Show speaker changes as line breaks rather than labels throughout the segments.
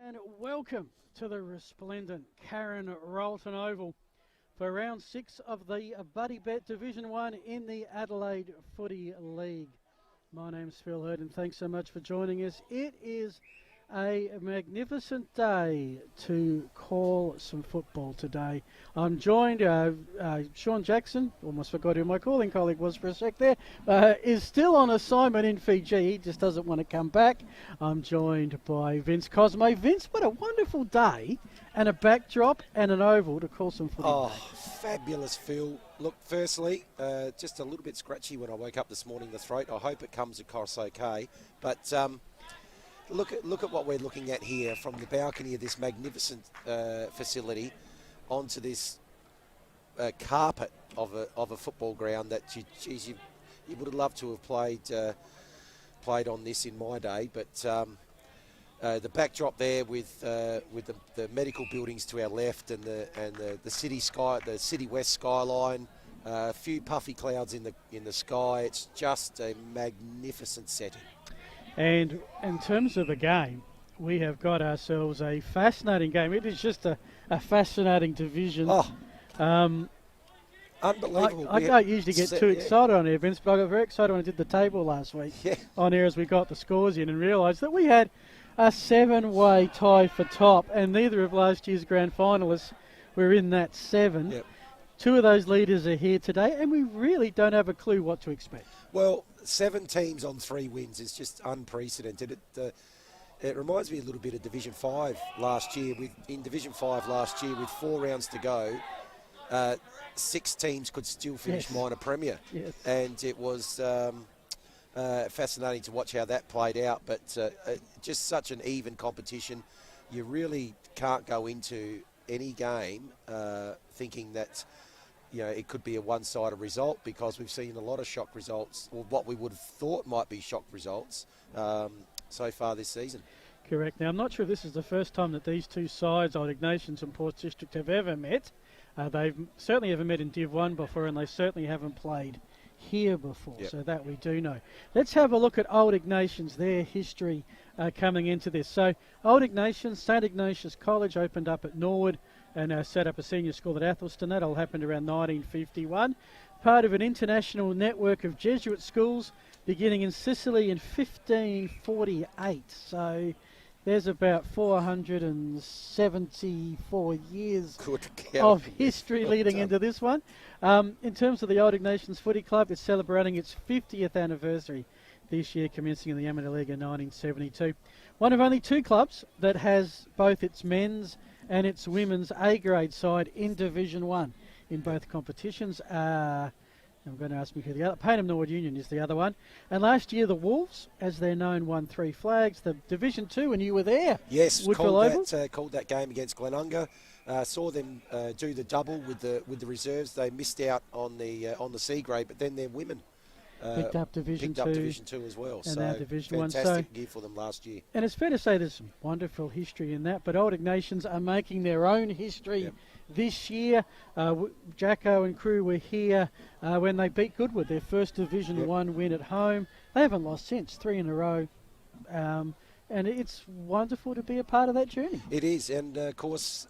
And welcome to the resplendent Karen Rolton Oval for round 6 of the Buddy Bet Division 1 in the Adelaide Footy League. My name's Phil Hurd and thanks so much for joining us. It is a magnificent day to call some football today. I'm joined, Sean Jackson, almost forgot who my calling colleague was for a sec there, is still on assignment in Fiji. He just doesn't want to come back. I'm joined by Vince Cosmo. Vince, what a wonderful day and a backdrop and an oval to call some football.
Oh, fabulous, Phil. Look, firstly, just a little bit scratchy when I woke up this morning, the throat. I hope it comes across okay. But look at what we're looking at here from the balcony of this magnificent facility onto this carpet of a football ground that you would have loved to have played on this in my day. But the backdrop there with the medical buildings to our left and the city sky, the city west skyline, a few puffy clouds in the sky. It's just a magnificent setting.
And in terms of the game, we have got ourselves a fascinating game. It is just a fascinating division.
Unbelievable.
I don't usually get too excited on air, Vince, but I got very excited when I did the table last week on air as we got the scores in and realised that we had a 7-way tie for top, and neither of last year's grand finalists were in that 7.
Yep.
2 of those leaders are here today, and we really don't have a clue what to expect.
Well, 7 teams on 3 wins is just unprecedented. It reminds me a little bit of Division 5 last year. In Division 5 last year, with 4 rounds to go, 6 teams could still finish minor premier.
Yes.
And it was fascinating to watch how that played out. But just such an even competition. You really can't go into any game thinking that it could be a one-sided result, because we've seen a lot of shock results, or what we would have thought might be shock results so far this season.
Correct. Now, I'm not sure if this is the first time that these two sides, Old Ignations and Port District, have ever met. They've certainly ever met in Div 1 before, and they certainly haven't played here before, so that we do know. Let's have a look at Old Ignations, their history coming into this. So, Old Ignations, St Ignatius College opened up at Norwood and set up a senior school at Athelston. That all happened around 1951. Part of an international network of Jesuit schools beginning in Sicily in 1548. So there's about 474 years of history leading into this one. In terms of the Old Ignations Footy Club, it's celebrating its 50th anniversary this year, commencing in the Amateur League in 1972. One of only 2 clubs that has both its men's and its women's A-grade side in Division 1 in both competitions. I'm going to ask me who the other... Payneham Norwood Union is the other one. And last year, the Wolves, as they're known, won 3 flags. The Division 2, and you were there.
Yes, called that game against Glenunga. Saw them do the double with the reserves. They missed out on the C grade, but then their women
picked up Division 2
as well.
And
so
now Division 1.
Fantastic year for them last year.
And it's fair to say there's some wonderful history in that, but Old Ignations are making their own history this year. Jacko and crew were here when they beat Goodwood, their first Division 1 win at home. They haven't lost since, 3 in a row. And it's wonderful to be a part of that journey.
It is, and of course,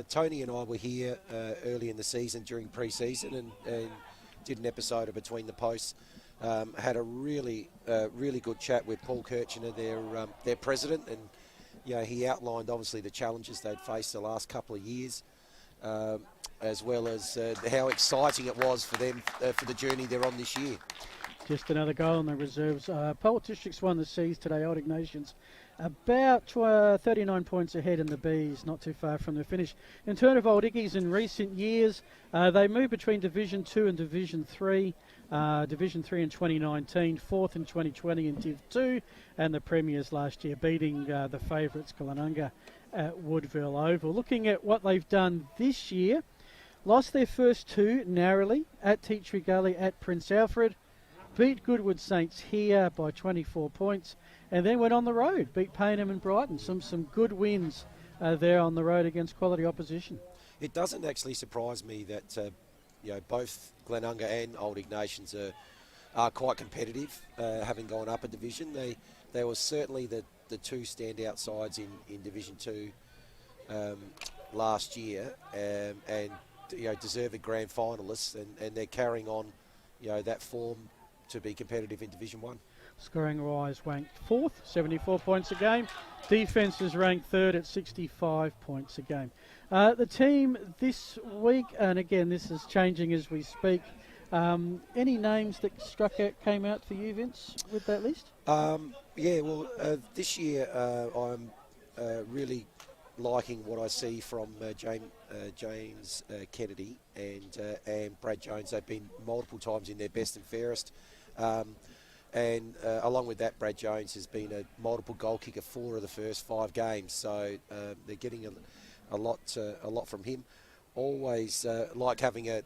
Tony and I were here early in the season during pre-season and did an episode of Between the Posts. Had a really good chat with Paul Kirchner, their president, and he outlined obviously the challenges they'd faced the last couple of years, as well as how exciting it was for them for the journey they're on this year.
Just another goal in the reserves. Port District's won the C's today. Old Ignations about 39 points ahead in the B's, not too far from the finish. In terms of Old Iggies in recent years, they moved between Division 2 and Division 3. Division 3 in 2019, 4th in 2020 in Div 2, and the Premiers last year, beating the favourites Glenunga at Woodville Oval. Looking at what they've done this year, lost their first 2 narrowly at Teachery Gully, at Prince Alfred, beat Goodwood Saints here by 24 points, and then went on the road, beat Payneham and Brighton. Some good wins there on the road against quality opposition.
It doesn't actually surprise me that both Glenunga and Old Ignations are quite competitive, having gone up a division. They were certainly the the two standout sides in Division 2 last year, and deserved grand finalists, and they're carrying on that form to be competitive in Division 1.
Scoring wise, ranked 4th, 74 points a game. Defence is ranked 3rd at 65 points a game. The team this week, and again this is changing as we speak, any names that came out for you, Vince, with that list?
This year I'm really liking what I see from James Kennedy and Brad Jones. They've been multiple times in their best and fairest. And along with that, Brad Jones has been a multiple goal kicker 4 of the first 5 games. So they're getting a lot from him. Always like having a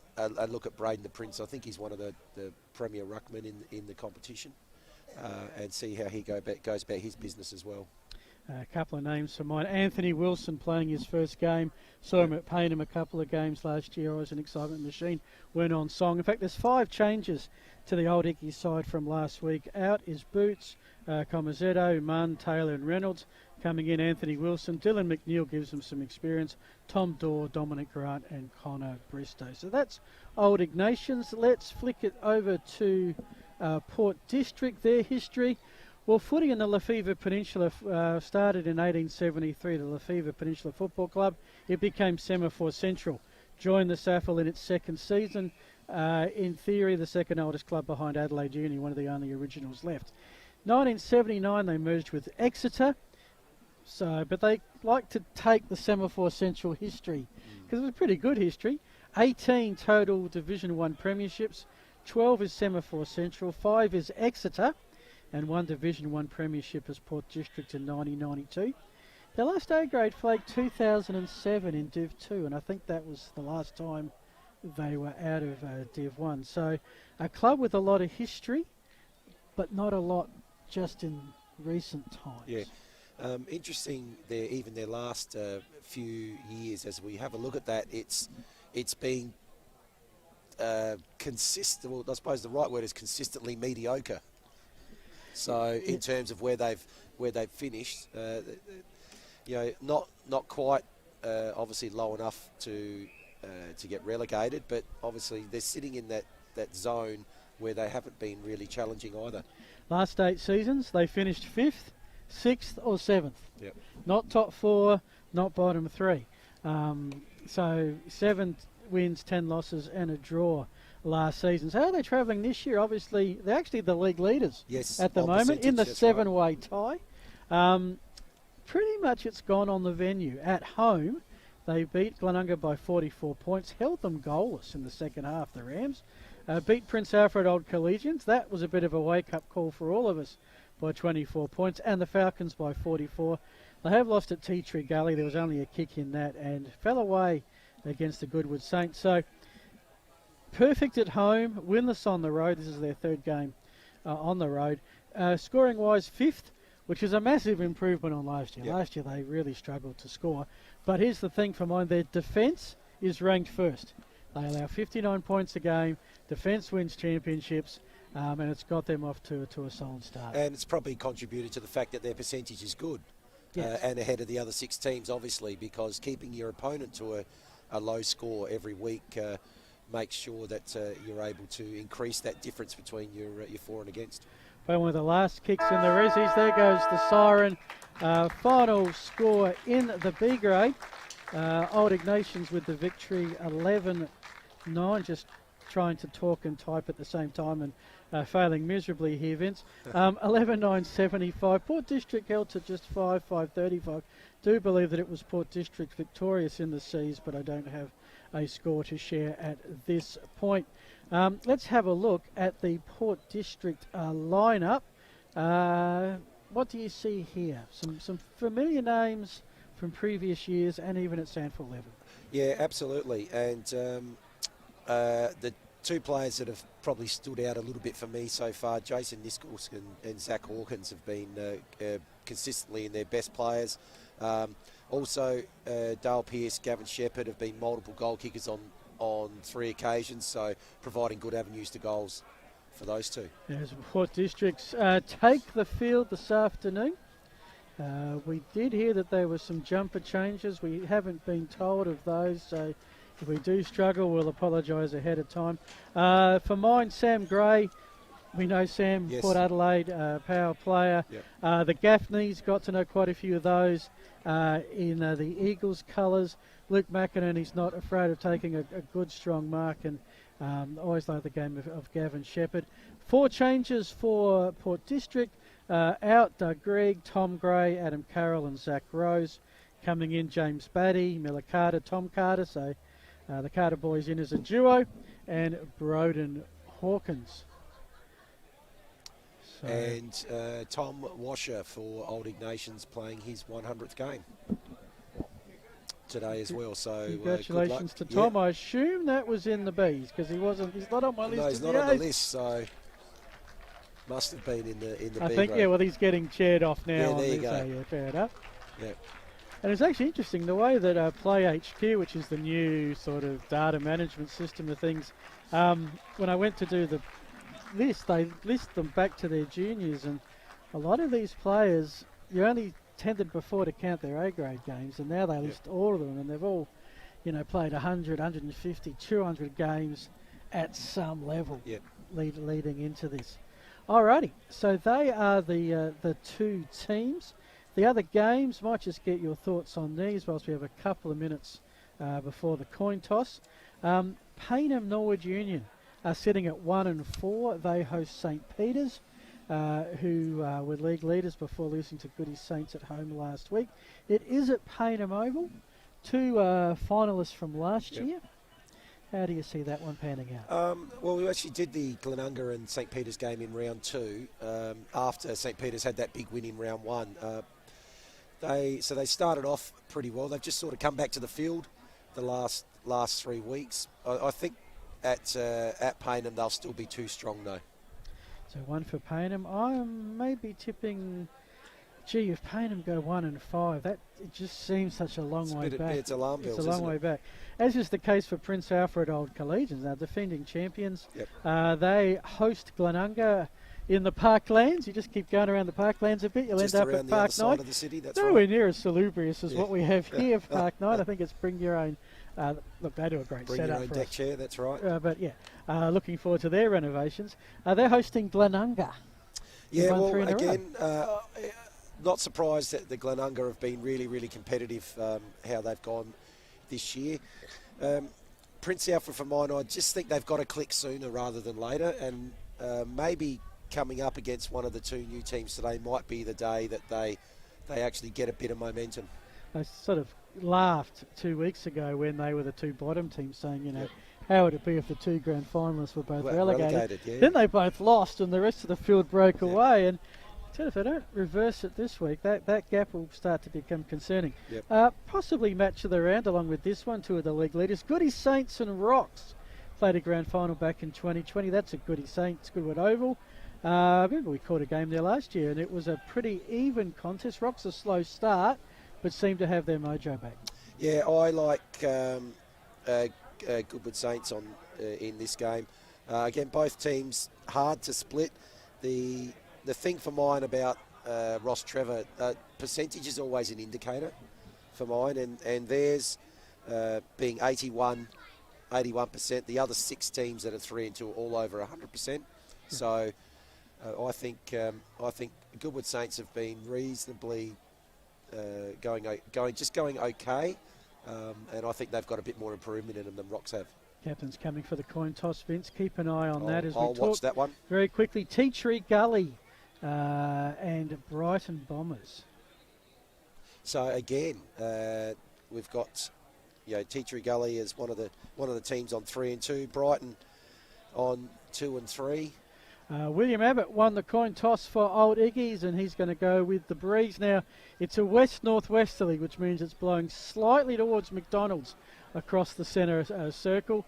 look at Braden the Prince. I think he's one of the premier ruckmen in the competition, and see how he goes about his business as well.
A couple of names for mine. Anthony Wilson playing his first game. Saw him at Payneham a couple of games last year. I was an excitement machine. Went on song. In fact, there's 5 changes to the Old Icky side from last week. Out is Boots, Comazetto, Munn, Taylor and Reynolds. Coming in, Anthony Wilson. Dylan McNeil gives them some experience. Tom Dorr, Dominic Grant and Connor Bristow. So that's Old Ignations. Let's flick it over to Port District, their history. Well, footy in the Lefevre Peninsula started in 1873, the Lefevre Peninsula Football Club. It became Semaphore Central. Joined the SAFL in its second season. In theory, the second oldest club behind Adelaide Uni, one of the only originals left. 1979, they merged with Exeter. But they like to take the Semaphore Central history, because it was a pretty good history. 18 total Division 1 premierships. 12 is Semaphore Central. 5 is Exeter. And 1 Division 1 premiership as Port District in 1992. Their last A-grade flag 2007 in Div 2, and I think that was the last time they were out of Div 1. So a club with a lot of history, but not a lot just in recent times.
Yeah. Interesting, their last few years, as we have a look at that, it's been consistent. Well, I suppose the right word is consistently mediocre. So in terms of where they've finished, not quite obviously low enough to get relegated, but obviously they're sitting in that zone where they haven't been really challenging either.
Last 8 seasons, they finished 5th, 6th or 7th.
Yep.
Not top 4, not bottom 3. So 7 wins, 10 losses and a draw last season. So how are they travelling this year? Obviously, they're actually the league leaders at the moment in the 7-way tie. Pretty much it's gone on the venue. At home, they beat Glenunga by 44 points, held them goalless in the second half, the Rams. Beat Prince Alfred Old Collegians. That was a bit of a wake-up call for all of us, by 24 points, and the Falcons by 44. They have lost at Tea Tree Gully. There was only a kick in that, and fell away against the Goodwood Saints. So perfect at home, winless on the road. This is their 3rd game on the road. Scoring-wise, 5th, which is a massive improvement on last year. Yep. Last year they really struggled to score. But here's the thing for mine, their defence is ranked 1st. They allow 59 points a game. Defence wins championships. And it's got them off to a solid start.
And it's probably contributed to the fact that their percentage is good. Yes. And ahead of the other 6 teams, obviously, because keeping your opponent to a low score every week makes sure that you're able to increase that difference between your for and against.
One of the last kicks in the Rezzies. There goes the siren. Final score in the B grade. Old Ignations with the victory, 11-9. Just trying to talk and type at the same time and failing miserably here, Vince. 11-9-75. Port District held to just 5-5-35. Do believe that it was Port District victorious in the C's, but I don't have a score to share at this point. Let's have a look at the Port District lineup. What do you see here? Some familiar names from previous years and even at Sandford level.
Yeah, absolutely. And the 2 players that have probably stood out a little bit for me so far, Jason Nichols and Zach Hawkins, have been consistently in their best players. Also, Dale Pearce, Gavin Shepherd have been multiple goal kickers on 3 occasions, so providing good avenues to goals for those 2.
As Port Districts take the field this afternoon, We did hear that there were some jumper changes. We haven't been told of those, so if we do struggle, we'll apologise ahead of time. For mine, Sam Gray. We know Sam,
Yes.
Port Adelaide, power player.
Yep.
The Gaffneys, got to know quite a few of those in the Eagles colours. Luke McInerney's not afraid of taking a good, strong mark, and always like the game of Gavin Shepherd. 4 changes for Port District. Out, Doug Gregg, Tom Gray, Adam Carroll and Zach Rose. Coming in, James Batty, Miller Carter, Tom Carter. So the Carter boys in as a duo. And Broden Hawkins. So
And Tom Washer for Old Ignations playing his 100th game today as well. So
congratulations to
good luck.
Tom. I assume that was in the Bs because he's not on my list.
No, he's not on the list, so must have been in the
I
B
think,
grade.
well, he's getting chaired off now.
Yeah,
on
there you
this,
go.
so yeah, fair enough.
Yeah.
And it's actually interesting the way that Play HQ, which is the new sort of data management system of things, when I went to do the list, they list them back to their juniors, and a lot of these players, you only tended before to count their A-grade games, and now they list all of them, and they've all, played 100, 150, 200 games at some level leading into this. Alrighty, so they are the 2 teams. The other games, might just get your thoughts on these whilst we have a couple of minutes before the coin toss. Payneham Norwood Union are sitting at 1-4. They host St Peter's, who were league leaders before losing to Goody Saints at home last week. It is at Payneham Oval. 2 finalists from last year. How do you see that one panning out?
Well, we actually did the Glenunga and St Peter's game in round 2 after St Peter's had that big win in round 1. They started off pretty well. They've just sort of come back to the field the last 3 weeks. I think at Payneham they'll still be too strong though.
So 1 for Payneham. I'm maybe tipping. Gee, if Payneham go 1-5, it just seems such a long way back.
It's alarm bells,
It's a long way back. As is the case for Prince Alfred Old Collegians, our defending champions.
Yep.
They host Glenunga in the Parklands. You just keep going around the Parklands a bit, you'll
Just
end up
around
at
the other
Park
side
Night.
of the city. That's
Nowhere
right.
near as salubrious as what we have here for Park Night. I think it's bring your own. Look, they do a great
Bring
setup
your own
for
deck
us.
chair. That's right.
But yeah, looking forward to their renovations. They're hosting Glenunga.
Yeah,
won
well,
3 in a row.
again, not surprised that the Glenunga have been really, really competitive, how they've gone this year. Prince Alfred, for mine, I just think they've got to click sooner rather than later, and maybe coming up against one of the 2 new teams today might be the day that they actually get a bit of momentum.
I sort of laughed 2 weeks ago when they were the 2 bottom teams saying, how would it be if the 2 grand finalists were both relegated?
Yeah.
Then they both lost and the rest of the field broke away. And if they don't reverse it this week, that gap will start to become concerning.
Yep.
Possibly match of the round along with this one, 2 of the league leaders. Goody Saints and Rocks played a grand final back in 2020. That's at Goody Saints, Goodwood Oval. I remember we caught a game there last year and it was a pretty even contest. Rocks a slow start, but seemed to have their mojo back.
Yeah, I like Goodwood Saints in this game. Again, both teams hard to split. The thing for mine about Ross Trevor, percentage is always an indicator for mine, and theirs being 81%. The other 6 teams that are 3 and 2 are all over 100%. So I think Goodwood Saints have been reasonably going okay, and I think they've got a bit more improvement in them than Rocks have.
Captain's coming for the coin toss, Vince. Keep an eye on that as we
I'll
talk.
watch that one
very quickly. Tea Tree Gully and Brighton Bombers.
So again, we've got Tea Tree Gully as one of the teams on 3 and 2. Brighton on 2 and 3.
William Abbott won the coin toss for Old Iggies, and he's going to go with the breeze. Now, it's a west-northwesterly, which means it's blowing slightly towards McDonald's across the centre circle,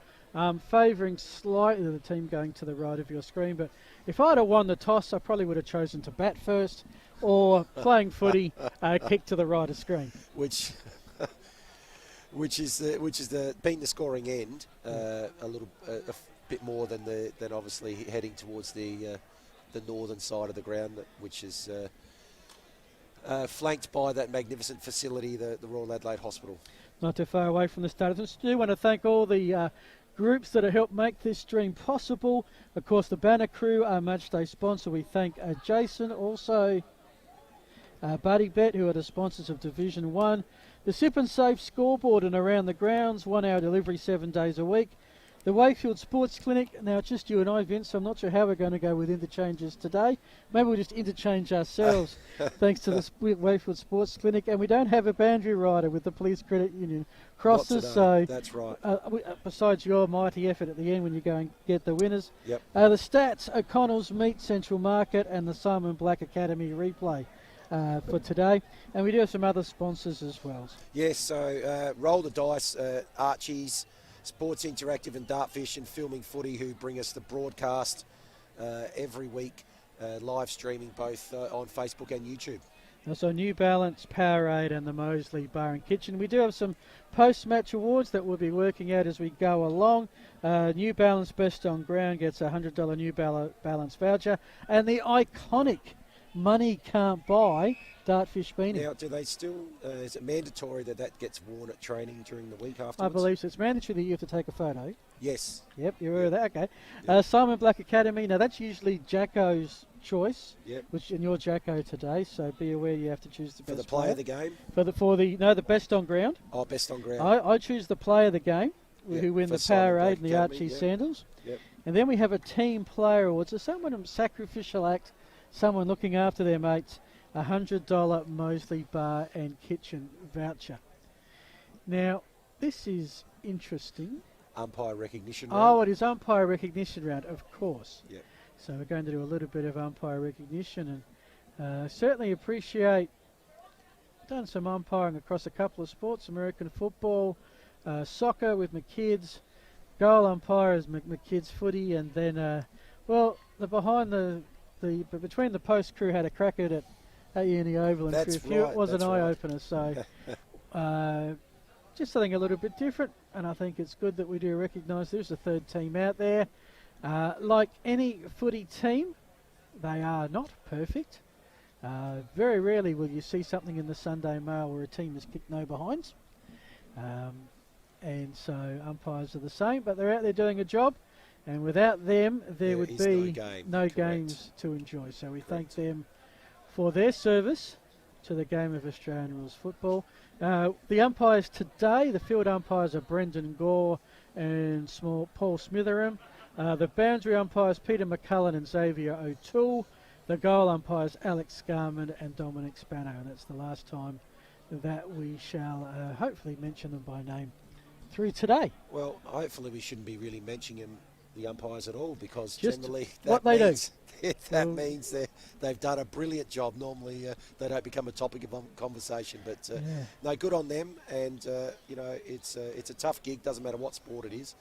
favouring slightly the team going to the right of your screen. But if I'd have won the toss, I probably would have chosen to bat first, or playing footy, kick to the right of screen.
Which is been the scoring end, a bit more than obviously heading towards the northern side of the ground, which is flanked by that magnificent facility, the Royal Adelaide Hospital.
Not too far away from the stadium. I do want to thank all the groups that have helped make this stream possible. Of course, the Banner Crew, our matchday sponsor. We thank Jason, also Buddy Bet, who are the sponsors of Division 1. The Sip and Save scoreboard and around the grounds, 1 hour delivery 7 days a week. The Wakefield Sports Clinic. Now, it's just you and I, Vince, so I'm not sure how we're going to go with interchanges today. Maybe we'll just interchange ourselves, thanks to the Wakefield Sports Clinic. And we don't have a boundary rider with the Police Credit Union crosses. So
that's right.
Besides your mighty effort at the end when you go and get the winners.
Yep.
The Stats, O'Connell's Meat, Central Market, and the Simon Black Academy replay for today. And we do have some other sponsors as well.
Yes, so Roll the Dice, Archie's, Sports Interactive and Dartfish and Filming Footy, who bring us the broadcast every week, live streaming both on Facebook and YouTube.
Also New Balance, Powerade and the Mosley Bar and Kitchen. We do have some post-match awards that we'll be working out as we go along. New Balance Best on Ground gets a $100 New Balance voucher. And the iconic Money Can't Buy Dartfish beanie.
Now, do they still, is it mandatory that gets worn at training during the week afterwards?
I believe so. It's mandatory that you have to take a photo.
Yes.
Yep, you're aware of that. Okay. Yep. Simon Black Academy. Now, that's usually Jacko's choice.
Yep.
And you're Jacko today, so be aware you have to choose the best
for the player of the game.
The best on ground.
Oh, best on ground.
I choose the player of the game, who win the Powerade and the Archie Sandals.
Yep.
And then we have a team player award. So someone sacrificial act, someone looking after their mates. $100 Mosley Bar and Kitchen voucher. Now, this is interesting.
Umpire recognition round.
Oh, it is umpire recognition round, of course.
Yep.
So we're going to do a little bit of umpire recognition, and certainly appreciate, done some umpiring across a couple of sports, American football, soccer with my kids, goal umpires, my kids' footy, and then, between the post crew had a crack at it at Uni Oval, and
that's
for a few
right,
it was an
right.
eye-opener, so just something a little bit different, and I think it's good that we do recognise there's a third team out there. Like any footy team, they are not perfect. Very rarely will you see something in the Sunday Mail where a team has kicked no behinds, and so umpires are the same, but they're out there doing a job, and without them there would be no games to enjoy, so we thank them for their service to the game of Australian rules football. The umpires today, the field umpires are Brendan Gore and Paul Smitheram. The boundary umpires, Peter McCullen and Xavier O'Toole. The goal umpires, Alex Scarman and Dominic Spano. And that's the last time that we shall hopefully mention them by name through today.
Well, hopefully we shouldn't be really mentioning the umpires at all, because
just
generally
that
means they've done a brilliant job. Normally they don't become a topic of conversation, but no, good on them. And it's a tough gig. Doesn't matter what sport it is,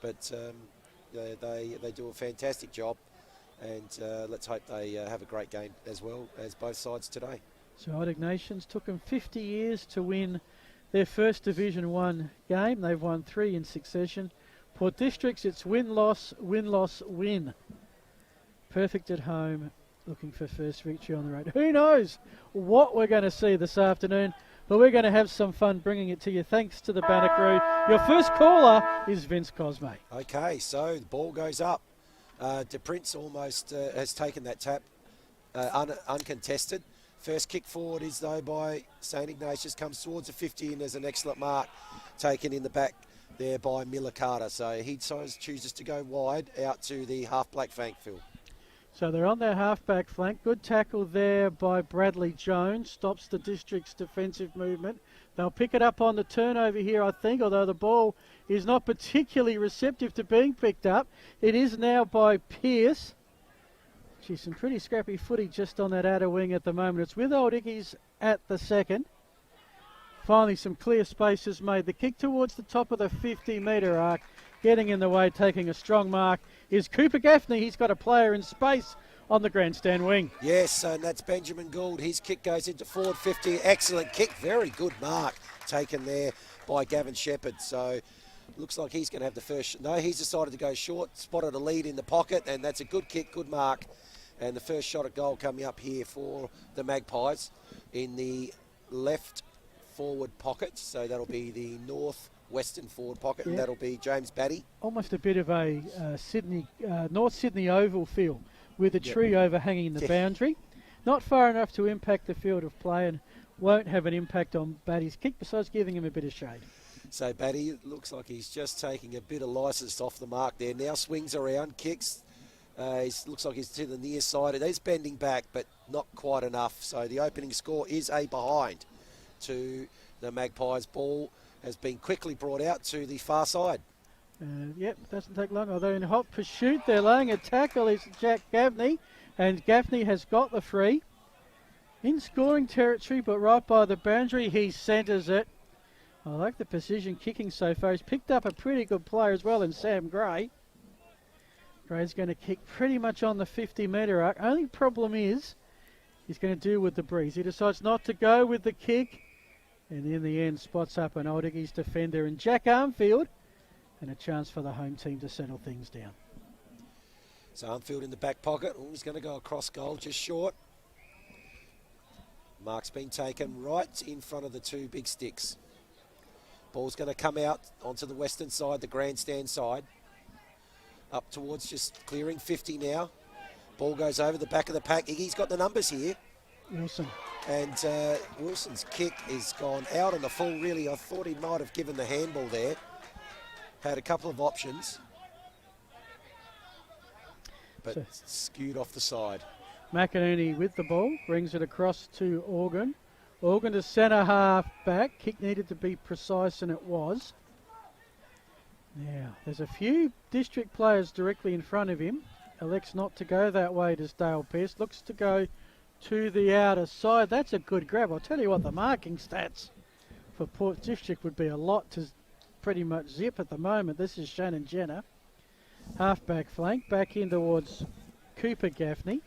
but they do a fantastic job. And let's hope they have a great game as well as both sides today.
So Ignations took them 50 years to win their first Division 1 game. They've won 3 in succession. Port Districts, it's win-loss, win-loss, win. Perfect at home, looking for first victory on the road. Who knows what we're going to see this afternoon, but we're going to have some fun bringing it to you. Thanks to the Banner Crew. Your first caller is Vince Cosme.
Okay, so the ball goes up. De Prince almost has taken that tap uncontested. First kick forward is, though, by St. Ignatius. Comes towards the 50, and there's an excellent mark taken in the back there by Miller Carter. So he chooses to go wide out to the half-black flank, Phil.
So they're on their half-back flank. Good tackle there by Bradley Jones. Stops the District's defensive movement. They'll pick it up on the turnover here, I think, although the ball is not particularly receptive to being picked up. It is now by Pearce. Geez, some pretty scrappy footy just on that outer wing at the moment. It's with Old Ickies at the second. Finally, some clear spaces made. The kick towards the top of the 50-metre arc. Getting in the way, taking a strong mark, is Cooper Gaffney. He's got a player in space on the grandstand wing.
Yes, and that's Benjamin Gould. His kick goes into forward 50. Excellent kick. Very good mark taken there by Gavin Shepherd. So looks like he's going to have the first. No, he's decided to go short. Spotted a lead in the pocket, and that's a good kick, good mark. And the first shot at goal coming up here for the Magpies in the left forward pocket. So that'll be the north-western forward pocket, and that'll be James Batty.
Almost a bit of a North Sydney oval feel with a tree overhanging the boundary. Not far enough to impact the field of play and won't have an impact on Batty's kick besides giving him a bit of shade.
So Batty looks like he's just taking a bit of licence off the mark there. Now swings around, kicks. Looks like he's to the near side. He's bending back, but not quite enough. So the opening score is a behind to the Magpies. Ball has been quickly brought out to the far side.
Doesn't take long. Although in hot pursuit, they're laying a tackle is Jack Gaffney, and Gaffney has got the free. In scoring territory, but right by the boundary, he centres it. I like the precision kicking so far. He's picked up a pretty good player as well in Sam Gray. Gray's going to kick pretty much on the 50-metre arc. Only problem is he's going to deal with the breeze. He decides not to go with the kick, and in the end spots up an Old Iggy's defender and Jack Armfield, and a chance for the home team to settle things down.
So Armfield in the back pocket. He's going to go across goal, just short. Mark's been taken right in front of the two big sticks. Ball's going to come out onto the western side, the grandstand side. Up towards just clearing 50 now. Ball goes over the back of the pack. Iggy's got the numbers here.
Wilson.
And Wilson's kick is gone out on the full, really. I thought he might have given the handball there. Had a couple of options. But skewed off the side.
McInerney with the ball, brings it across to Organ. Organ to centre half back. Kick needed to be precise, and it was. Now, there's a few district players directly in front of him. Elects not to go that way, does Dale Pearce. Looks to go to the outer side. That's a good grab. I'll tell you what, the marking stats for Port District would be a lot to pretty much zip at the moment. This is Shannon Jenner. Half-back flank, back in towards Cooper Gaffney.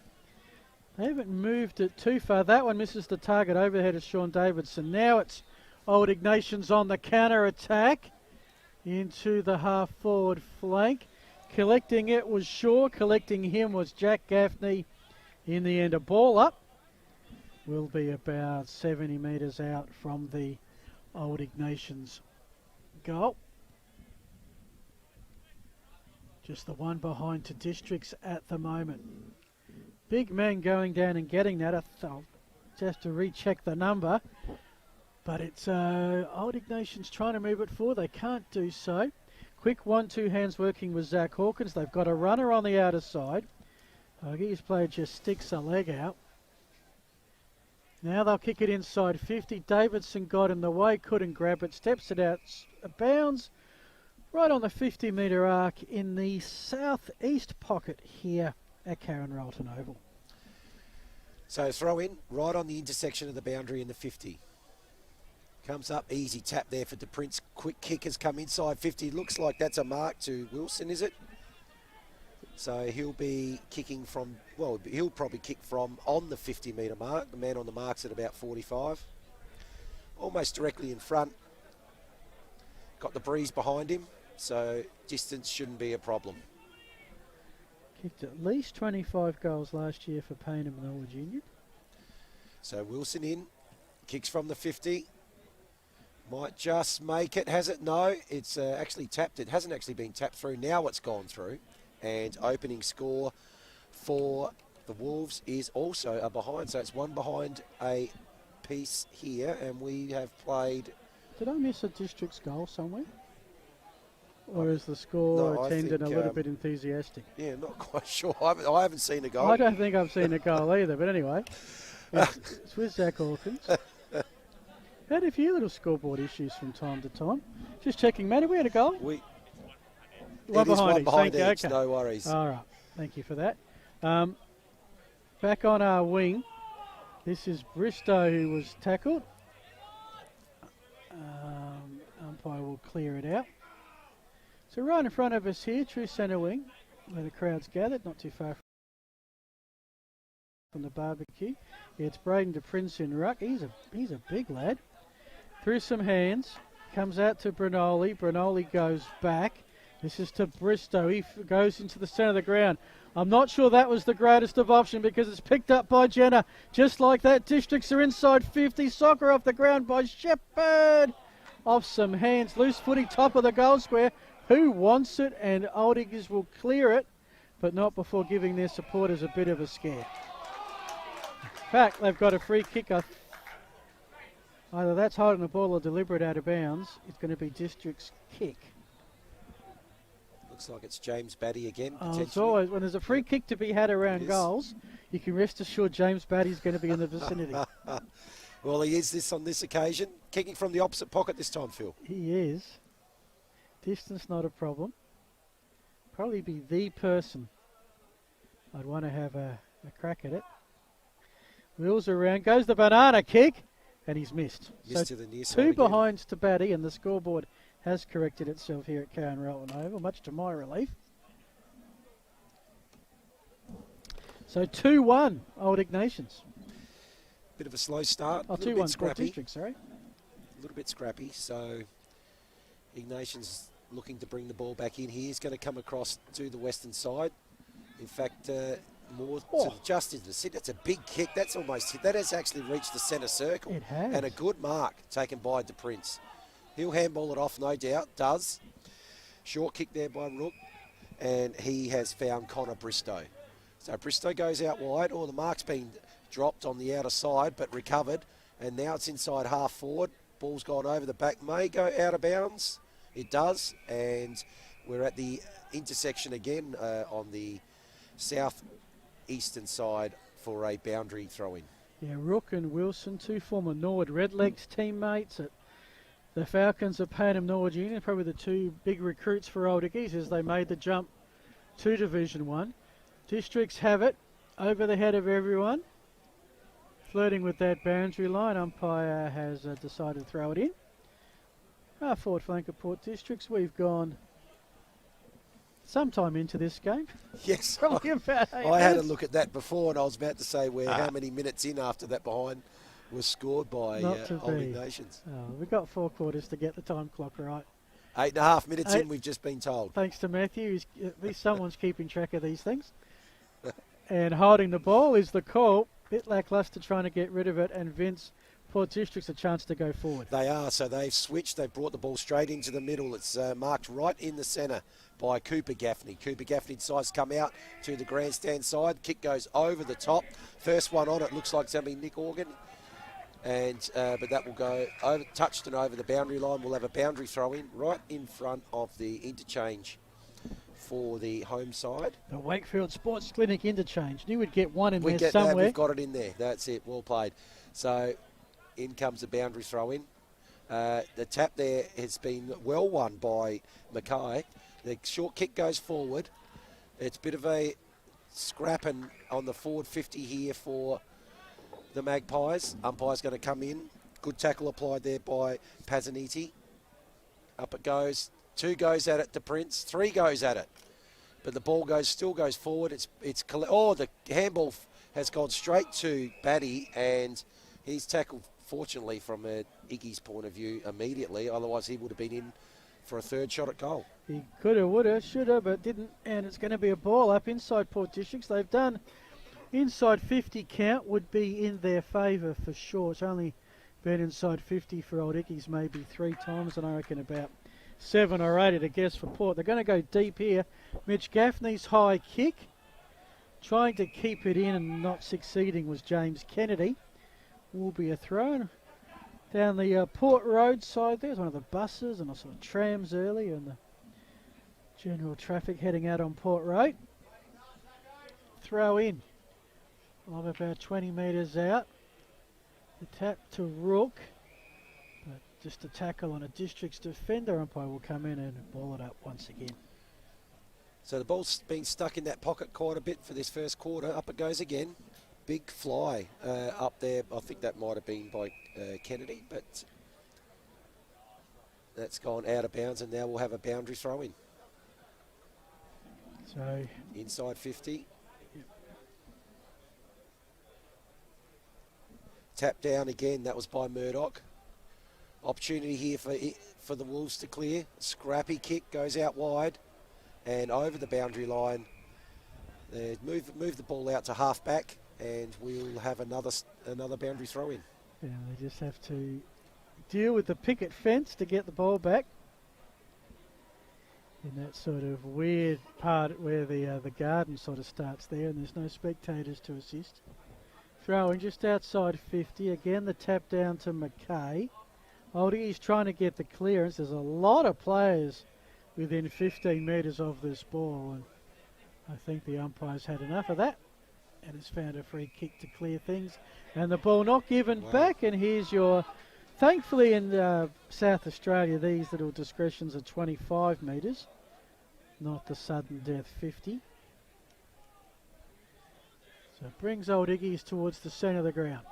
They haven't moved it too far. That one misses the target. Overhead is Sean Davidson. Now it's Old Ignations on the counter-attack into the half-forward flank. Collecting it was Shaw. Collecting him was Jack Gaffney. In the end, a ball up. Will be about 70 metres out from the Old Ignations goal. Just the one behind to Districts at the moment. Big man going down and getting that. I'll just to recheck the number. But it's Old Ignations trying to move it forward. They can't do so. Quick 1-2 hands working with Zach Hawkins. They've got a runner on the outer side. His player just sticks a leg out. Now they'll kick it inside 50. Davidson got in the way, couldn't grab it. Steps it out, bounds right on the 50-metre arc in the southeast pocket here at Karen Rolton Oval.
So throw in right on the intersection of the boundary in the 50. Comes up, easy tap there for DePrince. Quick kick has come inside 50. Looks like that's a mark to Wilson, is it? So he'll be kicking from, well, he'll probably kick from on the 50-metre mark. The man on the mark's at about 45. Almost directly in front. Got the breeze behind him, so distance shouldn't be a problem.
Kicked at least 25 goals last year for Paynham Knowledge Union.
So Wilson in, kicks from the 50. Might just make it, has it? No, it's actually tapped. It hasn't actually been tapped through. Now it's gone through. And opening score for the Wolves is also a behind. So it's one behind a piece here. And we have played...
Did I miss a District's goal somewhere? Or is the score attended a little bit enthusiastic?
Yeah, not quite sure. I haven't seen a goal.
I don't think I've seen a goal either. But anyway, it's with Zach Hawkins. Had a few little scoreboard issues from time to time. Just checking, Matty, we had a goal? One behind
each,
okay.
No worries.
All right, thank you for that. Back on our wing, this is Bristow who was tackled. Umpire will clear it out. So right in front of us here, true centre wing, where the crowd's gathered, not too far from the barbecue. It's Braden DePrince in ruck. He's a big lad. Through some hands, comes out to Brinoli. Brinoli goes back. This is to Bristow. He goes into the centre of the ground. I'm not sure that was the greatest of option because it's picked up by Jenner. Just like that, Districts are inside 50. Soccer off the ground by Shepherd. Off some hands. Loose footy, top of the goal square. Who wants it? And Old Iggies will clear it, but not before giving their supporters a bit of a scare. In fact, they've got a free kick. Either that's holding the ball or deliberate out of bounds. It's going to be District's kick.
Looks like it's James Batty again.
It's always, when there's a free kick to be had around goals, you can rest assured James Batty's going to be in the vicinity.
Well, he is this on this occasion. Kicking from the opposite pocket this time, Phil.
He is. Distance not a problem. Probably be the person I'd want to have a crack at it. Wheels around, goes the banana kick, and he's missed.
Missed
so
to the near side
two
again.
behinds to Batty, and the scoreboard has corrected itself here at Cowan Rowan Oval, much to my relief. So 2-1, Old Ignations.
Bit of a slow start.
Oh, 2-1 Sport District, sorry.
A little bit scrappy, so Ignations looking to bring the ball back in here. He's going to come across to the western side. In fact, more to just into the center. It's a big kick. That's almost hit. That has actually reached the centre circle.
It has.
And a good mark taken by De Prince. He'll handball it off, no doubt. Does. Short kick there by Rook. And he has found Connor Bristow. So Bristow goes out wide. The mark's been dropped on the outer side, but recovered. And now it's inside half forward. Ball's gone over the back. May go out of bounds. It does. And we're at the intersection again on the south-eastern side for a boundary throw-in.
Yeah, Rook and Wilson, two former Norwood Redlegs teammates at the Falcons of Payneham Norwood Union, probably the two big recruits for Old Iggies as they made the jump to Division 1. Districts have it over the head of everyone. Flirting with that boundary line, umpire has decided to throw it in. Forward flank of Port Districts, we've gone sometime into this game.
Yes,
Probably about 8
I had a
minutes.
look at that before, and I was about to say how many minutes in after that behind was scored by Old Ignations.
We've got 4 quarters to get the time clock right.
8.5 minutes in, we've just been told.
Thanks to Matthew. At least someone's keeping track of these things. And holding the ball is the call. Bit lacklustre trying to get rid of it, and Vince, Port District's a chance to go forward.
They are, so they've switched. They've brought the ball straight into the middle. It's marked right in the centre by Cooper Gaffney. Cooper Gaffney decides to come out to the grandstand side. Kick goes over the top. First one on it looks like it's going to be Nick Organ. And but that will go over, touched and over the boundary line. We'll have a boundary throw in right in front of the interchange for the home side.
The Wakefield Sports Clinic interchange. Knew we'd get one in
We
there
get
somewhere.
that. We've got it in there. That's it. Well played. So in comes the boundary throw in. The tap there has been well won by Mackay. The short kick goes forward. It's a bit of a scrapping on the forward 50 here for the Magpies. Umpire's going to come in. Good tackle applied there by Pazaniti. Up it goes. 2 goes at it to Prince. 3 goes at it. But the ball still goes forward. The handball has gone straight to Batty, and he's tackled, fortunately, from Iggy's point of view immediately. Otherwise, he would have been in for a 3rd shot at goal.
He could have, would have, should have, but didn't. And it's going to be a ball up inside Port Districts. They've done inside 50 count would be in their favour for sure. It's only been inside 50 for Old Iggies maybe 3 times, and I reckon about 7 or 8 at a guess for Port. They're going to go deep here. Mitch Gaffney's high kick. Trying to keep it in and not succeeding was James Kennedy. Will be a throw down the Port Road side. There's one of the buses and also the trams early, and the general traffic heading out on Port Road. Throw in of about 20 metres out. The tap to Rook. But just a tackle on a Districts defender. Umpire will come in and ball it up once again.
So the ball's been stuck in that pocket quite a bit for this first quarter. Up it goes again. Big fly up there. I think that might have been by Kennedy, but that's gone out of bounds, and now we'll have a boundary throw in.
So
inside 50.
Yep.
Tap down again. That was by Murdoch. Opportunity here for the Wolves to clear. Scrappy kick goes out wide and over the boundary line. Move the ball out to half back, and we'll have another boundary throw in.
Yeah, they just have to deal with the picket fence to get the ball back. In that sort of weird part where the garden sort of starts there, and there's no spectators to assist. Throwing just outside 50. Again, the tap down to McKay. He's trying to get the clearance. There's a lot of players within 15 metres of this ball, and I think the umpire's had enough of that and has found a free kick to clear things. And the ball not given back, and here's your... Thankfully in South Australia, these little discretions are 25 metres, not the sudden death 50. So it brings Old Iggy's towards the centre of the ground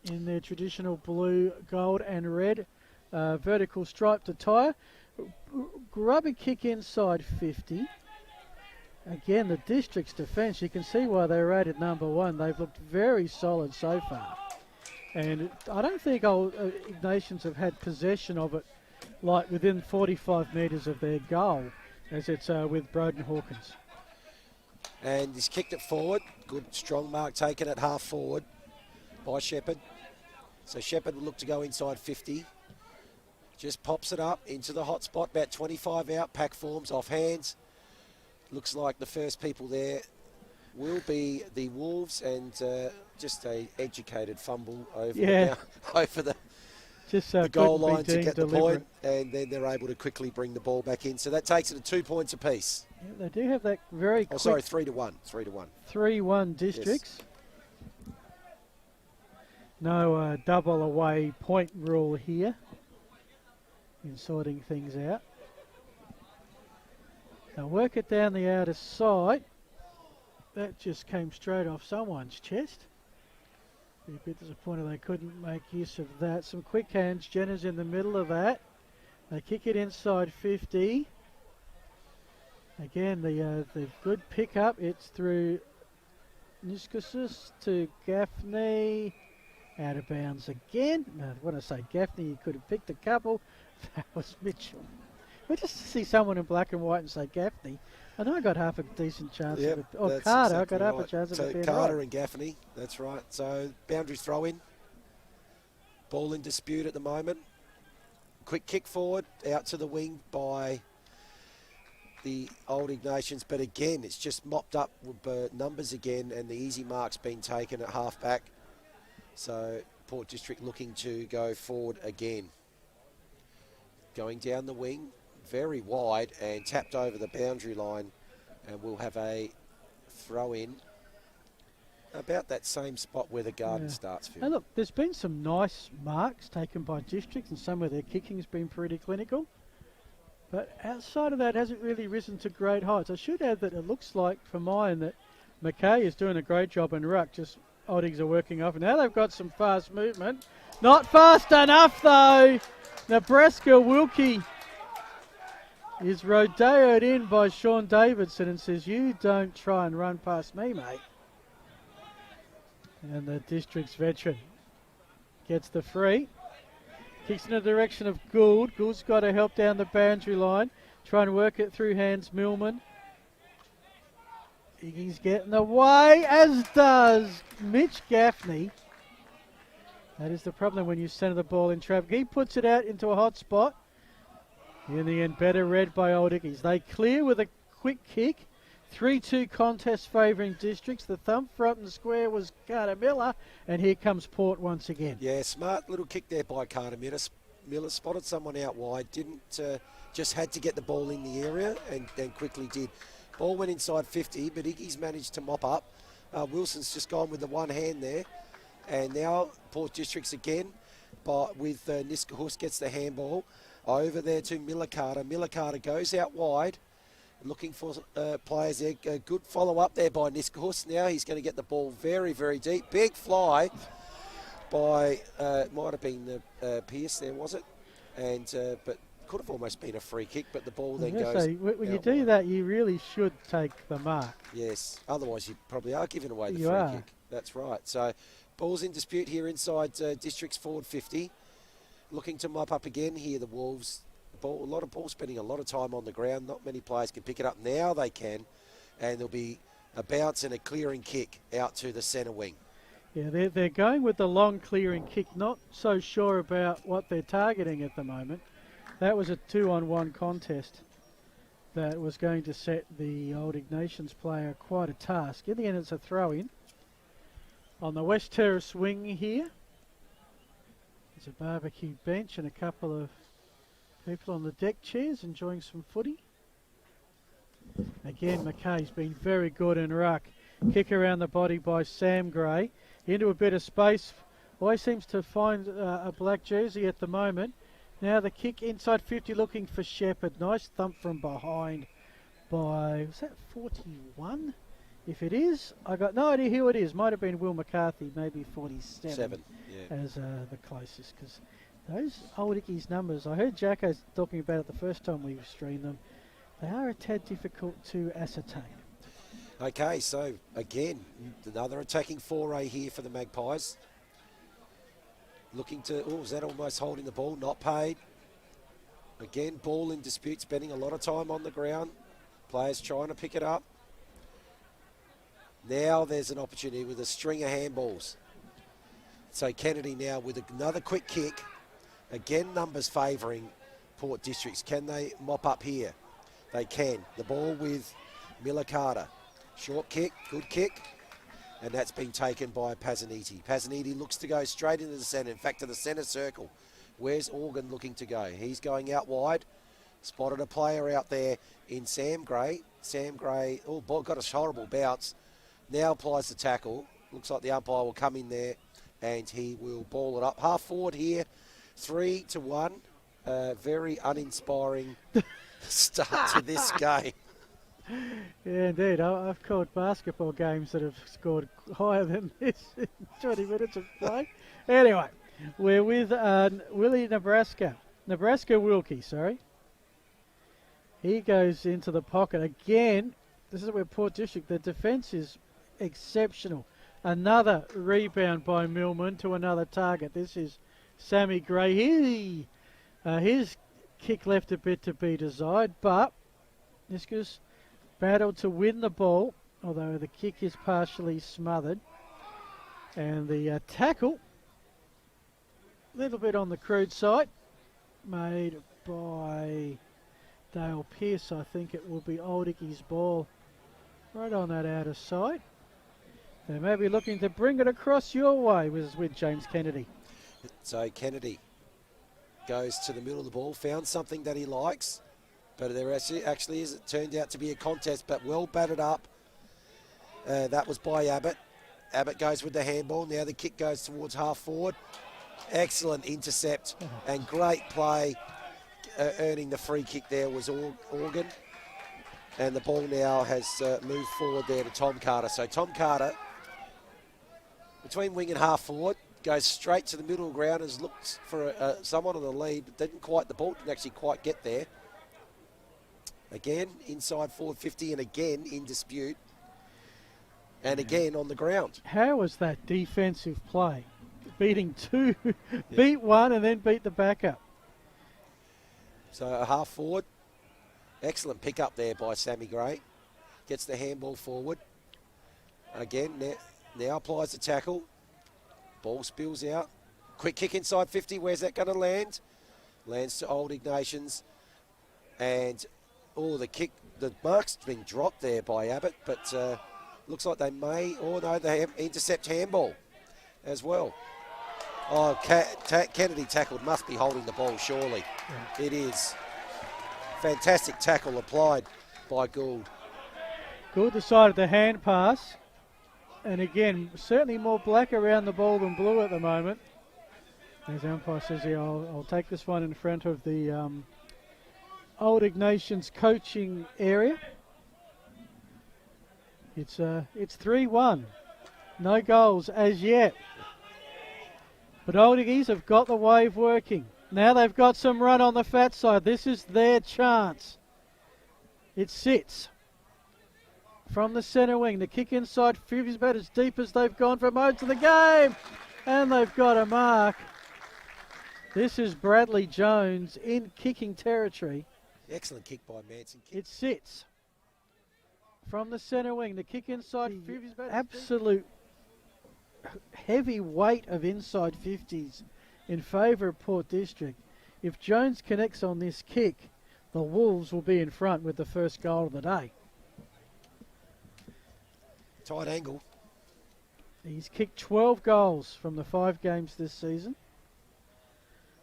in their traditional blue, gold and red vertical striped attire. Grubby kick inside 50. Again, the district's defence, you can see why they're rated number 1. They've looked very solid so far. And I don't think old Ignations have had possession of it like within 45 metres of their goal, as it's with Broden Hawkins.
And he's kicked it forward. Good strong mark taken at half forward by Shepherd. So Shepherd will look to go inside 50. Just pops it up into the hot spot, about 25 out, pack forms off hands. Looks like the first people there will be the Wolves, and just a educated fumble over over the goal line to get the point, and then they're able to quickly bring the ball back in. So that takes it to 2 points apiece.
Yeah, they do have that very quick...
3-1.
3-1 districts. Yes. No double away point rule here in sorting things out. They'll work it down the outer side. That just came straight off someone's chest. Be a bit disappointed they couldn't make use of that. Some quick hands. Jenner's in the middle of that. They kick it inside 50. Again, the good pick up. It's through Niskasus to Gaffney. Out of bounds again. Now, when I say Gaffney, he could have picked a couple. That was Mitchell. We just see someone in black and white and say Gaffney. I know I got half a decent chance of it. Or Carter, I got half a chance of it being
Carter
right.
and Gaffney, that's right. So boundary throw in. Ball in dispute at the moment. Quick kick forward, out to the wing by the Old Ignations. But again, it's just mopped up with numbers again, and the easy mark's been taken at half back. So Port District looking to go forward again. Going down the wing, very wide, and tapped over the boundary line, and we'll have a throw in about that same spot where the garden starts. Phil.
And look, there's been some nice marks taken by districts, and some of their kicking's been pretty clinical. But outside of that, hasn't really risen to great heights. I should add that it looks like, for mine, that McKay is doing a great job in ruck. Just Oddigs are working off. And now they've got some fast movement. Not fast enough, though. Nebraska Wilkie is rodeoed in by Sean Davidson and says, "You don't try and run past me, mate." And the district's veteran gets the free. Kicks in the direction of Gould. Gould's got to help down the boundary line. Try and work it through hands Millman. Iggy's getting away, as does Mitch Gaffney. That is the problem when you centre the ball in traffic. He puts it out into a hot spot. In the end, better read by Old Iggies. They clear with a quick kick. 3-2 contest favouring districts. The thumb front and square was Carter Miller. And here comes Port once again.
Yeah, smart little kick there by Carter Miller. Miller spotted someone out wide. Didn't, just had to get the ball in the area and quickly did. Ball went inside 50, but Iggy's managed to mop up. Wilson's just gone with the one hand there. And now Port Districts again, but with Niskahus gets the handball over there to Miller Carter. Miller Carter goes out wide, looking for players there. A good follow up there by Niskahus. Now he's going to get the ball very, very deep. Big fly by, might have been Pierce there, was it? And but could have almost been a free kick, but the ball then goes.
When you do that, you really should take the mark.
Yes, otherwise you probably are giving away the
You
free
are.
kick. That's right. So ball's in dispute here inside Districts forward 50. Looking to mop up again here, the Wolves. A lot of ball spending a lot of time on the ground. Not many players can pick it up. Now they can. And there'll be A bounce and a clearing kick out to the centre wing.
Yeah, they're going with the long clearing kick. Not so sure about what they're targeting at the moment. That was a 2-on-1 contest that was going to set the old Ignations player quite a task. In the end, it's a throw-in. On the West Terrace wing here, there's a barbecue bench and a couple of people on the deck chairs enjoying some footy. Again, McKay's been very good in ruck. Kick around the body by Sam Gray. Into a bit of space. Always seems to find a black jersey at the moment. Now the kick inside 50 looking for Shepherd. Nice thump from behind by, was that 41? If it is, I got no idea who it is. Might have been Will McCarthy, maybe 47 as the closest. Because those old Icky's numbers, I heard Jacko talking about it the first time we streamed them. They are a tad difficult to ascertain.
Okay, so again, another attacking foray here for the Magpies. Looking to, is that almost holding the ball? Not paid. Again, ball in dispute, spending a lot of time on the ground. Players trying to pick it up. Now there's an opportunity with a string of handballs. So Kennedy now with another quick kick. Again, numbers favouring Port Districts. Can they mop up here? They can. The ball with Miller Carter. Short kick, good kick. And that's been taken by Pazaniti. Pazaniti looks to go straight into the centre. In fact, to the centre circle. Where's Organ looking to go? He's going out wide. Spotted a player out there in Sam Gray. Sam Gray, got a horrible bounce. Now applies the tackle. Looks like the umpire will come in there and he will ball it up. Half forward here, 3-1. Very uninspiring start to this game.
Yeah, indeed. I've called basketball games that have scored higher than this in 20 minutes of play. Anyway, we're with Nebraska Wilkie, sorry. He goes into the pocket. Again, this is where Port District, the defence is exceptional. Another rebound by Millman to another target. This is Sammy Gray. His kick left a bit to be desired, but Niskus battled to win the ball, although the kick is partially smothered. And the tackle, a little bit on the crude side, made by Dale Pearce. I think it will be Old Icky's ball right on that outer side. They may be looking to bring it across your way with James Kennedy.
So Kennedy goes to the middle of the ball, found something that he likes. But there actually is, it turned out to be a contest, but well batted up. That was by Abbott. Abbott goes with the handball. Now the kick goes towards half forward. Excellent intercept and great play. Earning the free kick there was Organ. And the ball now has moved forward there to Tom Carter. So Tom Carter, between wing and half forward, goes straight to the middle of the ground, has looked for someone on the lead, but the ball didn't actually quite get there. Again, inside forward 50 and again in dispute. And again on the ground.
How was that defensive play? Beating two, beat one and then beat the backup.
So a half forward. Excellent pick up there by Sammy Gray. Gets the handball forward. Again, now applies the tackle. Ball spills out. Quick kick inside 50. Where's that going to land? Lands to Old Ignations. And the kick, the mark's been dropped there by Abbott, but looks like they may, they have intercept handball as well. Kennedy tackled, must be holding the ball, surely. Yeah. It is. Fantastic tackle applied by Gould.
Gould decided the hand pass, and again, certainly more black around the ball than blue at the moment. As the umpire says here, I'll take this one in front of the Old Ignations coaching area. It's 3-1. No goals as yet. But Old Iggies have got the wave working. Now they've got some run on the fat side. This is their chance. It sits from the centre wing. The kick inside 50 is about as deep as they've gone for most of the game. And they've got a mark. This is Bradley Jones in kicking territory.
Excellent kick by Manson.
It sits. from the centre wing. The kick inside 50s. Absolute heavy weight of inside 50s in favour of Port District. If Jones connects on this kick, the Wolves will be in front with the first goal of the day.
Tight angle.
He's kicked 12 goals from the 5 games this season.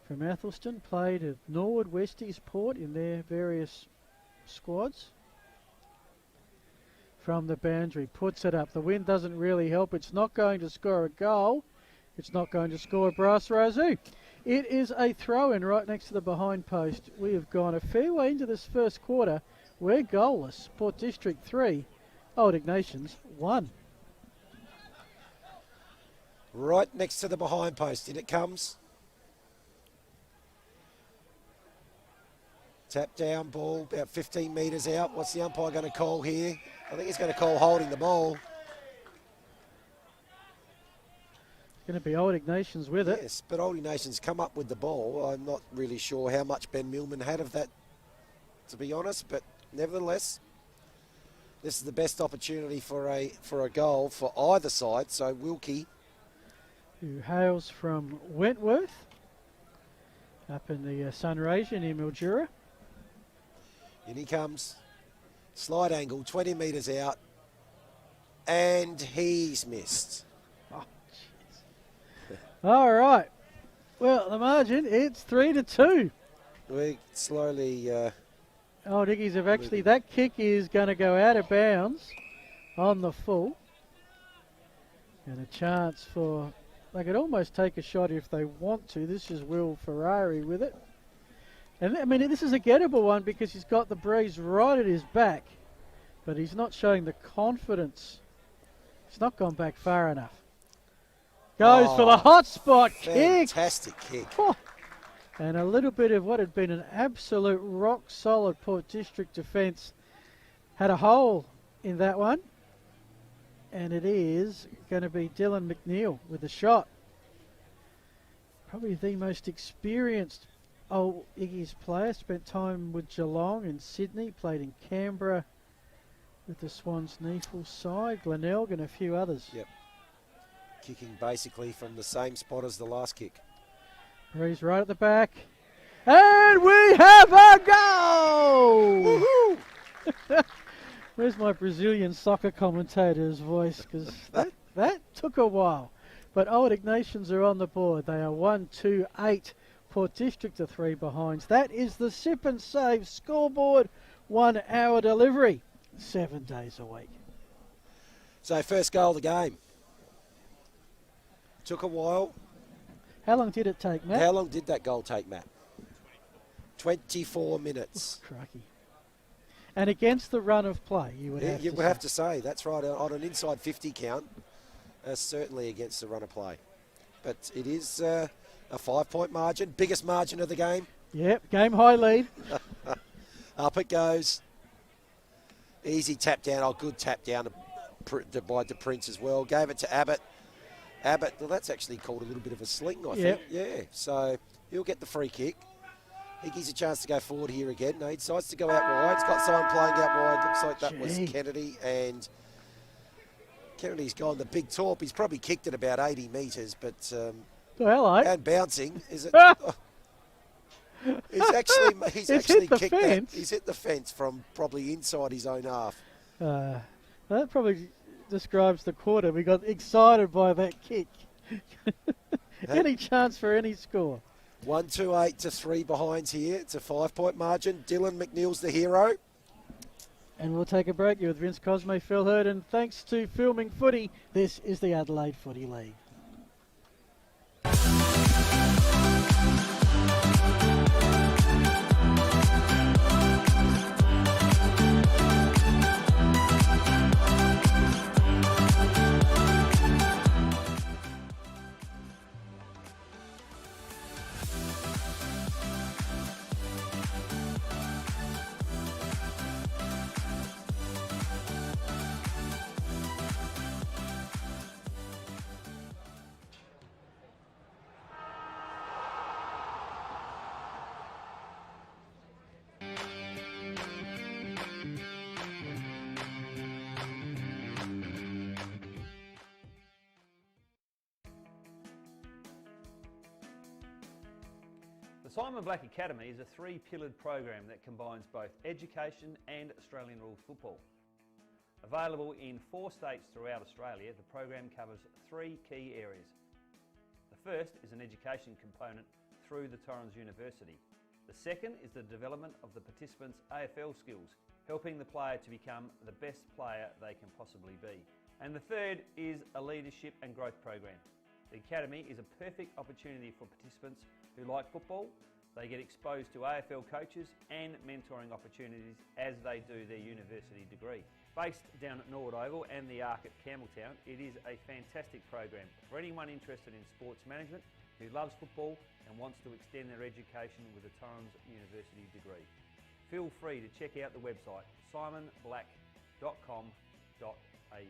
From Athelston, played at Norwood, Westies, Port in their various squads. From the boundary, puts it up. The wind doesn't really help. It's not going to score a goal. It's not going to score a brass razoo. It is a throw-in right next to the behind post. We have gone a fair way into this first quarter. We're goalless. Port District 3, Old Ignations 1.
Right next to the behind post. In it comes. Tap down ball, about 15 metres out. What's the umpire going to call here? I think he's going to call holding the ball.
Going to be Old Ignations with it.
Yes, but Old Ignations come up with the ball. I'm not really sure how much Ben Millman had of that, to be honest, but nevertheless, this is the best opportunity for a goal for either side. So Wilkie,
who hails from Wentworth, up in the Sunraysia near Mildura.
In he comes. Slide angle, 20 metres out. And he's missed.
Oh, all right. Well, the margin, it's 3-2.
We slowly...
Old Iggies have actually... That kick is going to go out of bounds on the full. And a chance for... They could almost take a shot if they want to. This is Will Ferrari with it. And I mean, this is a gettable one because he's got the breeze right at his back, but he's not showing the confidence. He's not gone back far enough. Goes for the hot spot kick.
Fantastic kick.
Oh. And a little bit of what had been an absolute rock solid Port District defence had a hole in that one. And it is going to be Dylan McNeil with the shot. Probably the most experienced Old Iggy's player. Spent time with Geelong and Sydney. Played in Canberra with the Swans knee full side. Glenelg and a few others.
Yep. Kicking basically from the same spot as the last kick.
Breeze right at the back. And we have a goal! Woohoo! Where's my Brazilian soccer commentator's voice? Because that took a while. But Old Ignations are on the board. They are 1-2-8. Port District are 3 behinds. That is the Sip and Save scoreboard. 1 hour delivery. 7 days a week.
So first goal of the game. Took a while.
How long did it take, Matt?
How long did that goal take, Matt? 24 minutes.
Oh, crikey. And against the run of play, you would have
to say. That's right. On an inside 50 count, certainly against the run of play. But it is a 5-point margin, biggest margin of the game.
Yep, game high lead.
Up it goes. Easy tap down. Oh, good tap down by De Prince as well. Gave it to Abbott. Abbott, well, that's actually called a little bit of a sling, I think. Yeah, so he'll get the free kick. Hicky's a chance to go forward here again. No, he decides to go out wide. He's got someone playing out wide. Looks like that was Kennedy. And Kennedy's gone the big torp. He's probably kicked it about 80 metres, but...
hello.
And bouncing. Is it... He's actually
hit the
kicked
fence.
He's hit the fence from probably inside his own half.
That probably describes the quarter. We got excited by that kick. Any chance for any score?
1-2-8 to 3 behinds here. It's a 5-point margin. Dylan McNeil's the hero.
And we'll take a break. You're with Vince Cosme, Phil Hurd, and thanks to Filming Footy, this is the Adelaide Footy League.
The Simon Black Academy is a three-pillared program that combines both education and Australian rules football. Available in 4 states throughout Australia, the program covers 3 key areas. The first is an education component through the Torrens University. The second is the development of the participants' AFL skills, helping the player to become the best player they can possibly be. And the third is a leadership and growth program. The Academy is a perfect opportunity for participants who like football. They get exposed to AFL coaches and mentoring opportunities as they do their university degree. Based down at Norwood Oval and the Arc at Campbelltown, it is a fantastic program for anyone interested in sports management who loves football and wants to extend their education with a Torrens University degree. Feel free to check out the website simonblack.com.au.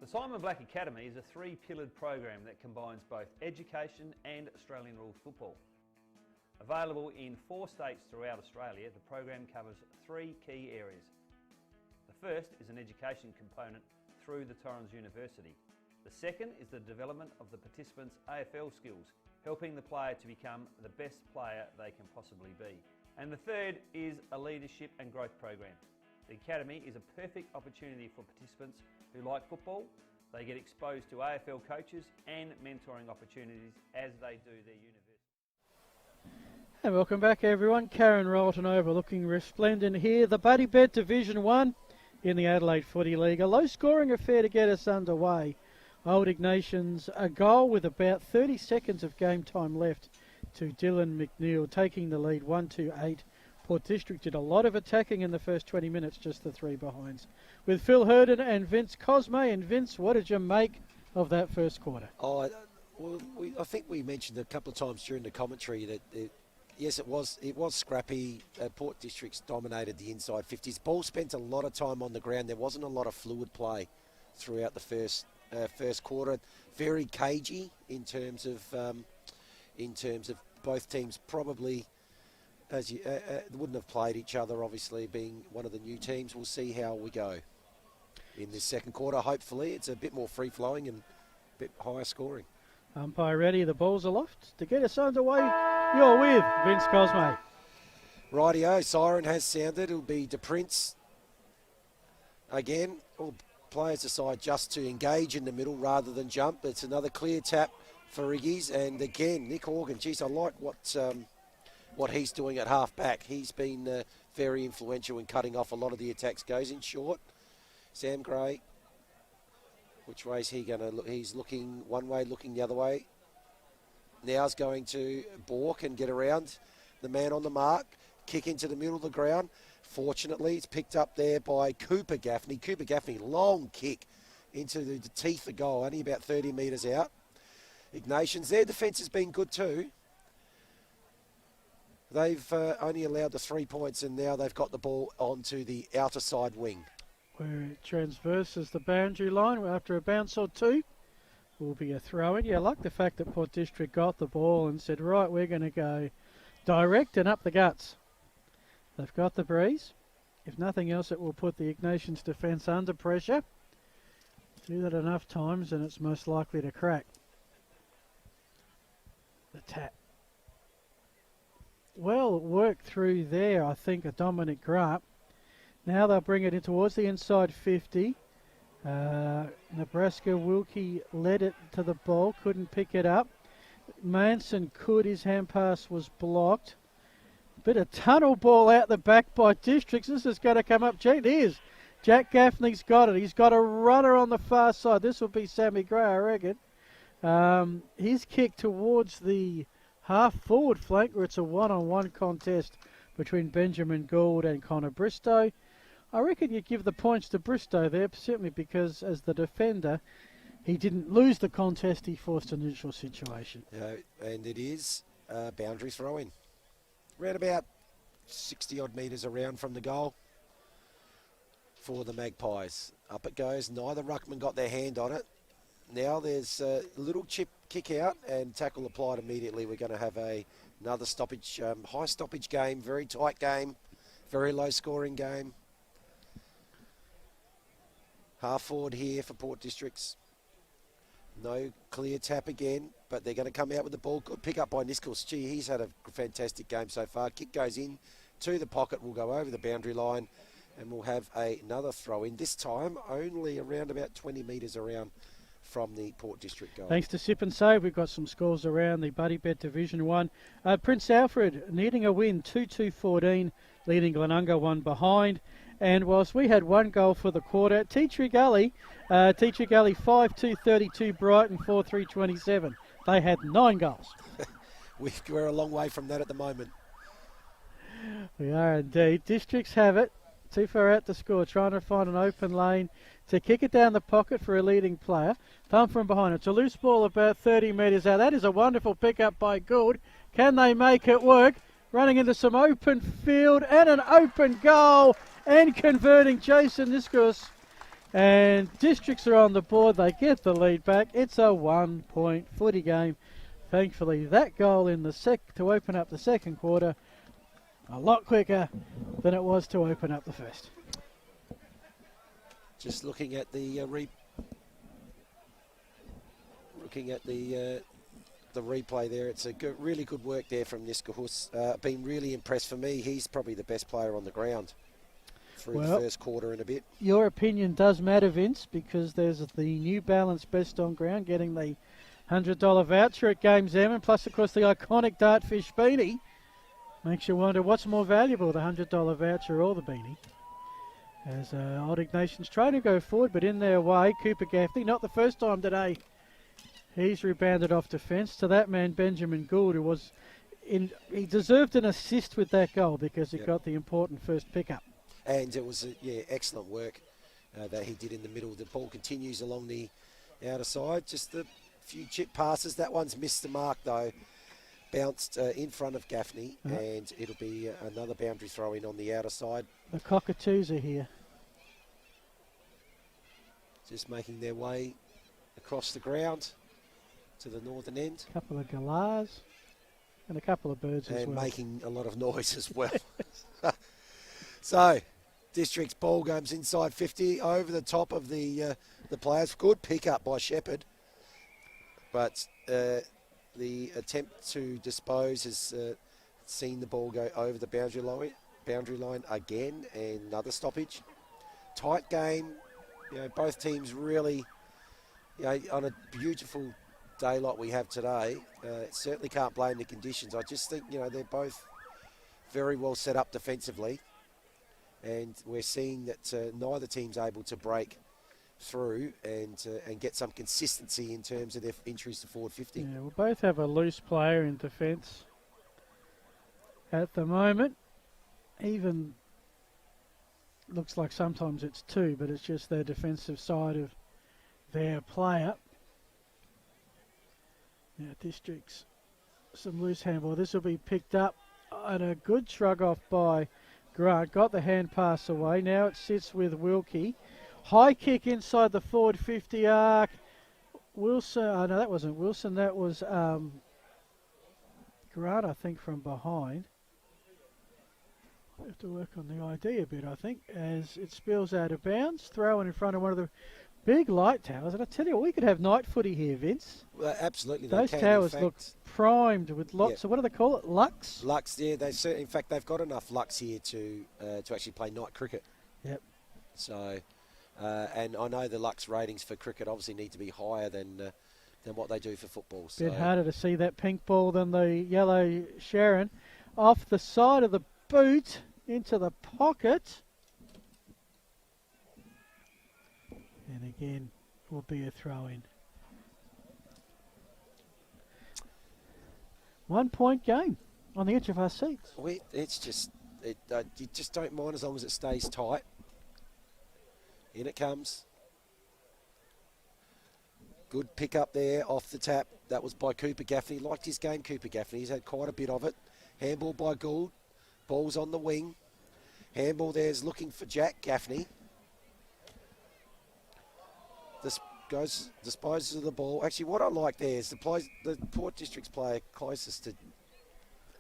The Simon Black Academy is a three-pillared program that combines both education and Australian rules football. Available in 4 states throughout Australia, the program covers 3 key areas. The first is an education component through the Torrens University. The second is the development of the participants' AFL skills, helping the player to become the best player they can possibly be. And the third is a leadership and growth program. The Academy is a perfect opportunity for participants who like football. They get exposed to AFL coaches and mentoring opportunities as they do their university.
And welcome back everyone. Karen Rolton over looking resplendent here. The Buddy Bet Division 1 in the Adelaide Footy League. A low scoring affair to get us underway. Old Ignations a goal with about 30 seconds of game time left to Dylan McNeil, taking the lead 1-8. Port District did a lot of attacking in the first 20 minutes, just the 3 behinds. With Phil Herden and Vince Cosme. And Vince, what did you make of that first quarter?
I think we mentioned a couple of times during the commentary that yes, it was scrappy. Port District's dominated the inside 50s. Ball spent a lot of time on the ground. There wasn't a lot of fluid play throughout the first quarter. Very cagey in terms of both teams probably wouldn't have played each other, obviously being one of the new teams. We'll see how we go in this second quarter. Hopefully it's a bit more free-flowing and a bit higher scoring.
Umpire ready, the ball's aloft. To get us underway, you're with Vince Cosme.
Rightio, siren has sounded. It'll be De Prince again. All players decide just to engage in the middle rather than jump. It's another clear tap for Iggies. And again, Nick Horgan, geez, I like what he's doing at half-back. He's been very influential in cutting off a lot of the attacks. Goes in short. Sam Gray Which way is he going to look? He's looking one way, looking the other way. Now's going to balk and get around the man on the mark. Kick into the middle of the ground. Fortunately, it's picked up there by Cooper Gaffney. Cooper Gaffney, long kick into the teeth of goal, only about 30 metres out. Ignations, their defence has been good too. They've only allowed the 3 points, and now they've got the ball onto the outer side wing.
Where it transverses the boundary line after a bounce or two. Will be a throw-in. Yeah, I like the fact that Port District got the ball and said, right, we're going to go direct and up the guts. They've got the breeze. If nothing else, it will put the Ignations defence under pressure. Do that enough times and it's most likely to crack. The tap. Well worked through there, I think, a Dominic Grant. Now they'll bring it in towards the inside 50. Nebraska Wilkie led it to the ball, couldn't pick it up. Manson could, his hand pass was blocked. Bit of tunnel ball out the back by Districts. This is going to come up. Gee, there's Jack Gaffney's got it. He's got a runner on the far side. This will be Sammy Gray, I reckon. His kick towards the half-forward flank, where it's a one-on-one contest between Benjamin Gould and Connor Bristow. I reckon you give the points to Bristow there, simply because as the defender, he didn't lose the contest, he forced a neutral situation.
And it is a boundary throw-in. Around about 60-odd metres around from the goal for the Magpies. Up it goes. Neither ruckman got their hand on it. Now there's a little chip kick out and tackle applied immediately. We're going to have another stoppage, high stoppage game, very tight game, very low scoring game. Half forward here for Port Districts. No clear tap again, but they're going to come out with the ball. Good pick up by Nichols. Gee, he's had a fantastic game so far. Kick goes in to the pocket. We'll go over the boundary line and we'll have another throw in. This time only around about 20 metres around from the Port District goal.
Thanks to Sip and Save, we've got some scores around the Buddy Bet Division 1. Prince Alfred needing a win, 2-2-14, leading Glenunga 1 behind. And whilst we had one goal for the quarter, Teacher Gully 5-2-32, Brighton 4-3-27. They had 9 goals.
We're a long way from that at the moment.
We are indeed. Districts have it. Too far out to score, trying to find an open lane to kick it down the pocket for a leading player. Pump from behind. It's a loose ball about 30 metres out. That is a wonderful pick-up by Gould. Can they make it work? Running into some open field and an open goal and converting Jason Niskos. And Districts are on the board. They get the lead back. It's a 1-point footy game. Thankfully, that goal in the to open up the second quarter a lot quicker than it was to open up the first.
Just looking at the replay there, it's a really good work there from Niskahus. Been really impressed for me. He's probably the best player on the ground through the first quarter and a bit. Your
opinion does matter, Vince, because there's the New Balance Best on Ground getting the $100 voucher at Games M, and plus, of course, the iconic Dartfish beanie. Makes you wonder what's more valuable, the $100 voucher or the beanie. As Old Ignations try to go forward, but in their way, Cooper Gaffney, not the first time today, he's rebounded off defence to that man, Benjamin Gould, who was he deserved an assist with that goal because he got the important first pickup.
And it was, excellent work that he did in the middle. The ball continues along the outer side. Just a few chip passes. That one's missed the mark, though. Bounced in front of Gaffney, and it'll be another boundary throw-in on the outer side.
The Cockatoos are here.
Just making their way across the ground to the northern end.
A couple of galahs and a couple of birds as well.
And making a lot of noise as well. So, District's ball comes inside 50, over the top of the players. Good pick up by Shepherd. But the attempt to dispose has seen the ball go over the boundary line again, and another stoppage. Tight game. Both teams really, on a beautiful day like we have today, certainly can't blame the conditions. I just think, they're both very well set up defensively, and we're seeing that neither team's able to break through and get some consistency in terms of their entries to forward 50.
Yeah, we'll both have a loose player in defence at the moment. Even looks like sometimes it's two, but it's just their defensive side of their player. Yeah, Districts, some loose handball. This will be picked up and a good shrug off by Grant. Got the hand pass away. Now it sits with Wilkie. High kick inside the forward 50 arc. Wilson, oh no, that wasn't Wilson. That was Grant, I think, from behind. Have to work on the ID a bit, I think, as it spills out of bounds. Throw in front of one of the big light towers. And I tell you what, we could have night footy here, Vince.
Well, absolutely.
Those towers look primed with lots of, what do they call it, lux?
Lux, yeah. In fact, they've got enough lux here to actually play night cricket.
Yep.
So, and I know the lux ratings for cricket obviously need to be higher than what they do for football. So.
Bit harder to see that pink ball than the yellow Sharon. Off the side of the boot. Into the pocket. And again, will be a throw in. 1 point game on the edge of our seats.
It's just, you just don't mind as long as it stays tight. In it comes. Good pick up there off the tap. That was by Cooper Gaffney. Liked his game, Cooper Gaffney. He's had quite a bit of it. Handball by Gould. Ball's on the wing. Handball there's looking for Jack Gaffney. This disposes of the ball. Actually, what I like there is the Port District's player closest to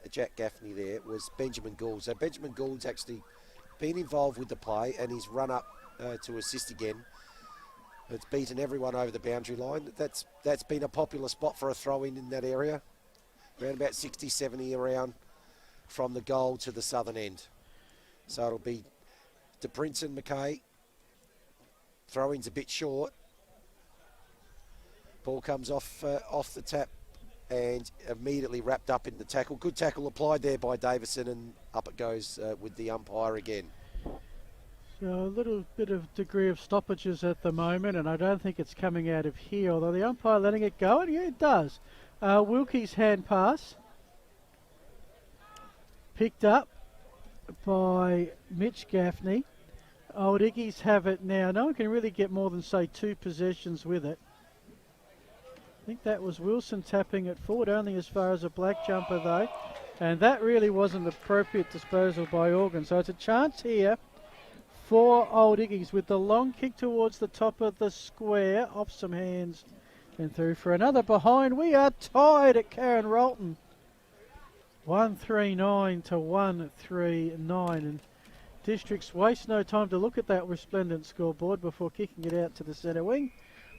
Jack Gaffney there was Benjamin Gould. So Benjamin Gould's actually been involved with the play and he's run up to assist again. It's beaten everyone over the boundary line. That's been a popular spot for a throw-in that area. Around about 60, 70 around from the goal to the southern end. So it'll be DePrince and McKay. Throw-in's a bit short. Ball comes off the tap and immediately wrapped up in the tackle. Good tackle applied there by Davison, and up it goes with the umpire again.
So a little bit of degree of stoppages at the moment, and I don't think it's coming out of here, although the umpire letting it go, and yeah, it does. Wilkie's hand pass. Picked up by Mitch Gaffney. Old Iggy's have it now. No one can really get more than, say, 2 possessions with it. I think that was Wilson tapping it forward, only as far as a black jumper, though. And that really wasn't appropriate disposal by Organ. So it's a chance here for Old Iggy's with the long kick towards the top of the square. Off some hands and through for another behind. We are tied at Karen Rolton. 139 to 139, and Districts waste no time to look at that resplendent scoreboard before kicking it out to the centre wing.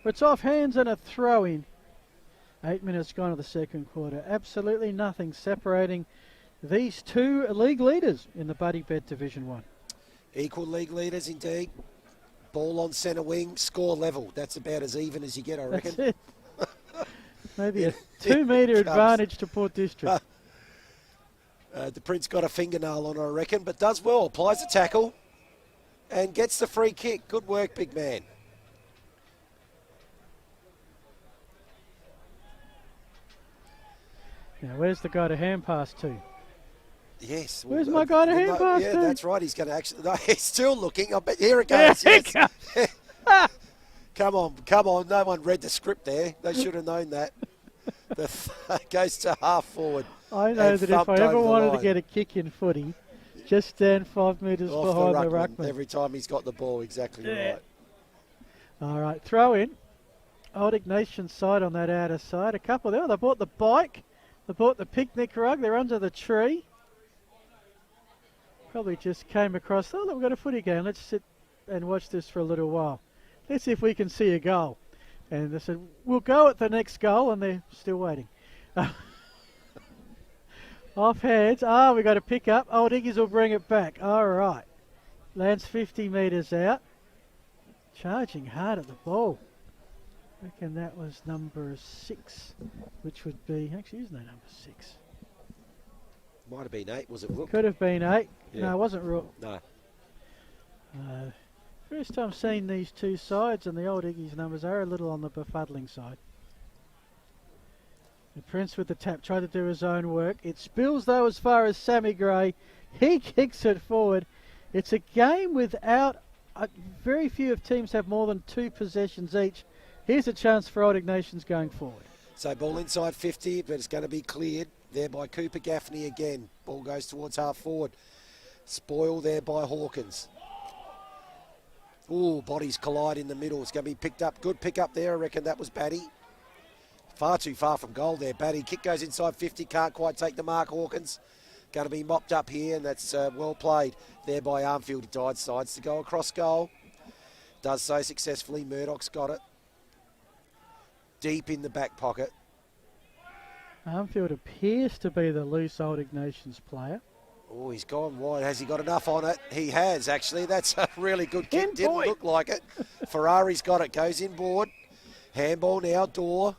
But it's off hands and a throw in. 8 minutes gone of the second quarter. Absolutely nothing separating these two league leaders in the Buddy Bet Division 1.
Equal league leaders indeed. Ball on centre wing, score level. That's about as even as you get, I reckon.
That's it. Maybe a 2 metre advantage to Port District.
The Prince got a fingernail on, I reckon, but does well. Applies the tackle and gets the free kick. Good work, big man.
Now, where's the guy to hand pass to?
Yes.
Where's my guy to hand pass to?
Yeah, that's right. He's going to actually... No, he's still looking. I bet. Here it goes.
Here
Yes.
it comes.
Come on. No one read the script there. They should have known that. Goes to half forward.
I know that if I ever wanted to get a kick in footy, just stand 5 metres behind the ruckman.
Every time he's got the ball, exactly right.
All right, throw in. Old Ignations side on that outer side. A couple there. They bought the bike. They bought the picnic rug. They're under the tree. Probably just came across, oh, look, we've got a footy game. Let's sit and watch this for a little while. Let's see if we can see a goal. And they said, we'll go at the next goal, and they're still waiting. Off hands. We got to pick up. Old Iggy's will bring it back. All right. Lands 50 metres out. Charging hard at the ball. I reckon that was number 6, which would be, actually, isn't that number 6?
Might have been 8. Was it Rook?
Could have been 8.
Yeah.
No, it wasn't Rook.
No.
First time seeing these two sides, and the old Iggy's numbers are a little on the befuddling side. The Prince with the tap tried to do his own work. It spills though as far as Sammy Gray. He kicks it forward. It's a game without very few of teams have more than 2 possessions each. Here's a chance for Old Ignations going forward.
So ball inside 50, but it's going to be cleared there by Cooper Gaffney again. Ball goes towards half forward. Spoil there by Hawkins. Ooh, bodies collide in the middle. It's going to be picked up. Good pick up there. I reckon that was Batty. Far too far from goal there, Batty. Kick goes inside 50. Can't quite take the mark, Hawkins. Going to be mopped up here, and that's well played there by Armfield. He decides to go across goal. Does so successfully. Murdoch's got it. Deep in the back pocket.
Armfield appears to be the loose Old Ignations player.
Oh, he's gone wide. Has he got enough on it? He has, actually. That's a really good kick. Didn't look like it. Ferrari's got it. Goes inboard. Handball now. Door.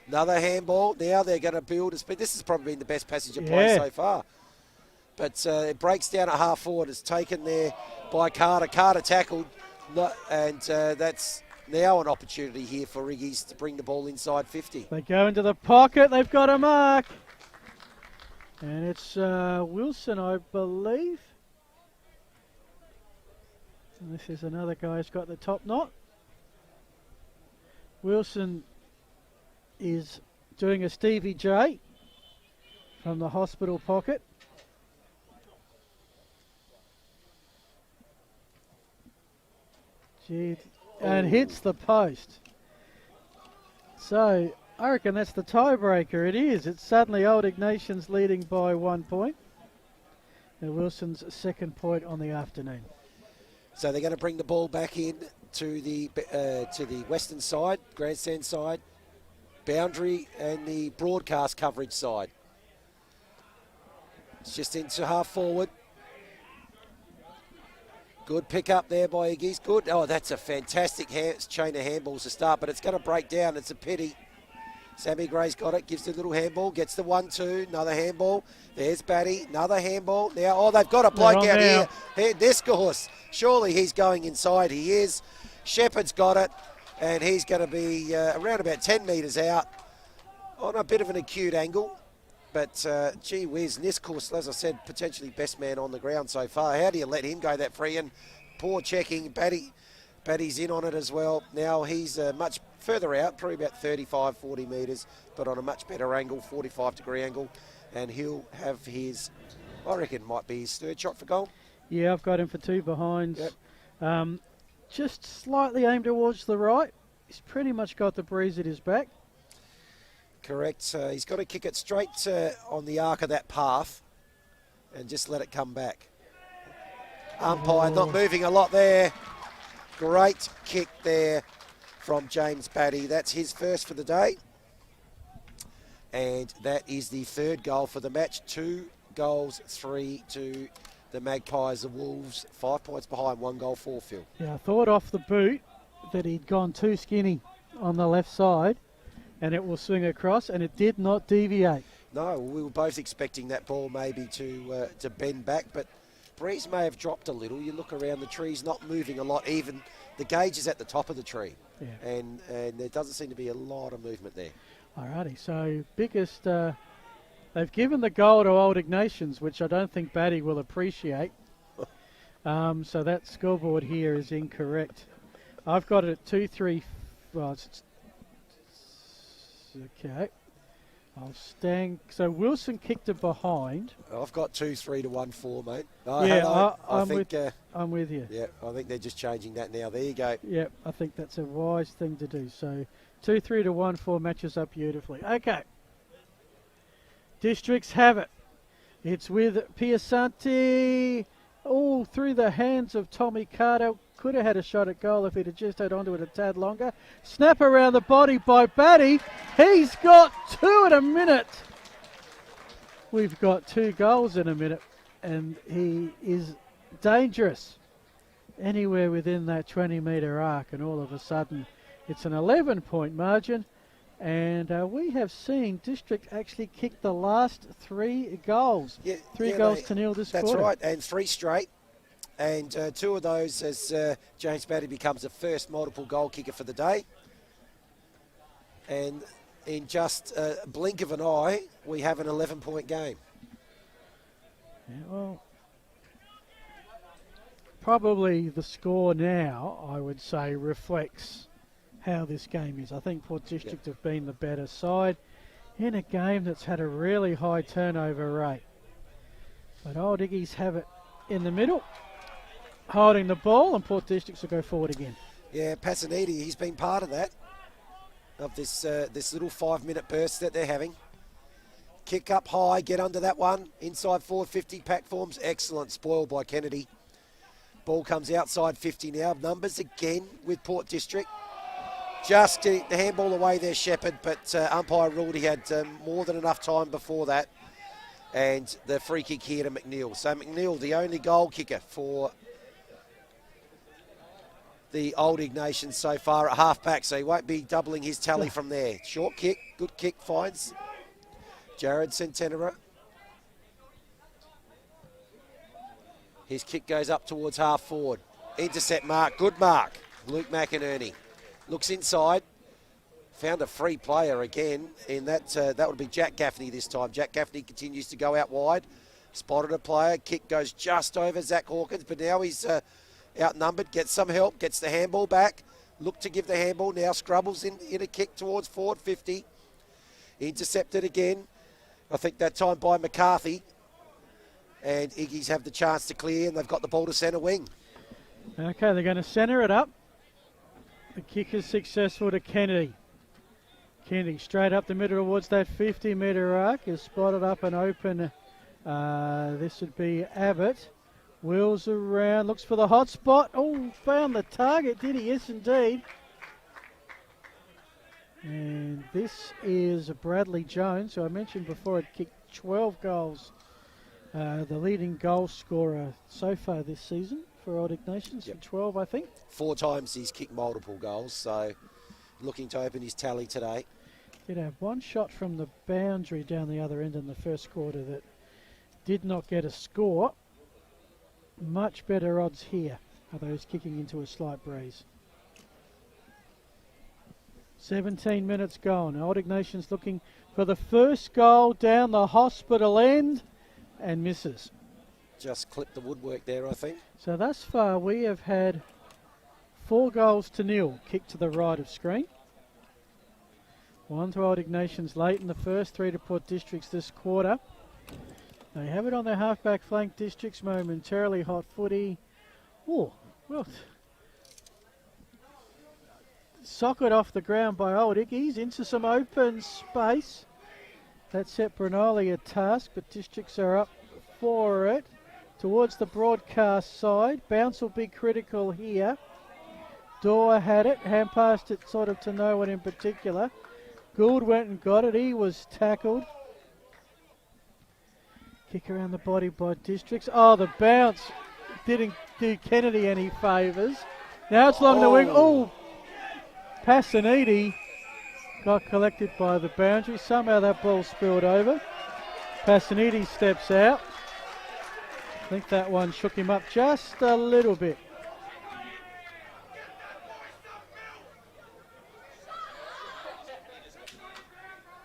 Another handball. Now they're going to build a speed. This has probably been the best passenger play so far. But it breaks down at half forward. It's taken there by Carter. Carter tackled. And that's now an opportunity here for Iggy's to bring the ball inside 50.
They go into the pocket. They've got a mark. And it's Wilson, I believe. And this is another guy who's got the top knot. Wilson is doing a Stevie J from the hospital pocket. And hits the post. So I reckon that's the tiebreaker. It is. It's suddenly Old Ignations leading by 1 point. And Wilson's second point on the afternoon.
So they're going to bring the ball back in to the western side, grandstand side, boundary and the broadcast coverage side. It's just into half forward. Good pick up there by Iggy's. Good. Oh, that's a fantastic chain of handballs to start, but it's going to break down. It's a pity. Sammy Gray's got it. Gives the little handball. Gets the 1-2. Another handball. There's Batty. Another handball. Now, oh, they've got a bloke out here. Here, Discourse. Surely he's going inside. He is. Shepherd's got it. And he's going to be around about 10 metres out on a bit of an acute angle. But, gee whiz, Niscourse, as I said, potentially best man on the ground so far. How do you let him go that free? And poor checking. Batty's in on it as well. Now he's much further out, probably about 35, 40 metres, but on a much better angle, 45-degree angle. And he'll have his, I reckon, might be his third shot for goal. Yeah,
I've got him for 2 behinds. Yep. Just slightly aimed towards the right. He's pretty much got the breeze at his back.
Correct. He's got to kick it straight on the arc of that path and just let it come back. Umpire not moving a lot there. Great kick there from James Batty. That's his first for the day. And that is the 3rd goal for the match. 2 goals, 3 to the Magpies. The Wolves 5 points behind, 1 goal for Phil.
Yeah, I thought off the boot that he'd gone too skinny on the left side. And it will swing across, and it did not deviate.
No, we were both expecting that ball maybe to bend back, but breeze may have dropped a little. You look around, the tree's not moving a lot. Even the gauge is at the top of the tree, and there doesn't seem to be a lot of movement there.
Alrighty, so biggest, they've given the goal to Old Ignations, which I don't think Batty will appreciate. So that scoreboard here is incorrect. I've got it at 2-3. Well, it's okay. I'll stand. So Wilson kicked it behind.
I've got 2-3 to 1-4, mate.
I'm with you.
Yeah, I think they're just changing that now. There you go.
Yeah, I think that's a wise thing to do. So 2-3 to 1-4 matches up beautifully. Okay. Districts have it. It's with Piasanti. All through the hands of Tommy Carter. Could have had a shot at goal if he'd have just held onto it a tad longer. Snap around the body by Batty. He's got 2 in a minute. We've got 2 goals in a minute, and he is dangerous anywhere within that 20-metre arc, and all of a sudden it's an 11-point margin. And we have seen District actually kick the last 3 goals. 3 goals to nil this quarter.
That's right, and 3 straight. and 2 of those as James Batty becomes the first multiple goal kicker for the day. And in just a blink of an eye, we have an 11-point game.
Yeah, well, probably the score now, I would say, reflects how this game is. I think Port District have been the better side in a game that's had a really high turnover rate. But Old Iggies have it in the middle, holding the ball, and Port Districts will go forward again.
Yeah, Passaniti, he's been part of that, of this this little 5-minute burst that they're having. Kick up high, get under that one. Inside forward 50, pack forms. Excellent, spoiled by Kennedy. Ball comes outside 50 now. Numbers again with Port District. Just getting the handball away there, Shepherd, but umpire ruled he had more than enough time before that. And the free kick here to McNeil. So McNeil, the only goal kicker for the Old Ignations so far at half-back, so he won't be doubling his tally from there. Short kick, good kick, finds Jared Centenera. His kick goes up towards half-forward. Intercept mark, good mark. Luke McInerney looks inside. Found a free player again in that. That would be Jack Gaffney this time. Jack Gaffney continues to go out wide. Spotted a player. Kick goes just over Zach Hawkins, but now he's outnumbered. Gets some help. Gets the handball back. Look to give the handball. Now Scrubbles in a kick towards forward 50. Intercepted again. I think that time by McCarthy. And Iggies have the chance to clear, and they've got the ball to centre wing.
Okay, they're going to centre it up. The kick is successful to Kennedy. Kennedy straight up the middle towards that 50-metre arc. Is spotted up and open. This would be Abbott. Wheels around, looks for the hot spot. Oh, found the target, did he? Yes, indeed. And this is Bradley Jones, who I mentioned before had kicked 12 goals. The leading goal scorer so far this season for Old Ignations, 12, I think. 4
times he's kicked multiple goals, so looking to open his tally today.
Did have one shot from the boundary down the other end in the first quarter that did not get a score. Much better odds here, although he's kicking into a slight breeze. 17 minutes gone. Old Ignations looking for the first goal down the hospital end and misses.
Just clipped the woodwork there, I think.
So thus far we have had 4 goals to nil kicked to the right of screen. 1 to Old Ignations late in the first, 3 to Port Districts this quarter. They have it on their half-back flank. Districts momentarily hot footy. Oh, well, socket off the ground by Old Iggies into some open space. That set Brunoli a task, but Districts are up for it. Towards the broadcast side. Bounce will be critical here. Dorr had it, hand passed it sort of to no one in particular. Gould went and got it, he was tackled. Kick around the body by Districts. Oh, the bounce didn't do Kennedy any favours. Now it's along the wing. Oh, Passaniti got collected by the boundary. Somehow that ball spilled over. Passaniti steps out. I think that one shook him up just a little bit.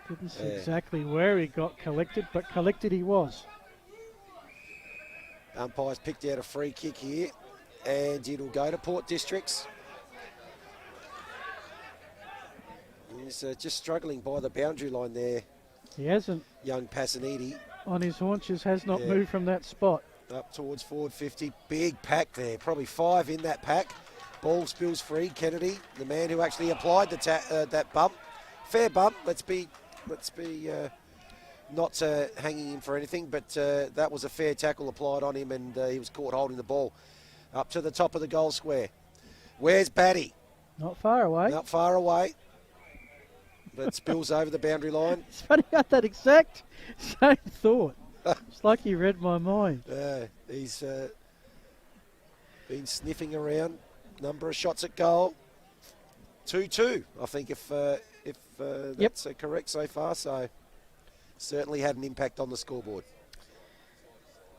Didn't see exactly where he got collected, but collected he was.
Umpire's picked out a free kick here, and it'll go to Port Districts. He's just struggling by the boundary line there.
He hasn't.
Young Passaniti.
On his haunches, has not moved from that spot.
Up towards forward 50. Big pack there. Probably 5 in that pack. Ball spills free. Kennedy, the man who actually applied the that bump. Fair bump. Let's be not hanging him for anything, but that was a fair tackle applied on him, and he was caught holding the ball. Up to the top of the goal square. Where's Batty?
Not far away.
Not far away. But spills over the boundary line.
It's funny about that exact same thought. It's like he read my mind.
He's been sniffing around. Number of shots at goal. 2-2, I think, if that's correct so far. So certainly had an impact on the scoreboard.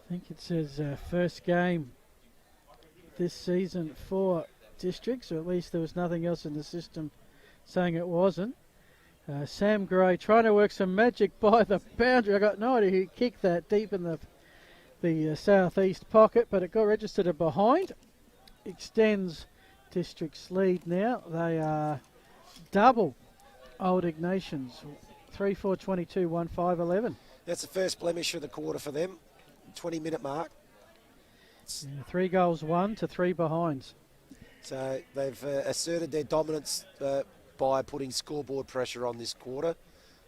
I think it says first game this season for Districts, or at least there was nothing else in the system saying it wasn't. Sam Gray trying to work some magic by the boundary. I got no idea who kicked that deep in the southeast pocket, but it got registered a behind. Extends District's lead now. They are double Old Ignations. 3-4-22, 1-5-11.
That's the first blemish of the quarter for them. 20-minute mark.
Yeah, 3 goals won to 3 behinds.
So they've asserted their dominance by putting scoreboard pressure on this quarter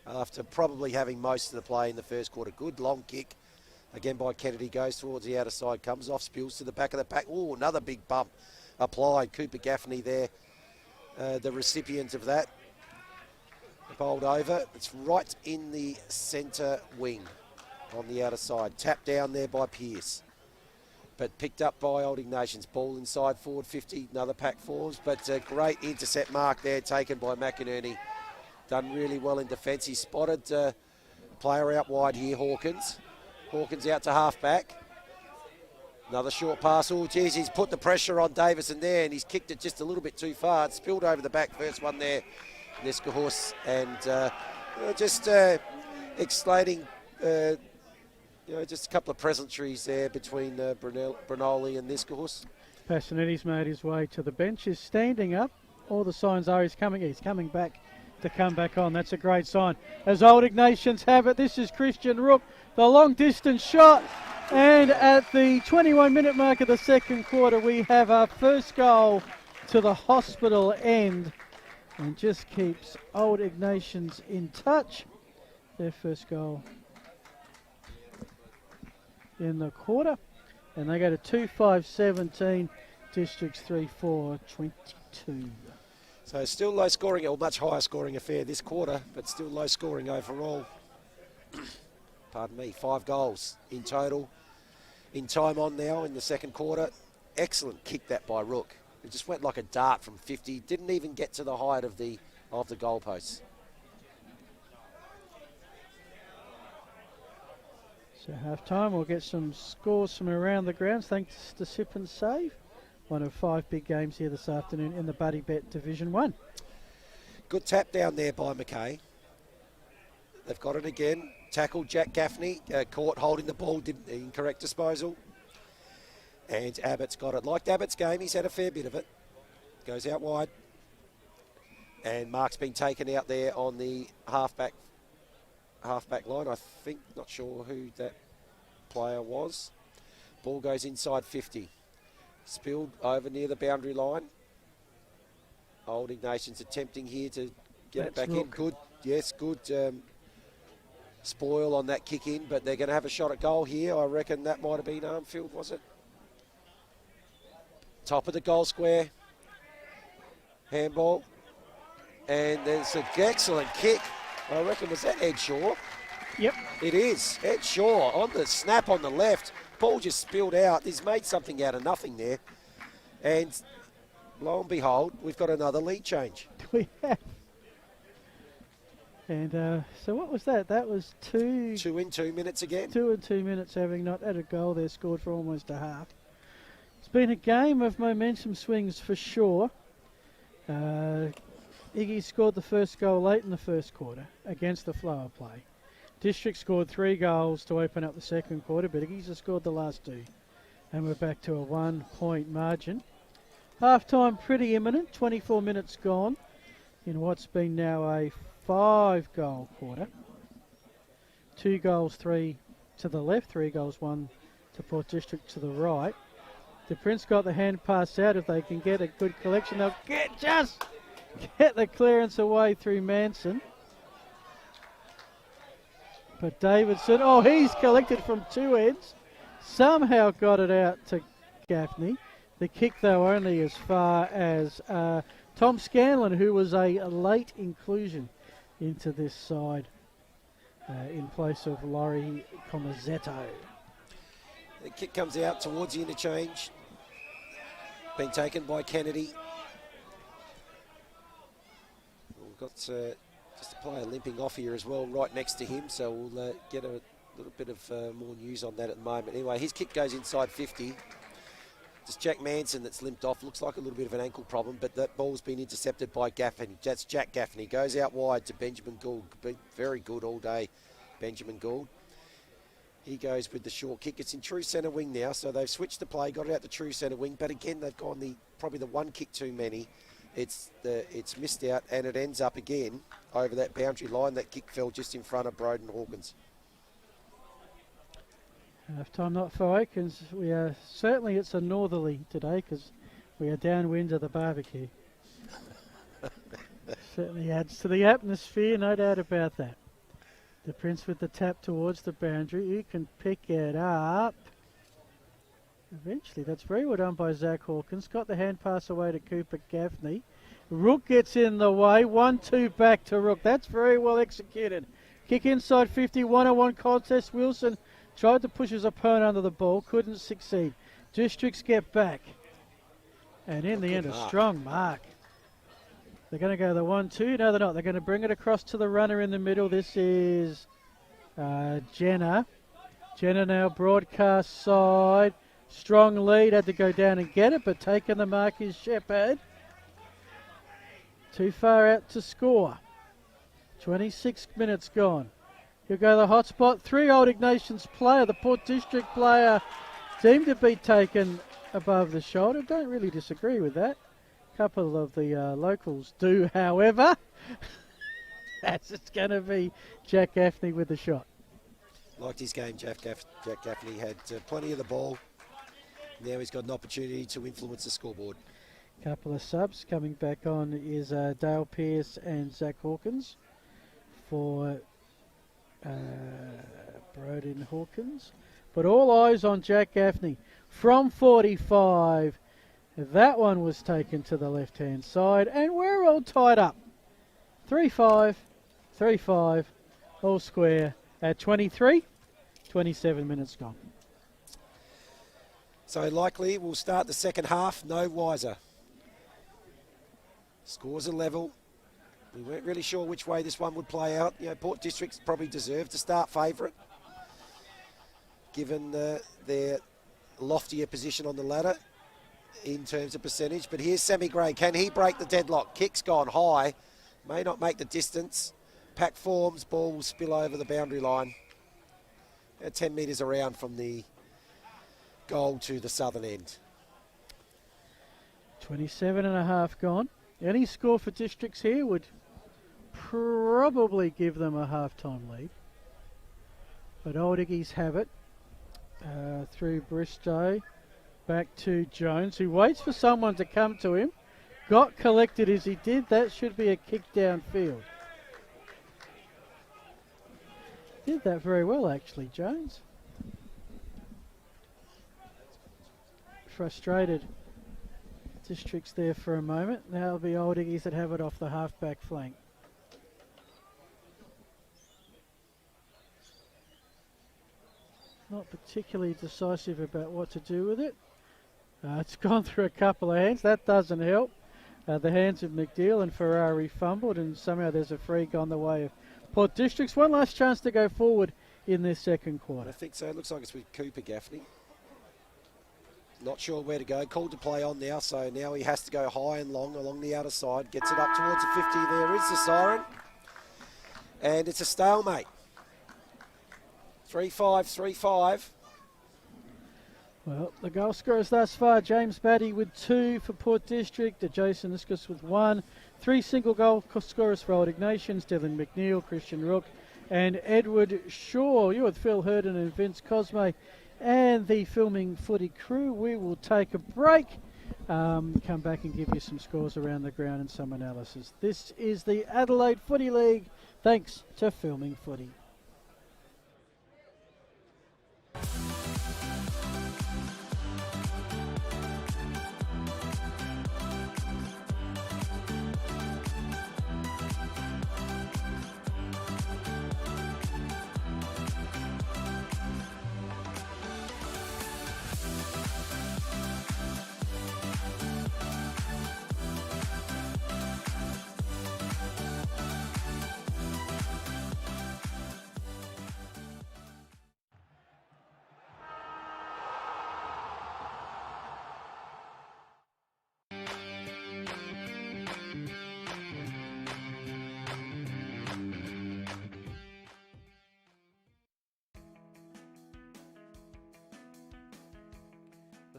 after probably having most of the play in the first quarter. Good long kick again by Kennedy, goes towards the outer side, comes off, spills to the back of the pack. Oh, another big bump applied. Cooper Gaffney there, the recipient of that. Bowled over. It's right in the centre wing on the outer side. Tapped down there by Pearce, but picked up by Old Ignations. Ball inside forward 50, another pack forwards, but a great intercept mark there taken by McInerney. Done really well in defence. He spotted player out wide here, Hawkins. Hawkins out to half back. Another short pass. Oh, geez, he's put the pressure on Davison there, and he's kicked it just a little bit too far. It spilled over the back. First one there, Niskahus, and just explaining, just a couple of pleasantries there between Brunoli and Niskahus.
Passanetti's made his way to the bench. He's standing up. All the signs are he's coming back to come back on. That's a great sign. As Old Ignations have it, this is Christian Rook, the long distance shot. And at the 21-minute mark of the second quarter, we have our first goal to the hospital end. And just keeps Old Ignations in touch. Their first goal in the quarter. And they go to 2-5-17, Districts 3-4-22.
So still low scoring, or much higher scoring affair this quarter, but still low scoring overall. Pardon me, 5 goals in total. In time on now in the second quarter. Excellent kick that by Rook. It just went like a dart from 50. Didn't even get to the height of the goalposts.
So half time, we'll get some scores from around the grounds thanks to Sip and Save. One of 5 big games here this afternoon in the Buddy Bet Division 1.
Good tap down there by McKay. They've got it again. Tackled Jack Gaffney. Caught holding the ball. Didn't incorrect disposal. And Abbott's got it. Like Abbott's game, he's had a fair bit of it. Goes out wide. And Mark's been taken out there on the halfback line. I think, not sure who that player was. Ball goes inside 50. Spilled over near the boundary line. Old Ignations attempting here to get it back in. Good, yes, good spoil on that kick in, but they're going to have a shot at goal here. I reckon that might have been Armfield, was it? Top of the goal square. Handball. And there's an excellent kick. I reckon, was that Ed Shaw?
Yep.
It is. Ed Shaw on the snap on the left. Ball just spilled out. He's made something out of nothing there. And lo and behold, we've got another lead change.
We have. And so what was that? That was 2
in 2 minutes again.
2 in 2 minutes, having not had a goal there, scored for almost a half. It's been a game of momentum swings for sure. Iggy scored the first goal late in the first quarter against the flow of play. District scored 3 goals to open up the second quarter, but Iggy's has scored the last 2. And we're back to a 1-point margin. Half-time pretty imminent, 24 minutes gone in what's been now a 5-goal quarter. 2 goals, 3 to the left, 3 goals, 1 to Port District to the right. The Prince got the hand pass out. If they can get a good collection, they'll get the clearance away through Manson. But Davidson, he's collected from 2 ends. Somehow got it out to Gaffney. The kick, though, only as far as Tom Scanlon, who was a late inclusion into this side in place of Laurie Comazetto.
The kick comes out towards the interchange. Been taken by Kennedy. We've got just a player limping off here as well, right next to him. So we'll get a little bit of more news on that at the moment. Anyway, his kick goes inside 50. Just Jack Manson that's limped off. Looks like a little bit of an ankle problem, but that ball's been intercepted by Gaffney. That's Jack Gaffney. Goes out wide to Benjamin Gould. Very good all day, Benjamin Gould. He goes with the short kick. It's in true centre wing now, so they've switched the play, got it out to true centre wing, but again, they've gone probably the one kick too many. It's missed out, and it ends up again over that boundary line. That kick fell just in front of Broden Hawkins.
Half time not for Oakens. We are certainly, it's a northerly today because we are downwind of the barbecue. Certainly adds to the atmosphere, no doubt about that. The Prince with the tap towards the boundary. You can pick it up. Eventually, that's very well done by Zach Hawkins. Got the hand pass away to Cooper Gaffney. Rook gets in the way. 1-2 back to Rook. That's very well executed. Kick inside 50. 1-on-1 contest. Wilson tried to push his opponent under the ball. Couldn't succeed. Districts get back. And in the end, a strong mark. They're going to go the 1-2. No, they're not. They're going to bring it across to the runner in the middle. This is Jenner. Jenner now broadcast side. Strong lead. Had to go down and get it, but taking the mark is Shepherd. Too far out to score. 26 minutes gone. He'll go the hot spot. 3 Old Ignations player. The Port District player deemed to be taken above the shoulder. Don't really disagree with that. A couple of the locals do, however. That's it's going to be Jack Gaffney with the shot.
Liked his game, Jack Gaffney. Had plenty of the ball. Now he's got an opportunity to influence the scoreboard.
Couple of subs coming back on is Dale Pearce and Zach Hawkins for Broden Hawkins. But all eyes on Jack Gaffney from 45. That one was taken to the left-hand side, and we're all tied up. 3-5, 3-5, all square at 23, 27 minutes gone.
So likely we'll start the second half no wiser. Scores are level. We weren't really sure which way this one would play out. You know, Port Districts probably deserved to start favourite, given their loftier position on the ladder in terms of percentage. But here's Sammy Gray. Can he break the deadlock? Kick's gone high. May not make the distance. Pack forms. Ball will spill over the boundary line. 10 metres around from the goal to the southern end.
27 and a half gone. Any score for Districts here would probably give them a half-time lead. But Old Iggies have it through Bristow. Back to Jones, who waits for someone to come to him. Got collected as he did. That should be a kick downfield. Did that very well, actually, Jones. Frustrated Districts there for a moment. Now it'll be Old Iggies that have it off the half-back flank. Not particularly decisive about what to do with it. It's gone through a couple of hands. That doesn't help. The hands of McDeal and Ferrari fumbled, and somehow there's a free gone the way of Port Districts. One last chance to go forward in this second quarter.
I think so. It looks like it's with Cooper Gaffney. Not sure where to go. Called to play on now, so now he has to go high and long along the outer side. Gets it up towards the 50. There is the siren. And it's a stalemate. 3-5, 3-5.
Well, the goal scorers thus far, James Batty with 2 for Port District, Jason Iskus with 1. 3 single goal scorers for Old Ignations, Dylan McNeil, Christian Rook, and Edward Shaw. You're with Phil Herden and Vince Cosme and the Filming Footy crew. We will take a break, come back and give you some scores around the ground and some analysis. This is the Adelaide Footy League, thanks to Filming Footy.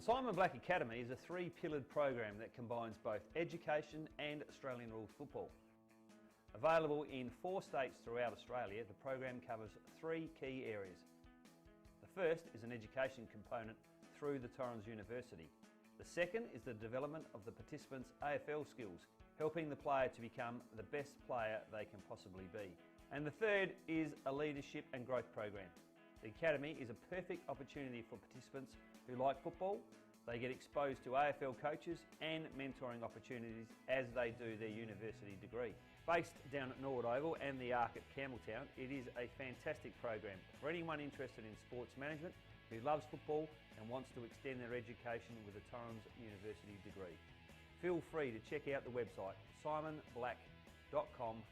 Simon Black Academy is a three-pillared program that combines both education and Australian rules football. Available in 4 states throughout Australia, the program covers 3 key areas. The first is an education component through the Torrens University. The second is the development of the participants' AFL skills, helping the player to become the best player they can possibly be. And the third is a leadership and growth program. The Academy is a perfect opportunity for participants who like football. They get exposed to AFL coaches and mentoring opportunities as they do their university degree. Based down at Norwood Oval and the Arc at Campbelltown, it is a fantastic program for anyone interested in sports management who loves football and wants to extend their education with a Torrens University degree. Feel free to check out the website simonblack.com.au.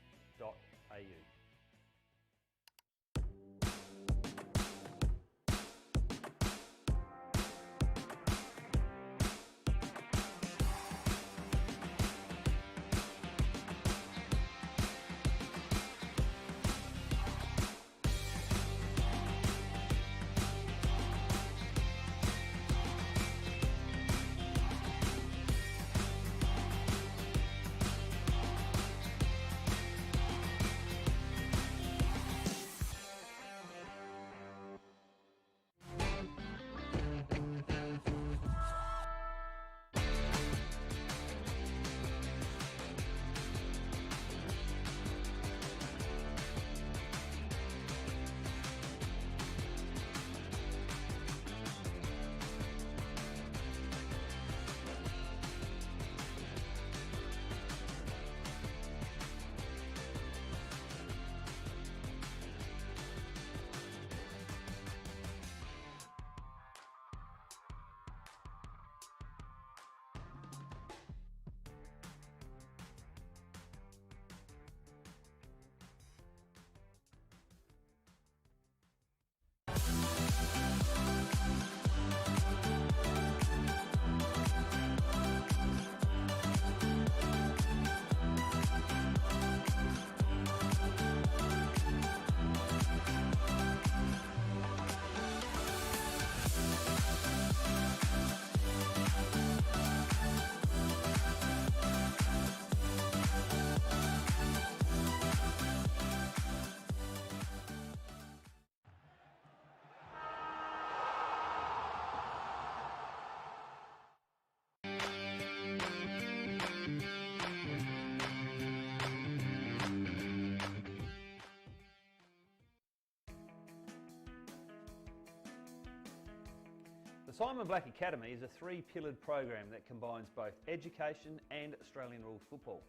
The Simon Black Academy is a three-pillared program that combines both education and Australian rules football.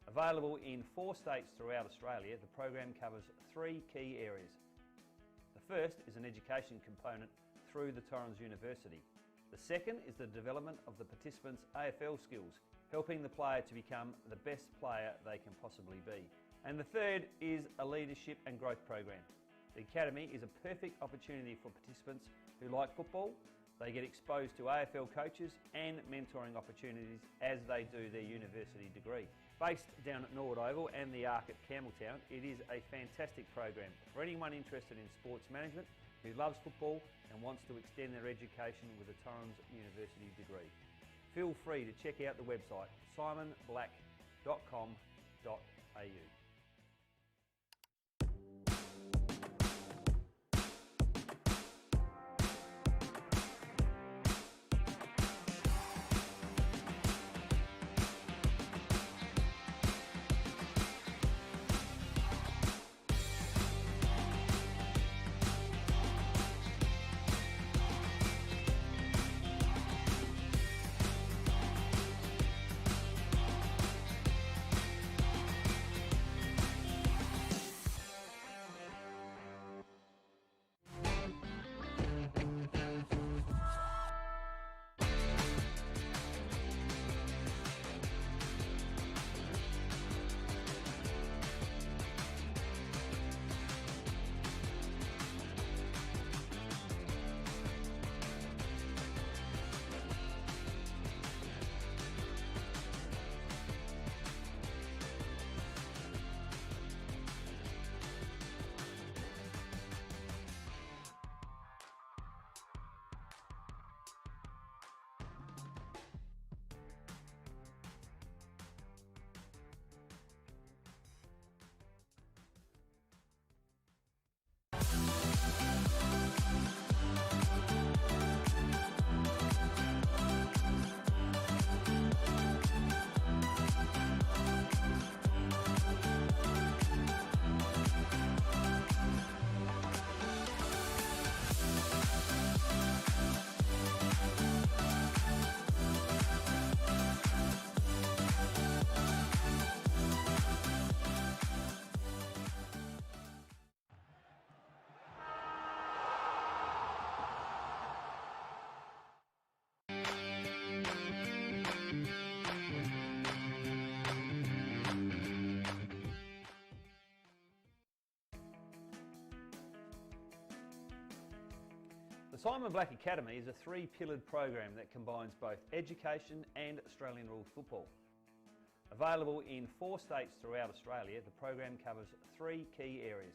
Available in 4 states throughout Australia, the program covers 3 key areas. The first is an education component through the Torrens University. The second is the development of the participants' AFL skills, helping the player to become the best player they can possibly be. And the third is a leadership and growth program. The Academy is a perfect opportunity for participants who like football. They get exposed to AFL coaches and mentoring opportunities as they do their university degree. Based down at Norwood Oval and the Arc at Campbelltown, it is a fantastic program for anyone interested in sports management who loves football and wants to extend their education with a Torrens University degree. Feel free to check out the website simonblack.com.au. The Simon Black Academy is a three-pillared program that combines both education and Australian rules football. Available in 4 states throughout Australia, the program covers 3 key areas.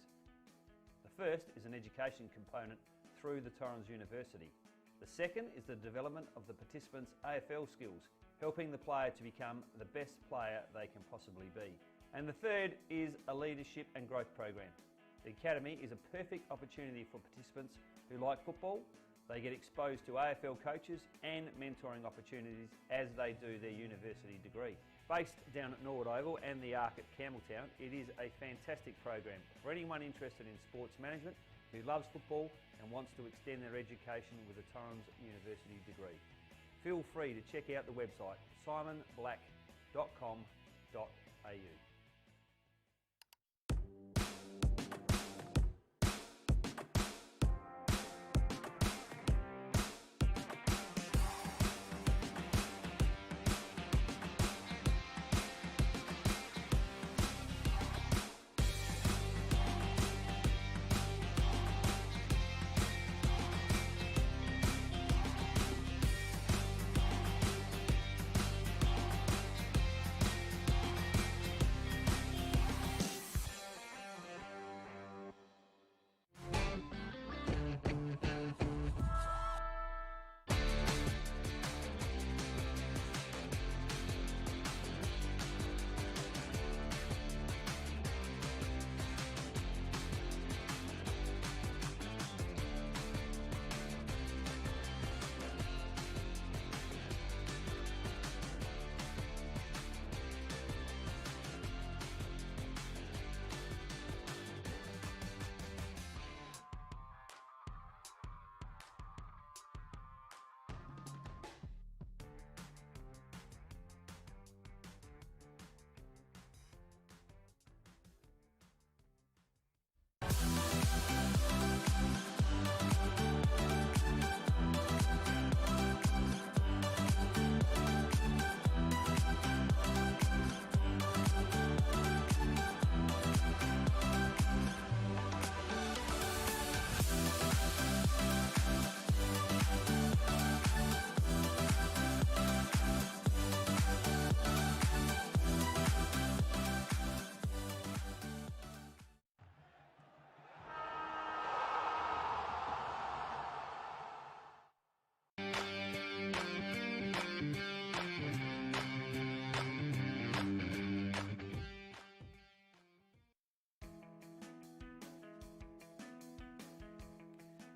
The first is an education component through the Torrens University. The second is the development of the participants' AFL skills, helping the player to become the best player they can possibly be. And the third is a leadership and growth program. The Academy is a perfect opportunity for participants who like football. They get exposed to AFL coaches and mentoring opportunities as they do their university degree. Based down at Norwood Oval and the Arc at Campbelltown, it is a fantastic program for anyone interested in sports management who loves football and wants to extend their education with a Torrens University degree. Feel free to check out the website simonblack.com.au.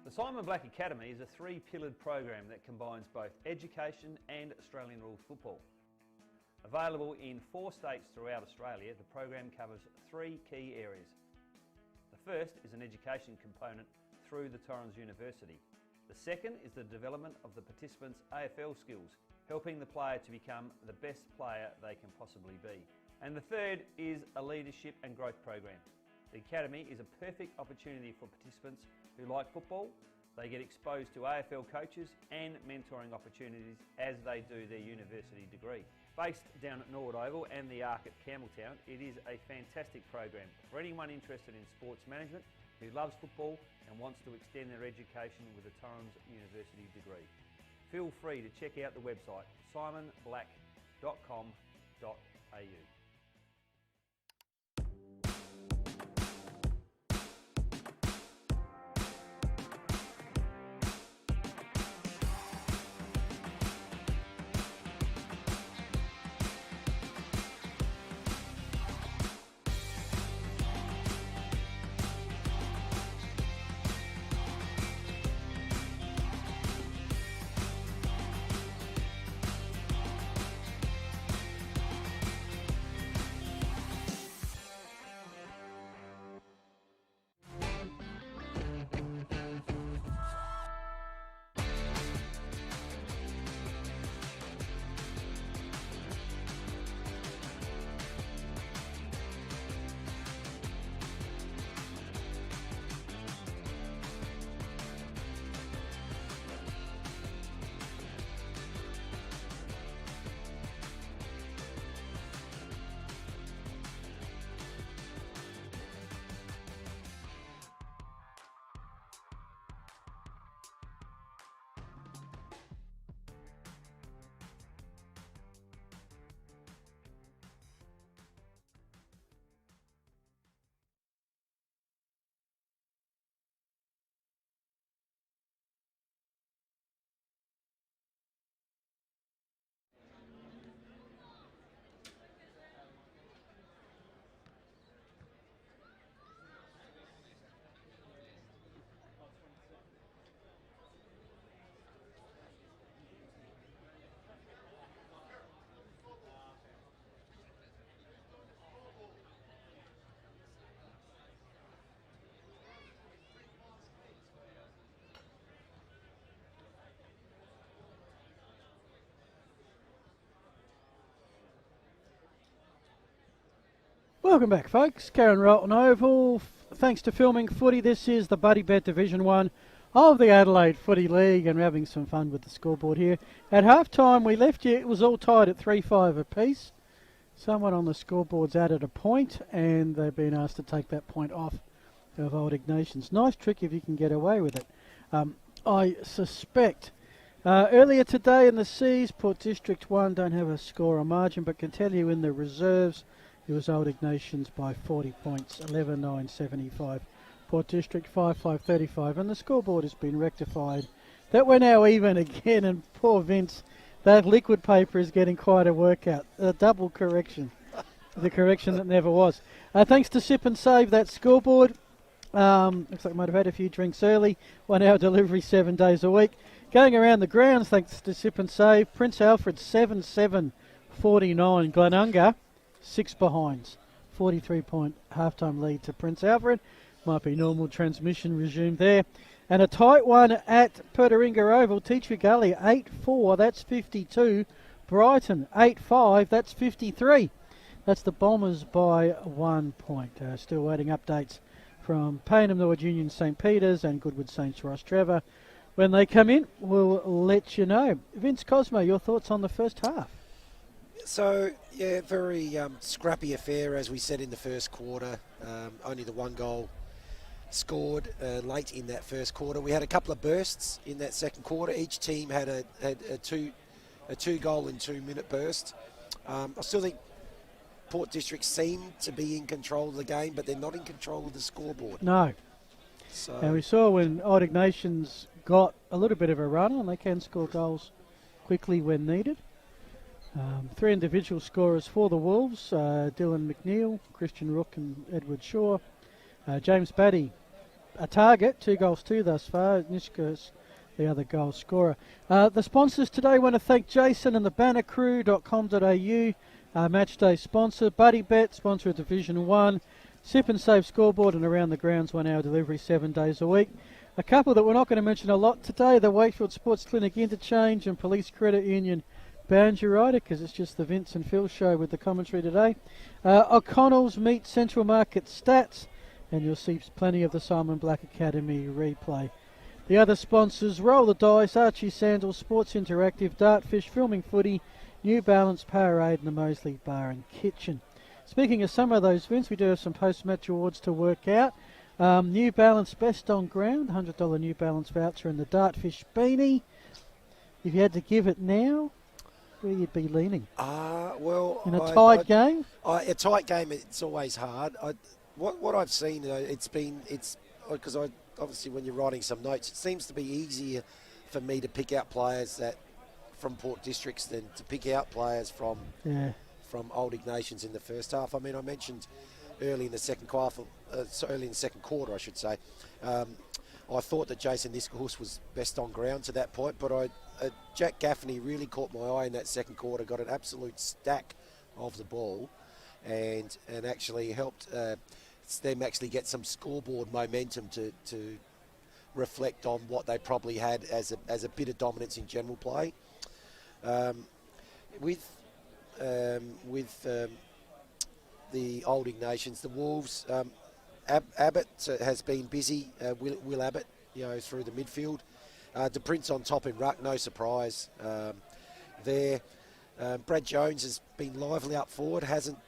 The Simon Black Academy is a three-pillared program that combines both education and Australian rules football. Available in 4 states throughout Australia, the program covers 3 key areas. The first is an education component through the Torrens University. The second is the development of the participants' AFL skills, helping the player to become the best player they can possibly be. And the third is a leadership and growth program. The Academy is a perfect opportunity for participants who like football. They get exposed to AFL coaches and mentoring opportunities as they do their university degree. Based down at Norwood Oval and the Arc at Campbelltown, it is a fantastic program for anyone interested in sports management who loves football and wants to extend their education with a Torrens University degree. Feel free to check out the website simonblack.com.au.
Welcome back, folks. Karen Rolton Oval. Thanks to Filming Footy, this is the Buddy Bet Division 1 of the Adelaide Footy League, and we're having some fun with the scoreboard here. At half-time, we left you, it was all tied at 3-5 apiece. Someone on the scoreboard's added a point, and they've been asked to take that point off of Old Ignations. Nice trick if you can get away with it. I suspect earlier today in the Seas, Port District 1 don't have a score or margin, but can tell you in the reserves it was Old Ignations by 40 points, 11-9-75. Port District 5-5-35, and the scoreboard has been rectified. That we're now even again, and poor Vince, that liquid paper is getting quite a workout. A double correction. The correction that never was. Thanks to Sip and Save, that scoreboard. Looks like I might have had a few drinks early. 1 hour delivery 7 days a week. Going around the grounds, thanks to Sip and Save. Prince Alfred 7-7-49. Glenunga 6 behinds. 43-point halftime lead to Prince Alfred. Might be normal transmission resumed there. And a tight one at Pertaringa Oval. Teacher Gully 8-4, that's 52. Brighton 8-5, that's 53. That's the Bombers by 1 point. Still waiting updates from Payneham Norwood Union St Peters and Goodwood Saints Ross Trevor. When they come in, we'll let you know. Vince Cosmo, your thoughts on the first half?
So, yeah, very scrappy affair, as we said in the first quarter. Only the one goal scored late in that first quarter. We had a couple of bursts in that second quarter. Each team had a two goal and 2 minute burst. I still think Port District seem to be in control of the game, but they're not in control of the scoreboard. No. So,
and we saw when Old Ignations got a little bit of a run, and they can score goals quickly when needed. 3 individual scorers for the Wolves, Dylan McNeil, Christian Rook and Edward Shaw. James Batty, a target, 2 goals 2 thus far. Nishkus, the other goal scorer. The sponsors today want to thank Jason and the bannercrew.com.au. Match day sponsor, Buddy Bet, sponsor of Division 1, Sip and Save scoreboard, and around the grounds 1 hour delivery 7 days a week. A couple that we're not going to mention a lot today, the Wakefield Sports Clinic Interchange and Police Credit Union Boundary Rider, because it's just the Vince and Phil show with the commentary today. O'Connell's Meat Central Market Stats, and you'll see plenty of the Simon Black Academy replay. The other sponsors, Roll the Dice, Archie Sandals, Sports Interactive, Dartfish, Filming Footy, New Balance, Powerade, and the Moseley Bar and Kitchen. Speaking of some of those, Vince, we do have some post-match awards to work out. New Balance Best on Ground, $100 New Balance voucher, and the Dartfish Beanie. If you had to give it now, where you'd be leaning?
Well,
in a tight game?
A tight game, it's always hard. What I've seen, it's because obviously when you're writing some notes, it seems to be easier for me to pick out players from Port Districts than to pick out players from Old Ignations in the first half. I mean, I mentioned early in the second quarter, I should say. I thought that Jason Niskelhus was best on ground to that point, but Jack Gaffney really caught my eye in that second quarter, got an absolute stack of the ball, and actually helped them actually get some scoreboard momentum to reflect on what they probably had as a bit of dominance in general play. With the Old Ignations, the Wolves, Abbott has been busy. Will Abbott, through the midfield. De Prince on top in ruck, no surprise there. Brad Jones has been lively up forward. Hasn't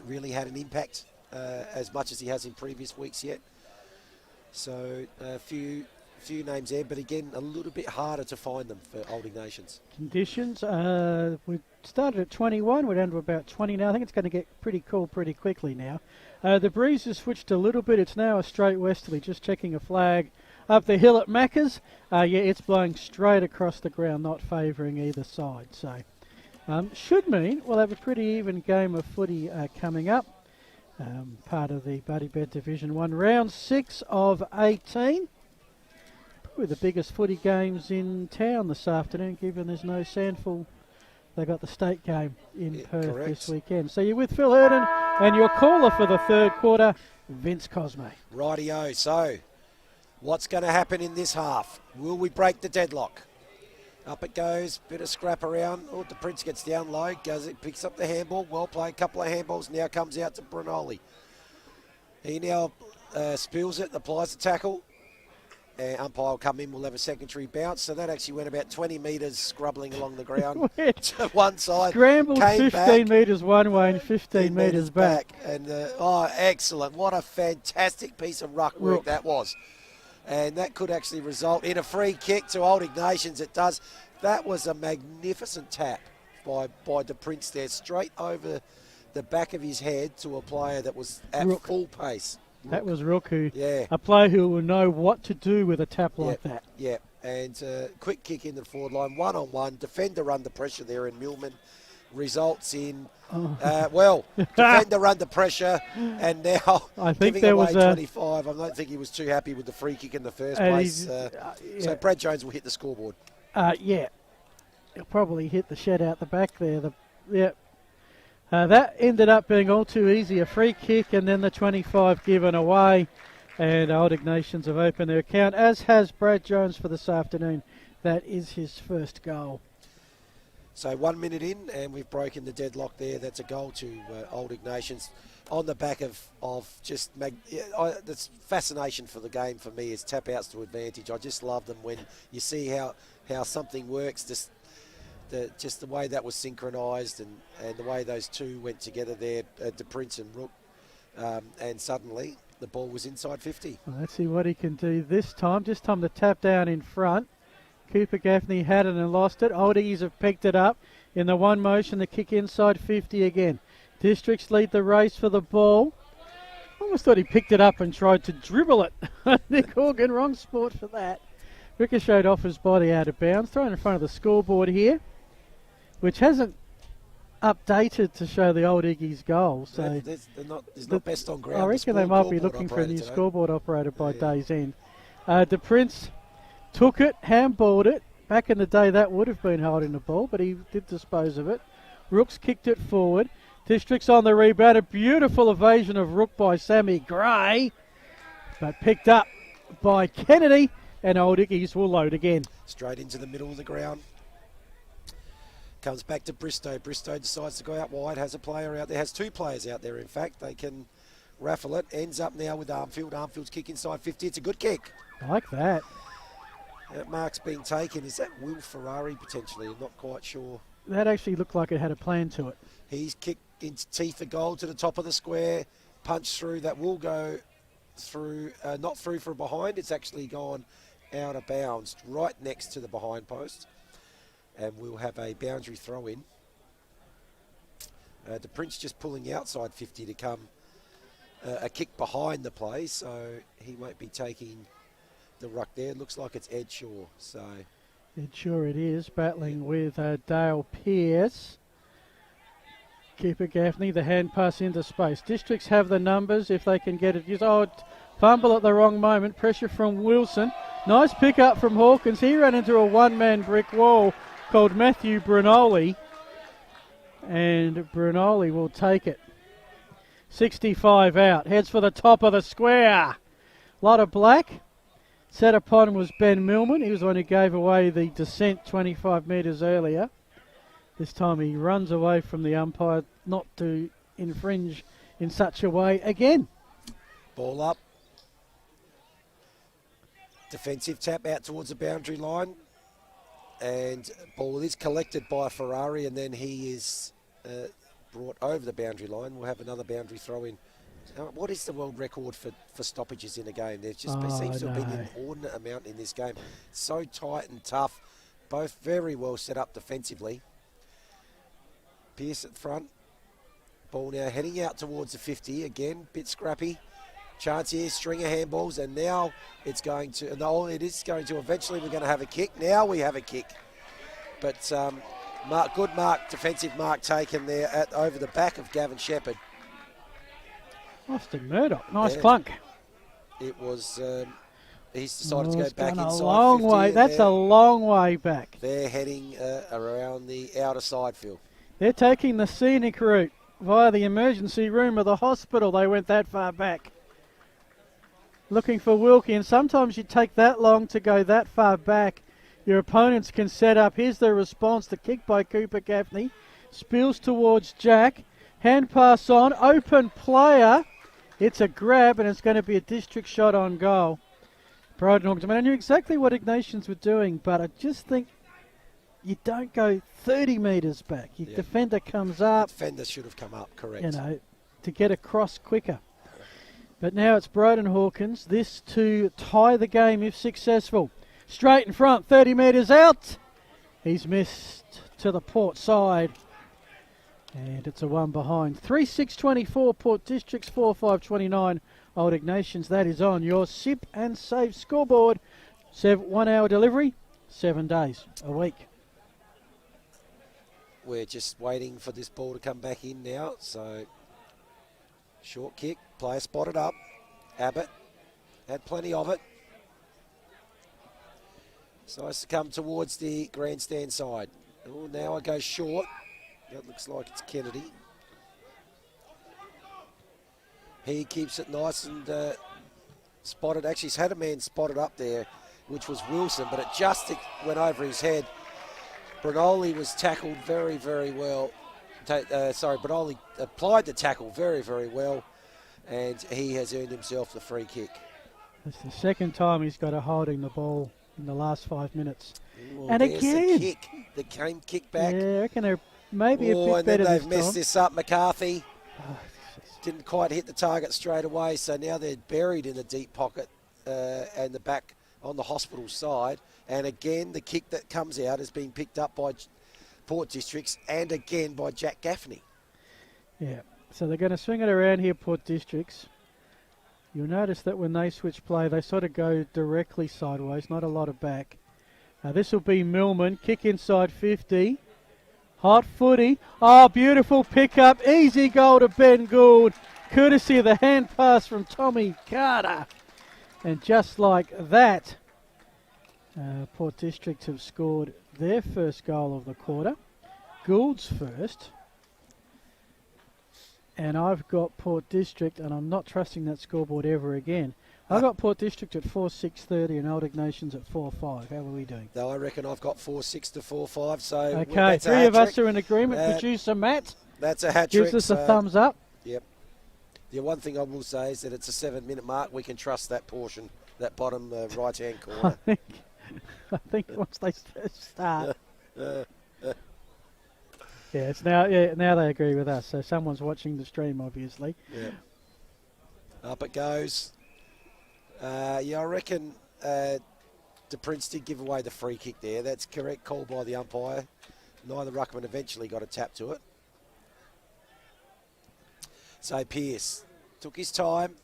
really had an impact as much as he has in previous weeks yet. So a few names there, but again, a little bit harder to find them for Old Ignations. Conditions,
we started at 21, we're down to about 20 now. I think it's going to get pretty cool pretty quickly now. The breeze has switched a little bit. It's now a straight westerly, just checking a flag up the hill at Macca's. It's blowing straight across the ground, not favouring either side. So should mean we'll have a pretty even game of footy coming up. Part of the Buddy Bet Division 1, round 6 of 18. Probably the biggest footy games in town this afternoon, given there's no Sandful. They got the state game in Perth this weekend. So you're with Phil Erden and your caller for the third quarter, Vince Cosme.
Rightio. So what's going to happen in this half? Will we break the deadlock? Up it goes, bit of scrap around. Oh, the Prince gets down low, picks up the handball. Well played, couple of handballs. Now comes out to Brunoli. He now spills it, applies the tackle. Umpire will come in, we'll have a secondary bounce. So that actually went about 20 metres scrubbling along the ground to one side.
Scrambled 15 metres one way and 15 metres back.
And excellent. What a fantastic piece of ruck work that was. And that could actually result in a free kick to Old Ignations. It does. That was a magnificent tap by the Prince there, straight over the back of his head to a player that was at full pace.
That was Rook, a player who will know what to do with a tap like that.
Yeah, and quick kick in the forward line, one-on-one, defender under pressure there in Millman, results in, defender under pressure, and now
I think
giving
there
away
was
25. I don't think he was too happy with the free kick in the first place. So Brad Jones will hit the scoreboard.
He'll probably hit the shed out the back there. That ended up being all too easy. A free kick and then the 25 given away. And Old Ignations have opened their account, as has Brad Jones for this afternoon. That is his first goal.
So 1 minute in, and we've broken the deadlock there. That's a goal to Old Ignations on the back of just that's fascination for the game for me is tap outs to advantage. I just love them when you see how something works. Just the way that was synchronised and the way those two went together there, De Prince and Rook, and suddenly the ball was inside 50.
Well, let's see what he can do this time. This time the tap down in front. Cooper Gaffney had it and lost it. Old Iggies have picked it up in the one motion. The kick inside 50 again. Districts lead the race for the ball. Almost thought he picked it up and tried to dribble it. Nick Horgan, wrong sport for that. Ricocheted off his body out of bounds. Thrown in front of the scoreboard here, which hasn't updated to show the Old Iggies goal. So
it's not best on ground.
I reckon they might be looking for a new scoreboard operator by day's end. De Prince took it, handballed it. Back in the day, that would have been holding the ball, but he did dispose of it. Rooks kicked it forward. Districts on the rebound. A beautiful evasion of Rook by Sammy Gray, but picked up by Kennedy, and Old Iggies will load again.
Straight into the middle of the ground. Comes back to Bristow. Bristow decides to go out wide, has a player out there, has two players out there, in fact. They can raffle it. Ends up now with Armfield. Armfield's kick inside 50. It's a good kick.
I like that.
That mark's being taken. Is that Will Ferrari potentially? I'm not quite sure.
That actually looked like it had a plan to it.
He's kicked into teeth for goal to the top of the square. Punch through. That will go through, not through for behind. It's actually gone out of bounds, right next to the behind post. And we'll have a boundary throw in. The Prince just pulling outside 50 to come a kick behind the play, so he won't be taking the ruck there. Looks like it's Ed Shaw. So
Ed Shaw it is, battling with Dale Pearce. Keeper Gaffney, the hand pass into space. Districts have the numbers if they can get it. Fumble at the wrong moment. Pressure from Wilson. Nice pick up from Hawkins. He ran into a one-man brick wall called Matthew Brunoli, and Brunoli will take it. 65 out, heads for the top of the square. A lot of black. Set upon was Ben Millman. He was the one who gave away the descent 25 metres earlier. This time he runs away from the umpire not to infringe in such a way again.
Ball up. Defensive tap out towards the boundary line. And ball is collected by Ferrari, and then he is brought over the boundary line. We'll have another boundary throw in. What is the world record for stoppages in a game? There seems to have been an inordinate amount in this game. So tight and tough. Both very well set up defensively. Pearce at front. Ball now heading out towards the 50. Again, bit scrappy. Chance here, string of handballs, and now it's going to, no, it is going to, eventually we're going to have a kick. Now we have a kick. But good mark, defensive mark taken there over the back of Gavin Shepherd.
Austin Murdoch, nice clunk.
It was, he's decided to go back inside 50.
A long way, that's a long way back.
They're heading around the outer side field.
They're taking the scenic route via the emergency room of the hospital. They went that far back. Looking for Wilkie, and sometimes you take that long to go that far back your opponents can set up. Here's the response. The kick by Cooper Gaffney. Spills towards Jack. Hand pass on. Open player. It's a grab, and it's going to be a district shot on goal. Broden Hawkins. I mean, I knew exactly what Ignations were doing, but I just think you don't go 30 metres back. Your defender comes up.
Defender should have come up, correct.
You know, to get across quicker. But now it's Broden Hawkins. This to tie the game if successful. Straight in front, 30 metres out. He's missed to the Port side. And it's a one behind. 3-6-24, Port Districts 4-5-29, Old Ignations. That is on your sip and save scoreboard. 1 hour delivery, 7 days a week.
We're just waiting for this ball to come back in now. So, short kick, player spotted up. Abbott had plenty of it. So it's to come towards the grandstand side. Oh, now it goes short. That looks like it's Kennedy. He keeps it nice and spotted. Actually, he's had a man spotted up there, which was Wilson, but it just went over his head. Brinoli was tackled very, very well. Brinoli applied the tackle very, very well, and he has earned himself the free kick.
It's the second time he's got a holding the ball in the last 5 minutes.
Well,
and again,
the kick. The game kick back.
Yeah, I reckon they're maybe a bit
and
better
then they've
this
messed
time.
this up. McCarthy didn't quite hit the target straight away, so now they're buried in the deep pocket and the back on the hospital side. And again, the kick that comes out has been picked up by Port Districts and again by Jack Gaffney.
Yeah, so they're going to swing it around here, Port Districts. You'll notice that when they switch play, they sort of go directly sideways, not a lot of back. This will be Millman, kick inside 50. Hot footy. Oh, beautiful pickup. Easy goal to Ben Gould. Courtesy of the hand pass from Tommy Carter. And just like that, Port District have scored their first goal of the quarter. Gould's first. And I've got Port District, and I'm not trusting that scoreboard ever again. I've got Port District at 4-6-30 and Old Ignations at 4-5. How are we doing?
No, I reckon I've got 4-6 to 4-5. So
okay, three of us are in agreement. Producer Matt
that's a hat trick.
Gives us a thumbs up.
Yep. The one thing I will say is that it's a 7-minute mark. We can trust that portion, that bottom right-hand corner.
I think once they start. Yeah, it's now. Yeah, now they agree with us. So someone's watching the stream, obviously.
Yeah. Up it goes. I reckon De Prince did give away the free kick there. That's correct call by the umpire. Neither ruckman eventually got a tap to it. So Pearce took his time,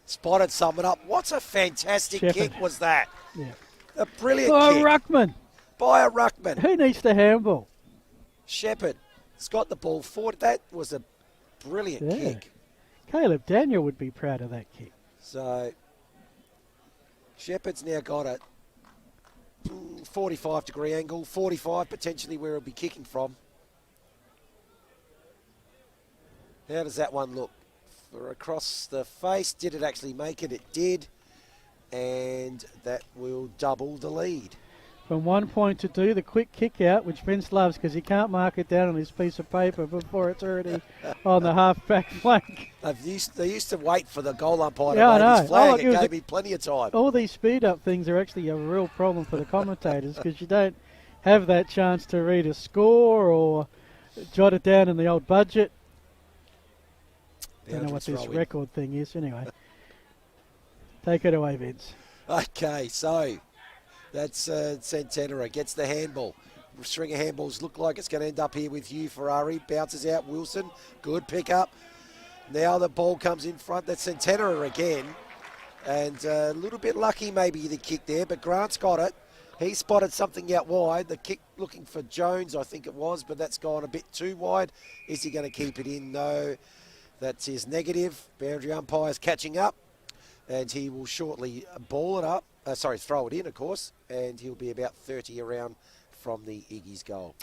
spotted someone up. What a fantastic kick was that?
Yeah.
A brilliant
kick.
Ruckman. By a ruckman.
Who needs the handball?
Shepherd. It's got the ball forward. That was a brilliant kick.
Caleb Daniel would be proud of that kick.
So Shepherd's now got it. 45-degree angle. 45 potentially where he'll be kicking from. How does that one look? For across the face. Did it actually make it? It did. And that will double the lead.
From 1 point to 2, the quick kick out, which Vince loves because he can't mark it down on his piece of paper before it's already on the half-back flank.
They used to wait for the goal umpire
to
wave his flag. It gave me plenty of time.
All these speed-up things are actually a real problem for the commentators because you don't have that chance to read a score or jot it down in the old budget. Don't know what this record thing is. Anyway, take it away, Vince.
Okay, so that's Centenera gets the handball. String of handballs look like it's going to end up here with Hugh Ferrari. Bounces out Wilson. Good pick up. Now the ball comes in front. That's Centenera again. And a little bit lucky maybe the kick there, but Grant's got it. He spotted something out wide. The kick looking for Jones, I think it was, but that's gone a bit too wide. Is he going to keep it in? No. That's his negative. Boundary umpire's catching up. And he will shortly ball it up. Throw it in, of course. And he'll be about 30 around from the Iggy's goal.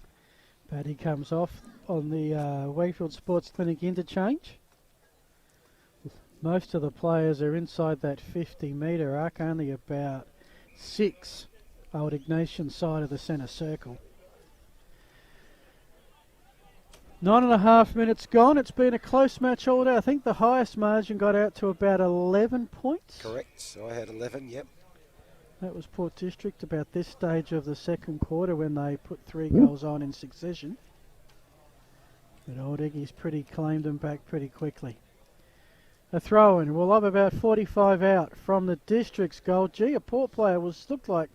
But he comes off on the Wakefield Sports Clinic interchange. Most of the players are inside that 50-metre arc, only about 6 old Ignatians side of the centre circle. 9.5 minutes gone. It's been a close match all day. I think the highest margin got out to about 11 points.
Correct. So I had 11, yep.
That was Port District about this stage of the second quarter when they put 3 goals on in succession. But old Iggy's claimed them back pretty quickly. A throw-in. We'll have about 45 out from the District's goal. Gee, a Port player looked like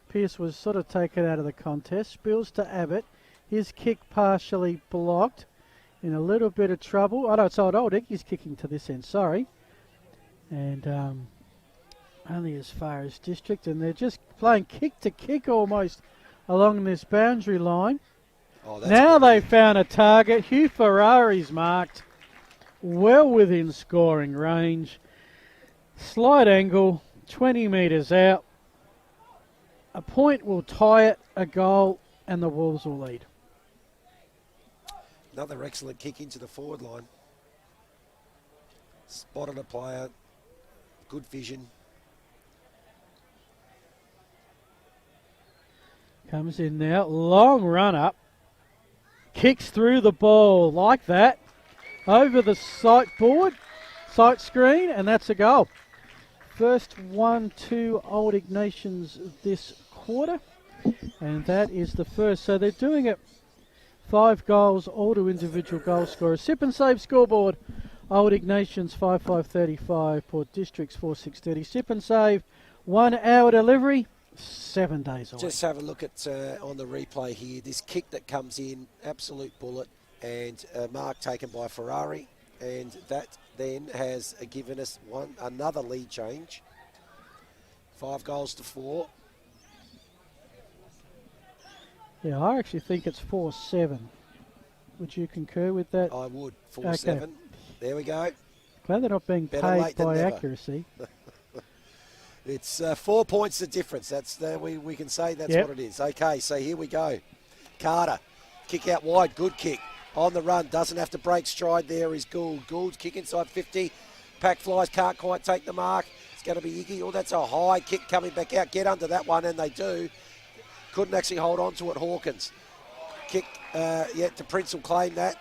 Pearce was sort of taken out of the contest. Spills to Abbott. His kick partially blocked. In a little bit of trouble. Oh no, it's old Iggy's kicking to this end, sorry. And only as far as District, and they're just playing kick to kick almost along this boundary line.
Oh, that's
now
good.
they found a target. Hugh Ferrari's marked well within scoring range. Slight angle, 20 metres out. A point will tie it, a goal, and the Wolves will lead.
Another excellent kick into the forward line. Spotted a player. Good vision.
Comes in now. Long run up. Kicks through the ball like that. Over the sight board. Sight screen. And that's a goal. First 1-2 Old Ignations this quarter. And that is the first. So they're doing it 5 goals, all to individual goal scorers. Sip and save scoreboard. Old Ignations 5-5-35. Port Districts 4-6-30. Sip and save. 1 hour delivery. 7 days away.
Just have a look at on the replay here. This kick that comes in, absolute bullet, and a mark taken by Ferrari, and that then has given us another lead change. 5 goals to 4.
Yeah, I actually think it's 4-7. Would you concur with that?
I would. 4-7.
Okay.
There we go.
Glad they're not being
Better
paid
late than
by
never.
accuracy.
It's 4 points the difference. That's we can say that's
Yep.
what it is. Okay, so here we go. Carter, kick out wide, good kick. On the run, doesn't have to break stride there is Gould. Gould's kick inside 50. Pack flies, can't quite take the mark. It's going to be Iggy. Oh, that's a high kick coming back out. Get under that one, and they do. Couldn't actually hold on to it, Hawkins. Kick, to Prince will claim that.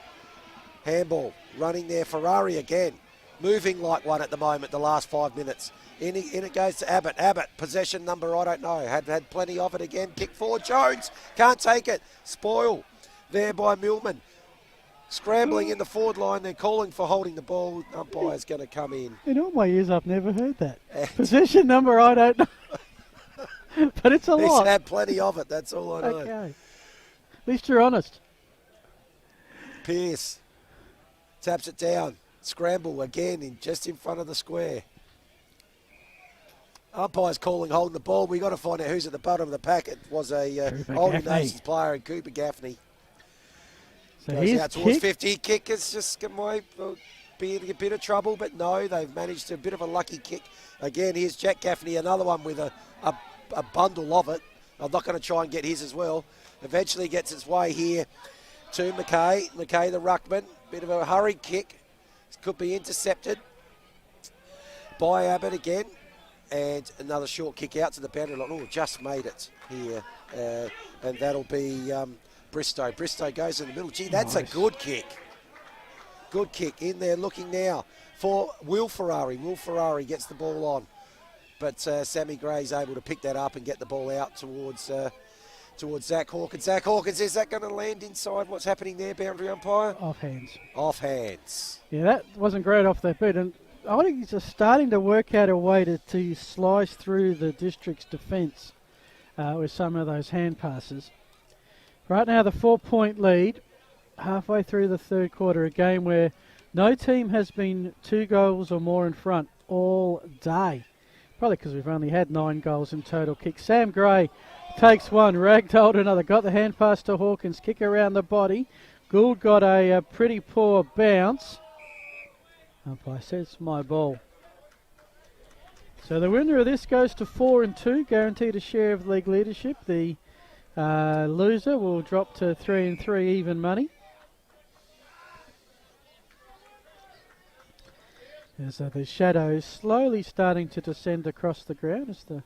Handball, running there, Ferrari again. Moving like one at the moment, the last 5 minutes. In it goes to Abbott. Abbott, possession number, I don't know. Had plenty of it again. Kick forward, Jones. Can't take it. Spoil there by Millman. Scrambling in the forward line. They're calling for holding the ball. Umpire's going to come in.
In all my years, I've never heard that. Possession number, I don't know. But it's a
He's
lot.
had plenty of it. That's all I know.
Okay. At least you're honest.
Pearce taps it down. Scramble again just in front of the square. Umpire's calling, holding the ball. We've got to find out who's at the bottom of the pack. It was a Old Ignations player, and Cooper Gaffney.
So
Goes
he's
out towards
kicked.
50. Kick is just going to be in a bit of trouble, but no, they've managed a bit of a lucky kick. Again, here's Jack Gaffney, another one with a bundle of it. I'm not going to try and get his as well. Eventually gets its way here to McKay. McKay, the ruckman. Bit of a hurried kick. Could be intercepted by Abbott again. And another short kick out to the boundary line. Oh, just made it here. And that'll be Bristow. Bristow goes in the middle. Gee, that's
Nice.
a good kick. Good kick in there, looking now for Will Ferrari. Will Ferrari gets the ball on. But Sammy Gray's able to pick that up and get the ball out towards Zach Hawkins. Zach Hawkins, is that going to land inside? What's happening there, boundary umpire?
Off hands.
Off hands.
Yeah, that wasn't great off that boot. And I think he's just starting to work out a way to slice through the District's defence with some of those hand passes. Right now, the 4-point lead, halfway through the third quarter, a game where no team has been 2 goals or more in front all day. Probably because we've only had 9 goals in total kick. Sam Gray takes one, ragdolled another, got the hand pass to Hawkins, kick around the body. Gould got a pretty poor bounce. Umpire says my ball. So the winner of this goes to 4-2, guaranteed a share of league leadership. The loser will drop to 3-3 even money. And so the shadows slowly starting to descend across the ground as the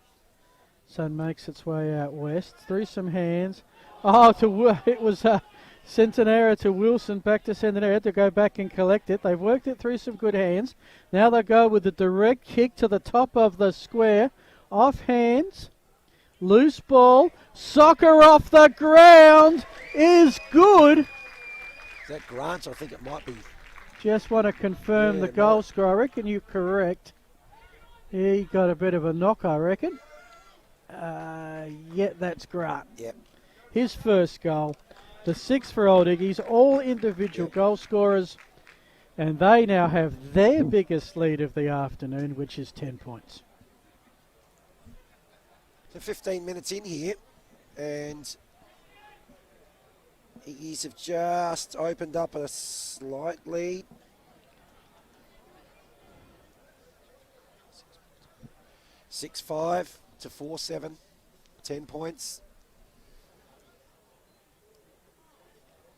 Sun makes its way out west. Through some hands. Oh, it was sent an error to Wilson. Back to Centenera to go back and collect it. They've worked it through some good hands. Now they go with the direct kick to the top of the square. Off hands. Loose ball. Soccer off the ground is good.
Is that Grant? I think it might be.
Just want to confirm the goal score. I reckon you're correct. He got a bit of a knock, I reckon. Yeah, that's Grant.
Yep.
His first goal. The 6 for Old Iggy's, all individual goal scorers. And they now have their biggest lead of the afternoon, which is 10 points.
So 15 minutes in here, and Iggy's have just opened up a slight lead. 6-5 to 4-7, 10 points.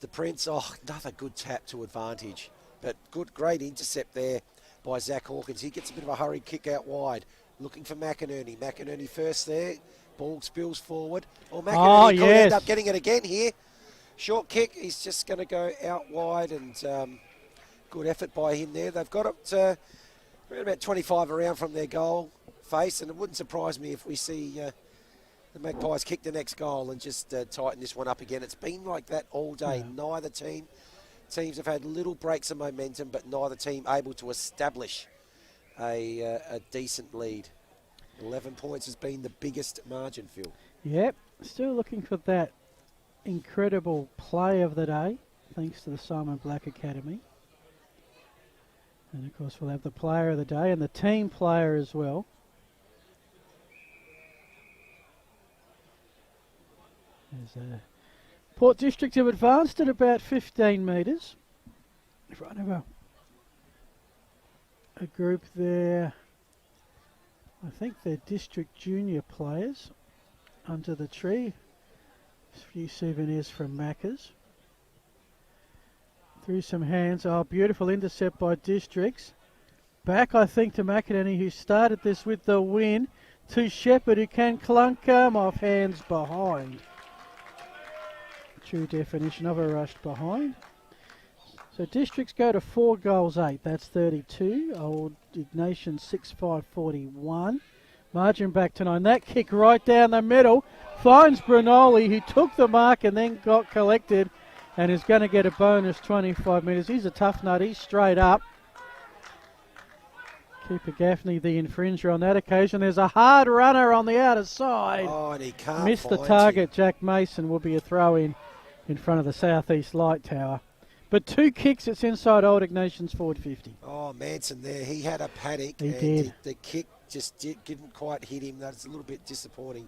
The Prince, another good tap to advantage, but great intercept there by Zach Hawkins. He gets a bit of a hurried kick out wide, looking for McInerney. McInerney first there, ball spills forward. McInerney could end up getting it again here. Short kick, he's just going to go out wide, and good effort by him there. They've got it around about 25 around from their goal face, and it wouldn't surprise me if we see the Magpies kick the next goal and just tighten this one up again. It's been like that all day. Yeah. Neither teams have had little breaks of momentum, but neither team able to establish a decent lead. 11 points has been the biggest margin, Phil.
Yep, still looking for that incredible play of the day, thanks to the Simon Black Academy. And of course we'll have the player of the day and the team player as well. Port District have advanced at about 15 metres. In front of a group there. I think they're district junior players under the tree. A few souvenirs from Macca's. Through some hands. Oh, beautiful intercept by Districts. Back, I think, to McInerney, who started this with the win. To Shepherd, who can clunk him off hands behind. True definition of a rushed behind. So Districts go to 4 goals 8. That's 32. Old Ignations 6-5-41. Margin back to 9. That kick right down the middle finds Brunoli, who took the mark and then got collected and is going to get a bonus 25 metres. He's a tough nut. He's straight up. Keeper Gaffney, the infringer on that occasion. There's a hard runner on the outer side.
Oh, and he can't
missed the target. Jack Mason will be a throw in front of the southeast light tower. But 2 kicks, it's inside Old Ignations forward 50.
Oh, Manson there, he had a panic.
He did.
The kick just didn't quite hit him. That's a little bit disappointing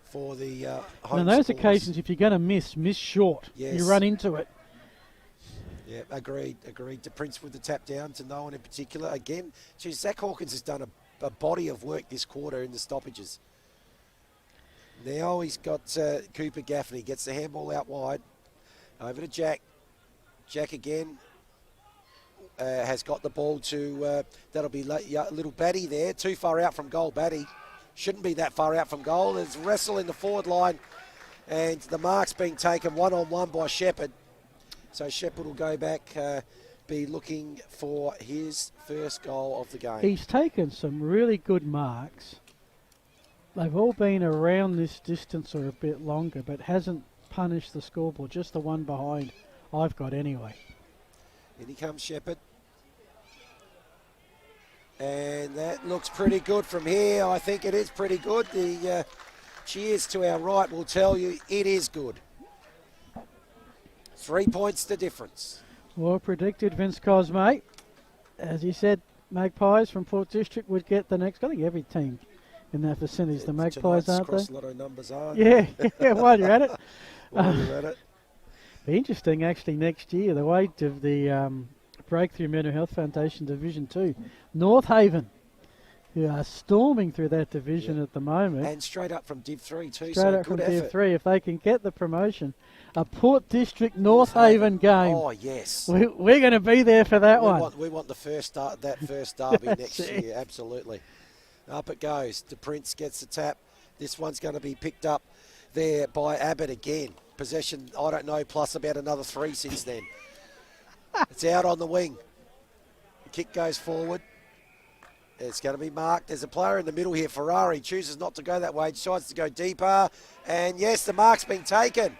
for the home.
On those occasions, if you're going to miss short. Yes. You run into it.
Yeah, agreed. The Prince with the tap down to no one in particular. Again, geez, Zach Hawkins has done a body of work this quarter in the stoppages. Now he's got Cooper Gaffney, gets the handball out wide. Over to Jack. Jack again has got the ball to, that'll be little Batty there. Too far out from goal, Batty. Shouldn't be that far out from goal. There's wrestle in the forward line, and the mark's being taken one-on-one by Shepherd. So Shepherd will go back, be looking for his first goal of the game.
He's taken some really good marks. They've all been around this distance or a bit longer, but hasn't punished the scoreboard. Just the one behind I've got anyway.
In he comes, Shepherd. And that looks pretty good from here. I think it is pretty good. The cheers to our right will tell you it is good. 3 points the difference.
Well predicted, Vince Cosme. As you said, Magpies from Port District would get the next. I think every team in that vicinity is the Magpies, aren't they?
Lotto numbers are.
Yeah, while you're at it.
While you're at it.
Be interesting, actually, next year, the weight of the Breakthrough Mental Health Foundation Division 2. North Haven, who are storming through that division at the moment.
And straight up from Div 3 too,
straight up from Div 3, if they can get the promotion. A Port District North Haven game.
Oh, yes.
We're going to be there for that one.
We want the first derby next year, absolutely. Up it goes. The Prince gets the tap. This one's going to be picked up there by Abbott again. Possession, I don't know, plus about another 3 since then. It's out on the wing. The kick goes forward. It's going to be marked. There's a player in the middle here. Ferrari chooses not to go that way. Decides to go deeper. And yes, the mark's been taken.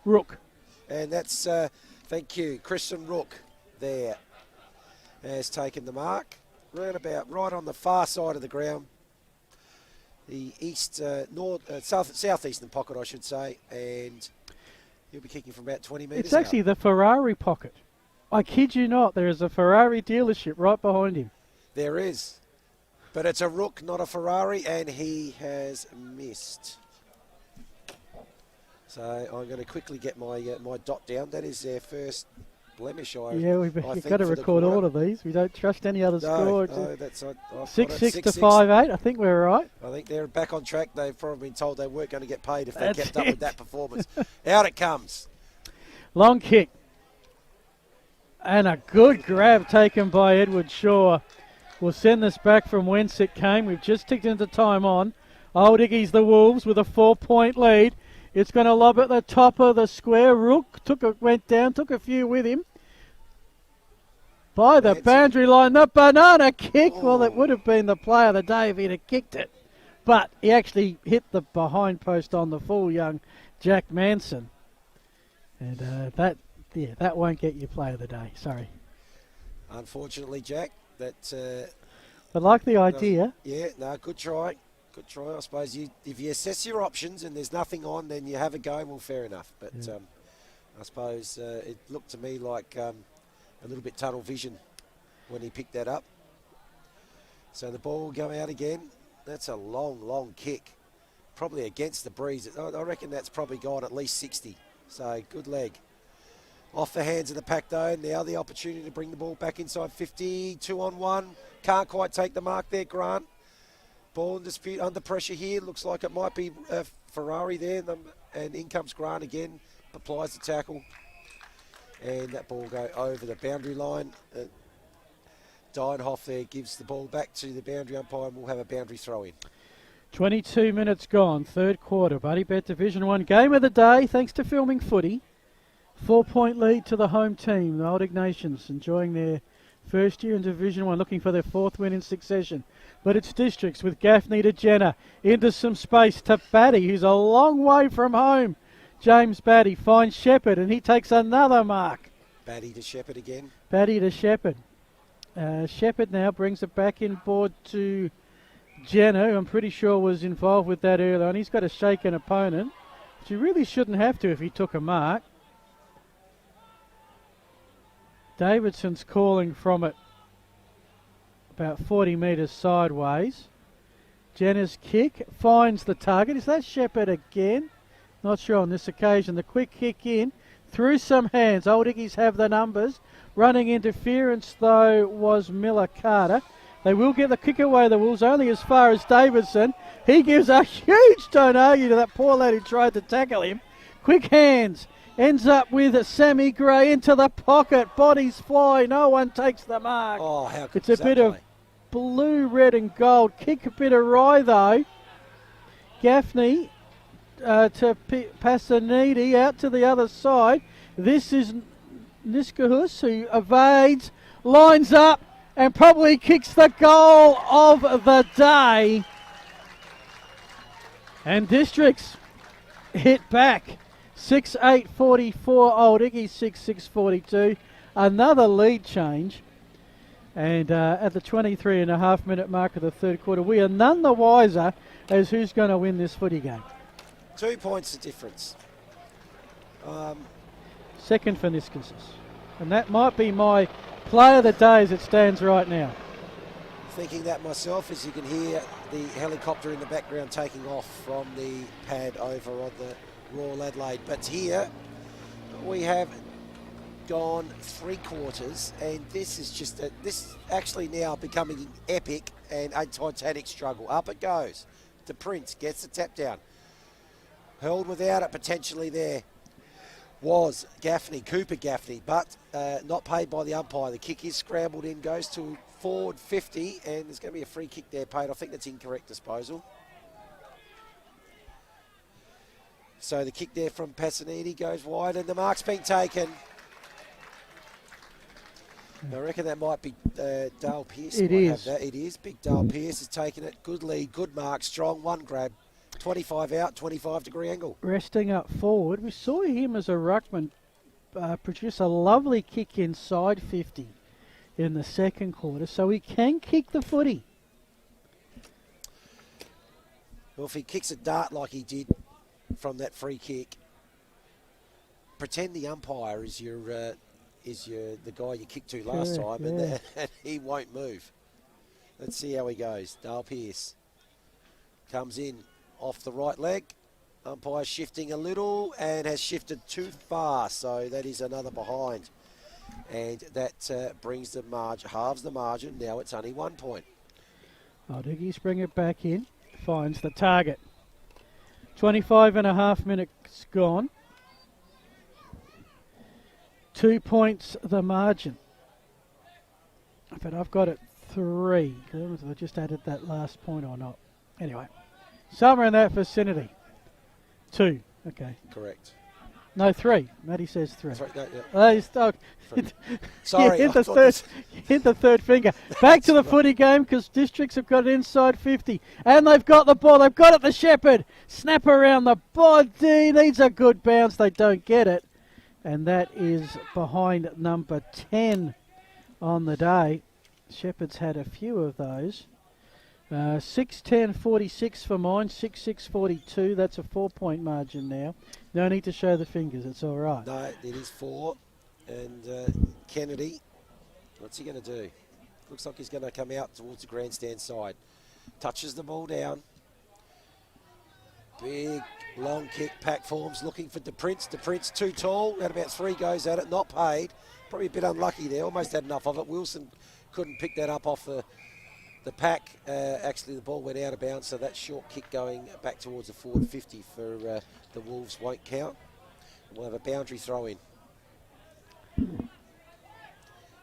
Rook.
And that's, thank you, Christian Rook there has taken the mark. Right on the far side of the ground. The southeastern pocket, I should say. And he'll be kicking from about 20 metres
It's actually the Ferrari pocket. I kid you not, there is a Ferrari dealership right behind him.
There is. But it's a Rook, not a Ferrari, and he has missed. So I'm going to quickly get my my dot down. That is their first blemish,
You've got to record all of these. We don't trust any other score.
No, that's
6-6 to 5-8. I think we're right.
I think they're back on track. They've probably been told they weren't going to get paid if they kept up with that performance. Out it comes.
Long kick. And a good grab taken by Edward Shaw. We'll send this back from whence it came. We've just ticked into time on. Old Iggy's the Wolves with a 4-point lead. It's going to lob at the top of the square. Rook went down, took a few with him. By the boundary line, the banana kick. Oh. Well, it would have been the play of the day if he'd have kicked it. But he actually hit the behind post on the full, young Jack Manson. And that won't get you play of the day. Sorry.
Unfortunately, Jack, that...
I like the idea.
Good try. Good try. I suppose if you assess your options and there's nothing on, then you have a go. Well, fair enough. But I suppose it looked to me like a little bit tunnel vision when he picked that up. So the ball will go out again. That's a long, long kick. Probably against the breeze. I reckon that's probably gone at least 60. So good leg. Off the hands of the pack though. Now the opportunity to bring the ball back inside 50. 2-on-1. Can't quite take the mark there, Grant. Ball in dispute, under pressure here. Looks like it might be Ferrari there. And in comes Grant again. Applies the tackle. And that ball go over the boundary line. Dienhoff there gives the ball back to the boundary umpire and we'll have a boundary throw in.
22 minutes gone, third quarter. Buddy Bet Division 1 game of the day, thanks to Filming Footy. 4-point lead to the home team, the Old Ignations, enjoying their first year in Division 1, looking for their 4th win in succession. But it's Districts with Gaffney to Jenner, into some space to Batty, who's a long way from home. James Batty finds Shepherd, and he takes another mark.
Batty to Shepherd again.
Batty to Shepherd. Shepherd now brings it back in board to Jenner, who I'm pretty sure was involved with that earlier on. He's got to shake an opponent, which he really shouldn't have to if he took a mark. Davidson's calling from it about 40 metres sideways. Jenner's kick finds the target. Is that Shepherd again? Not sure on this occasion. The quick kick in through some hands. Old Iggies have the numbers. Running interference though was Miller Carter. They will get the kick away, the Wolves, only as far as Davidson. He gives a huge don't argue to that poor lad who tried to tackle him. Quick hands. Ends up with Sammy Gray into the pocket. Bodies fly. No one takes the mark.
Oh, how good
It's a bit of blue, red and gold. Kick a bit awry though. Gaffney to Passanidi out to the other side. This is Niskahus who evades, lines up and probably kicks the goal of the day. And Districts hit back. 6-8-44, Old Iggy 6-6-42. Another lead change. And at the 23.5 minute mark of the third quarter, we are none the wiser as who's going to win this footy game.
2 points of difference.
Second for Niskasis. And that might be my play of the day as it stands right now.
Thinking that myself, as you can hear the helicopter in the background taking off from the pad over on the Royal Adelaide. But here we have gone 3 quarters, and this is just this actually now becoming epic and a titanic struggle. Up it goes. The Prince gets the tap down. Hurled without it potentially there was Gaffney, Cooper Gaffney, but not paid by the umpire. The kick is scrambled in, goes to forward 50, and there's going to be a free kick there paid. I think that's incorrect disposal. So the kick there from Passanini goes wide, and the mark's been taken. I reckon that might be Dale Pearce.
It is.
Have that. It is. Big Dale Pearce has taken it. Good lead, good mark, strong, one grab. 25 out, 25-degree angle.
Resting up forward, we saw him as a ruckman produce a lovely kick inside 50 in the second quarter, so he can kick the footy.
Well, if he kicks a dart like he did from that free kick, pretend the umpire is the guy you kicked to last time, and he won't move. Let's see how he goes. Dale Pearce comes in off the right leg. Umpire shifting a little and has shifted too far, so that is another behind. And that brings the margin, halves the margin. Now it's only 1 point.
Diggy's bring it back in, finds the target. 25.5 minutes gone. 2 points the margin. But I've got it 3. I don't know if I just added that last point or not. Anyway, somewhere in that vicinity. 2. Okay.
Correct.
No, 3. Matty says 3.
Sorry, no, yeah.
He's stuck.
Sorry,
hit the third finger. Back to the footy game because Districts have got it inside 50. And they've got the ball. They've got it, the Shepherd. Snap around the body. Needs a good bounce. They don't get it. And that is behind number 10 on the day. Shepherd's had a few of those. 6-10-46 for mine, 6-6-42. That's a 4-point margin now. No need to show the fingers, it's all right.
No, it is 4. And Kennedy, what's he going to do? Looks like he's going to come out towards the grandstand side. Touches the ball down. Big, long kick, pack forms, looking for DePrince. DePrince too tall, had about 3 goes at it, not paid. Probably a bit unlucky there, almost had enough of it. Wilson couldn't pick that up off the pack. Actually, the ball went out of bounds, so that short kick going back towards the forward 50 for the Wolves won't count. We'll have a boundary throw in.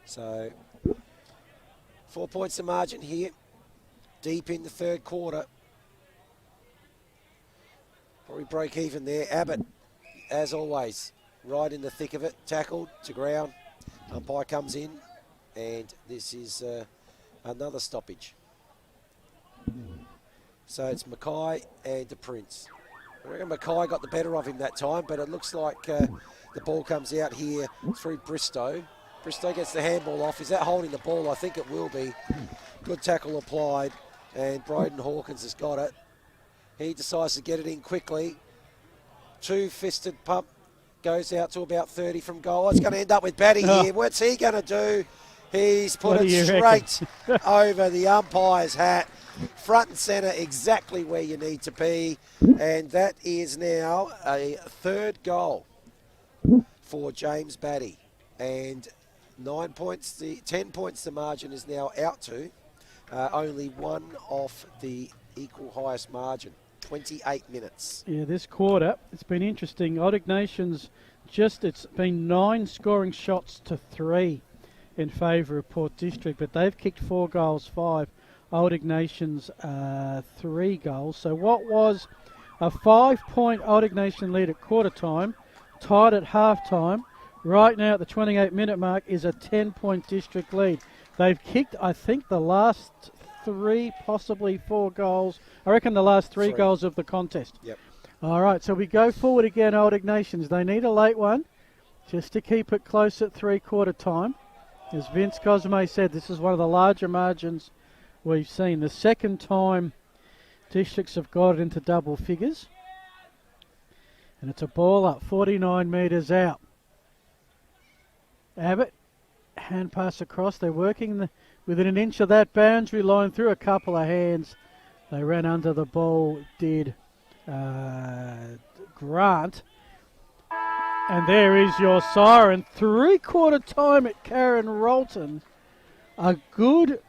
So, 4 points the margin here, deep in the third quarter. Probably break even there. Abbott, as always, right in the thick of it, tackled to ground. Umpire comes in, and this is another stoppage. So it's Mackay and DePrince. I reckon Mackay got the better of him that time, but it looks like the ball comes out here through Bristow. Bristow gets the handball off. Is that holding the ball? I think it will be. Good tackle applied, and Broden Hawkins has got it. He decides to get it in quickly. Two-fisted pump goes out to about 30 from goal. It's going to end up with Batty here. What's he going to do? He's put it straight over the umpire's hat. Front and centre, exactly where you need to be. And that is now a third goal for James Batty. And 9 points, 10 points the margin is now out to. Only one off the equal highest margin. 28 minutes.
Yeah, this quarter, it's been interesting. Ignations it's been 9 scoring shots to 3 in favour of Port District, but they've kicked 4 goals, 5. Old Ignations 3 goals. So what was a 5-point Old Ignatian lead at quarter time, tied at half time, right now at the 28-minute mark is a 10-point District lead. They've kicked, I think, the last 3, possibly 4 goals. I reckon the last 3 goals of the contest.
Yep.
All right, so we go forward again, Old Ignations. They need a late one just to keep it close at three-quarter time. As Vince Cosme said, this is one of the larger margins we've seen. The second time Districts have got it into double figures. And it's a ball up 49 metres out. Abbott, hand pass across. They're working within an inch of that boundary line through a couple of hands. They ran under the ball, did Grant. And there is your siren. Three-quarter time at Karen Rolton. A good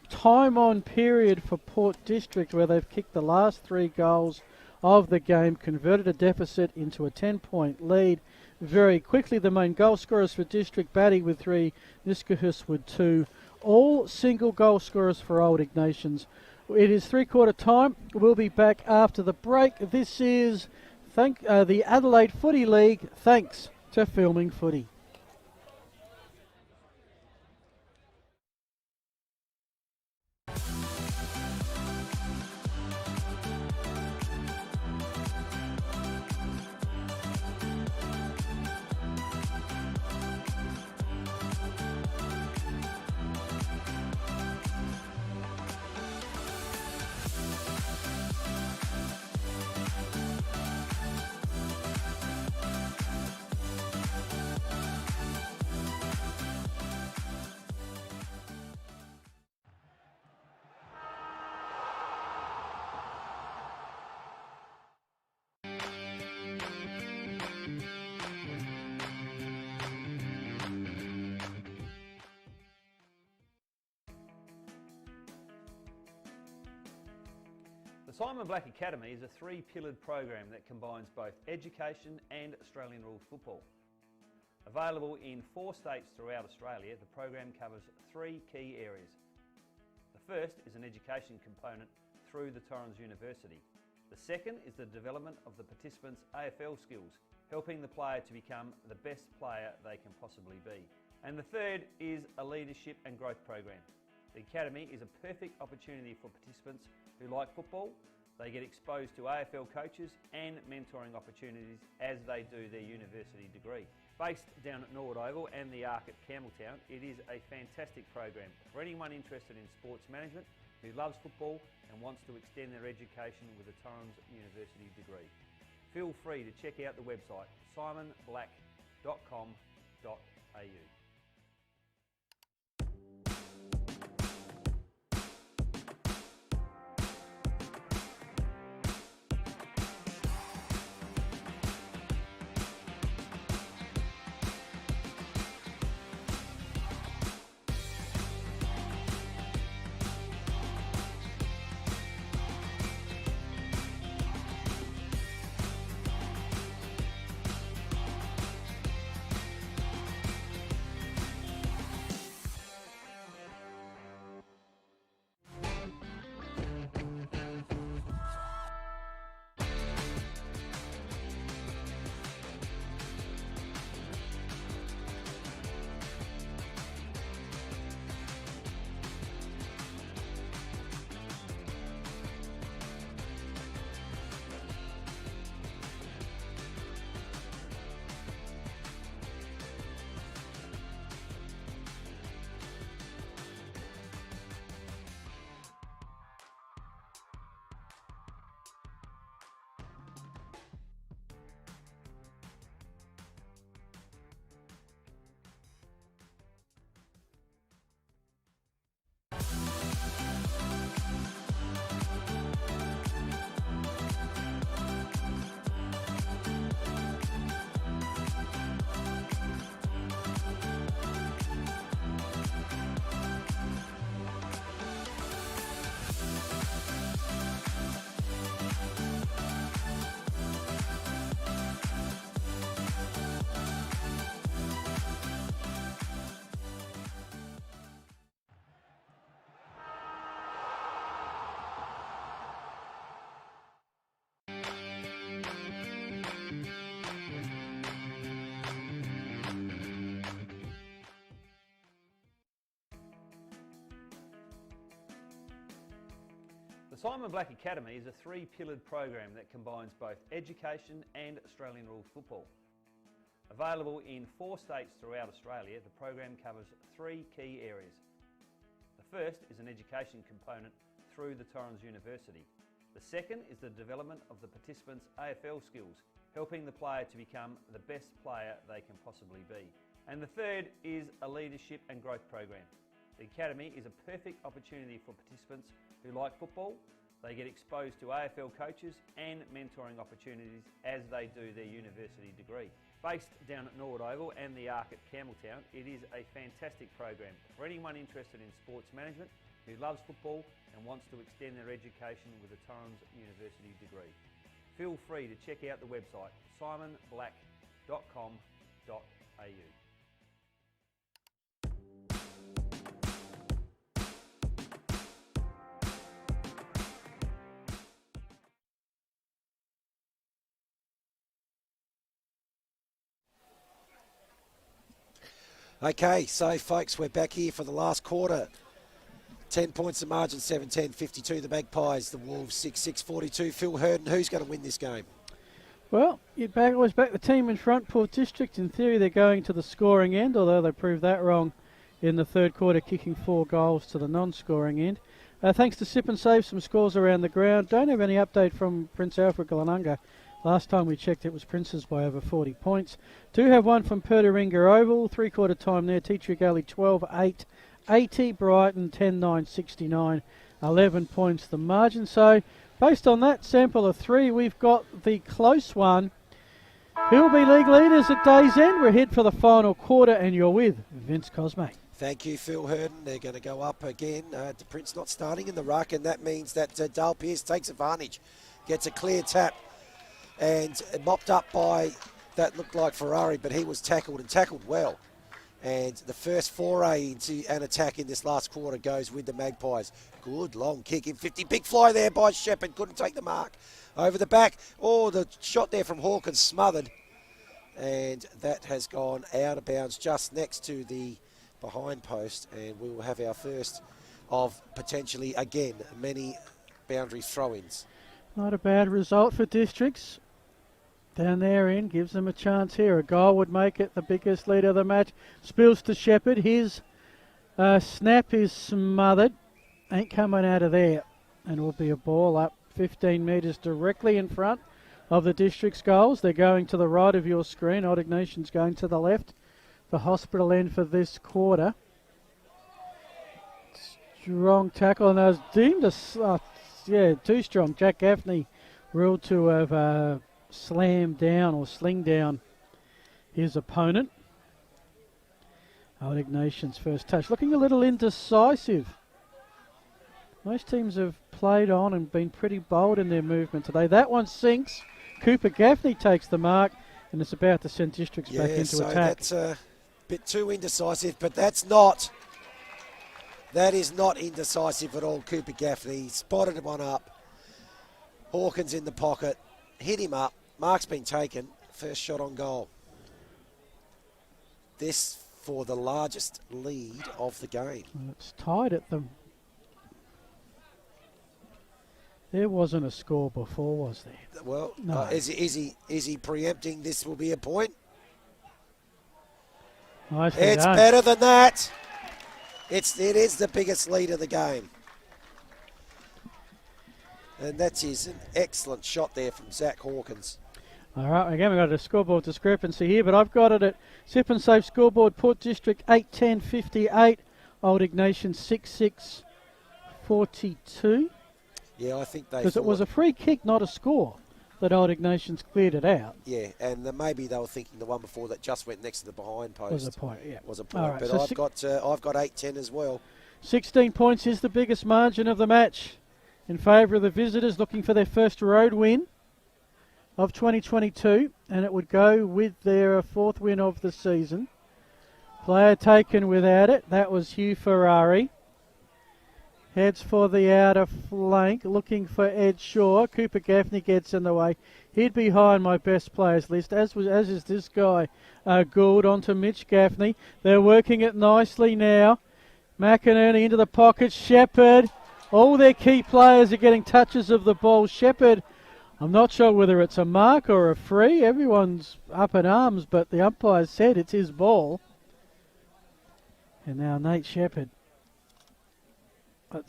time on period for Port District where they've kicked the last 3 goals of the game, converted a deficit into a 10-point lead very quickly. The main goal scorers for District, Batty with 3, Niskahus with 2, all single goal scorers for Old Ignations. It is 3/4 time. We'll be back after the break. This is the Adelaide Footy League. Thanks to Filming Footy.
The Simon Black Academy is a three-pillared program that combines both education and Australian rules football. Available in 4 states throughout Australia, the program covers 3 key areas. The first is an education component through the Torrens University. The second is the development of the participants' AFL skills, helping the player to become the best player they can possibly be. And the third is a leadership and growth program. The Academy is a perfect opportunity for participants who like football. They get exposed to AFL coaches and mentoring opportunities as they do their university degree. Based down at Norwood Oval and the Arc at Campbelltown, it is a fantastic program for anyone interested in sports management who loves football and wants to extend their education with a Torrens University degree. Feel free to check out the website simonblack.com.au. The Simon Black Academy is a three-pillared program that combines both education and Australian rules football. Available in 4 states throughout Australia, the program covers 3 key areas. The first is an education component through the Torrens University. The second is the development of the participants' AFL skills, helping the player to become the best player they can possibly be. And the third is a leadership and growth program. The Academy is a perfect opportunity for participants who like football. They get exposed to AFL coaches and mentoring opportunities as they do their university degree. Based down at Norwood Oval and the Arc at Campbelltown, it is a fantastic program for anyone interested in sports management who loves football and wants to extend their education with a Torrens University degree. Feel free to check out the website simonblack.com.au.
Okay, so folks, we're back here for the last quarter. 10 points the margin, 7-10, 52 the Magpies, the Wolves 6-6, 42. Phil Herden, who's going to win this game?
Well, you'd always back the team in front, Port District. In theory, they're going to the scoring end, although they proved that wrong in the third quarter, kicking 4 goals to the non-scoring end. Thanks to Sip and Save, some scores around the ground. Don't have any update from Prince Alfred Galanunga. Last time we checked, it was Prince's by over 40 points. Do have one from Pertaringa Oval, three-quarter time there. Teacher Galley 12-8, 80. Brighton 10-9, 69, 11 points the margin. So, based on that sample of 3, we've got the close one. Who will be league leaders at day's end? We're here for the final quarter, and you're with Vince Cosme.
Thank you, Phil Herden. They're going to go up again. De Prince not starting in the ruck, and that means that Dale Pearce takes advantage, gets a clear tap, and mopped up by, that looked like Ferrari, but he was tackled and tackled well. And the first foray into an attack in this last quarter goes with the Magpies. Good long kick in 50. Big fly there by Shepherd. Couldn't take the mark. Over the back. Oh, the shot there from Hawkins smothered. And that has gone out of bounds just next to the behind post. And we will have our first of potentially, again, many boundary throw-ins.
Not a bad result for Districts. Down there in, gives them a chance here. A goal would make it the biggest lead of the match. Spills to Shepherd. His snap is smothered. Ain't coming out of there. And will be a ball up 15 metres directly in front of the District's goals. They're going to the right of your screen. Old Ignations going to the left. The hospital end for this quarter. Strong tackle. And I was deemed too strong. Jack Gaffney ruled to have slammed down or sling down his opponent. Old Ignations first touch. Looking a little indecisive. Most teams have played on and been pretty bold in their movement today. That one sinks. Cooper Gaffney takes the mark and it's about to send Districts back into
so
attack.
That's a bit too indecisive, but that is not indecisive at all. Cooper Gaffney spotted one up. Hawkins in the pocket. Hit him up. Mark's been taken. First shot on goal. This for the largest lead of the game.
Well, it's tied at them. There wasn't a score before, was there?
Well,
no.
Is he preempting this will be a point?
Nicely
It's
done.
better than that. It is the biggest lead of the game. And that is an excellent shot there from Zach Hawkins.
All right, again, we've got a scoreboard discrepancy here, but I've got it at Sip and Safe scoreboard. Port District 8-10, 58. Old Ignations 6-6, 42.
Yeah, I think they
Because it was a free kick, not a score, that Old Ignations cleared it out.
Yeah, and maybe they were thinking the one before that just went next to the behind post.
Was a point, yeah.
Was a point,
All right,
but
so
I've got 8-10 as well.
16 points is the biggest margin of the match in favour of the visitors, looking for their first road win of 2022, and it would go with their fourth win of the season. Player taken without it. That was Hugh Ferrari. Heads for the outer flank, looking for Ed Shaw. Cooper Gaffney gets in the way. He'd be high on my best players list, as is this guy, Gould, onto Mitch Gaffney. They're working it nicely now. McInerney into the pocket. Shepherd. All their key players are getting touches of the ball. Shepherd, I'm not sure whether it's a mark or a free. Everyone's up in arms, but the umpire said it's his ball. And now Nate Shepherd.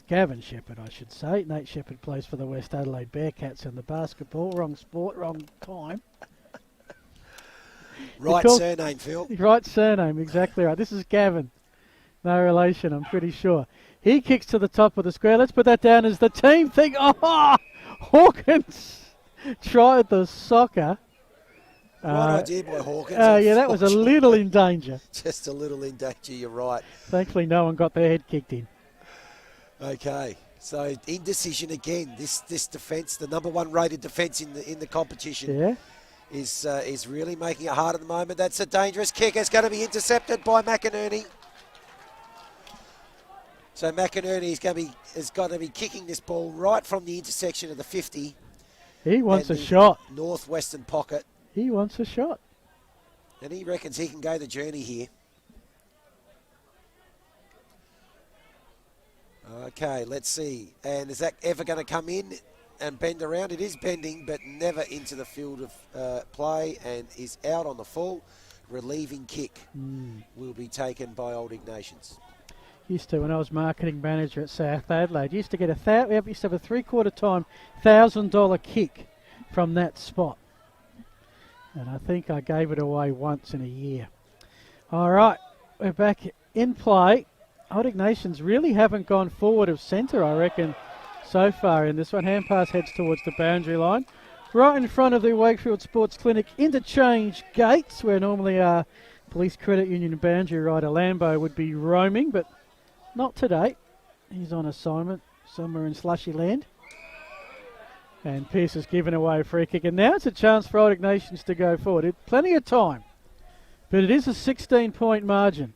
Gavin Shepherd, I should say. Nate Shepherd plays for the West Adelaide Bearcats in the basketball. Wrong sport, wrong time.
Right surname, Phil.
Right surname, exactly right. This is Gavin. No relation, I'm pretty sure. He kicks to the top of the square. Let's put that down as the team thing. Oh, Hawkins tried the soccer.
Right idea by Hawkins.
Yeah, that was a little in danger.
Just a little in danger, you're right.
Thankfully, no one got their head kicked in.
Okay, so indecision again. This defence, the number one rated defence in the competition, is really making it hard at the moment. That's a dangerous kick. It's going to be intercepted by McInerney. So McInerney is going to be kicking this ball right from the intersection of the 50.
He wants a shot.
Northwestern pocket.
He wants a shot.
And he reckons he can go the journey here. Okay, let's see. And is that ever going to come in and bend around? It is bending, but never into the field of play, and is out on the full. Relieving kick will be taken by Old Ignations.
Used to, when I was marketing manager at South Adelaide, used to get we used to have a 3/4 time $1,000 kick from that spot. And I think I gave it away once in a year. All right, we're back in play. Old Ignations really haven't gone forward of centre, I reckon, so far in this one. Hand pass heads towards the boundary line. Right in front of the Wakefield Sports Clinic interchange gates, where normally our Police Credit Union boundary rider Lambo would be roaming, but not today. He's on assignment somewhere in slushy land. And Pearce has given away a free kick. And now it's a chance for Old Ignations to go forward. Plenty of time. But it is a 16-point margin.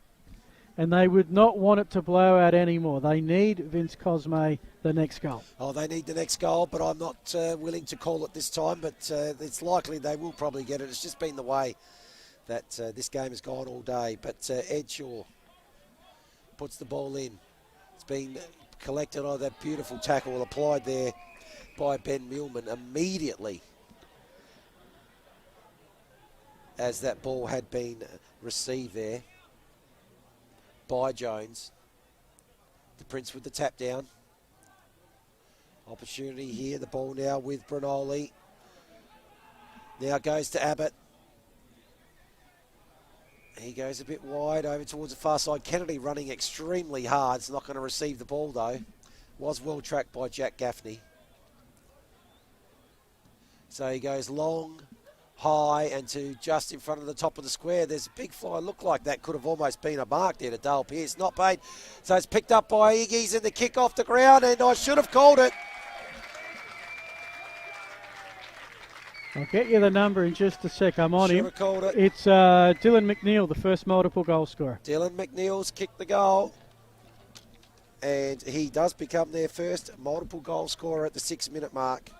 And they would not want it to blow out anymore. They need Vince Cosme the next goal.
Oh, they need the next goal, but I'm not willing to call it this time. But it's likely they will probably get it. It's just been the way that this game has gone all day. But Ed Shaw puts the ball in. It's been collected on that beautiful tackle applied there by Ben Millman immediately as that ball had been received there by Jones. The Prince with the tap down. Opportunity here. The ball now with Brinoli. Now goes to Abbott. He goes a bit wide over towards the far side. Kennedy running extremely hard. It's not going to receive the ball though. Was well tracked by Jack Gaffney. So he goes long, high, and to just in front of the top of the square. There's a big fly. Looked like that could have almost been a mark there to Dale Pearce. Not paid. So it's picked up by Iggy's and the kick off the ground, and I should have called it.
I'll get you the number in just a sec. I'm on him.
Called it.
It's Dylan McNeil, the first multiple goal scorer.
Dylan McNeil's kicked the goal. And he does become their first multiple goal scorer at the 6-minute mark.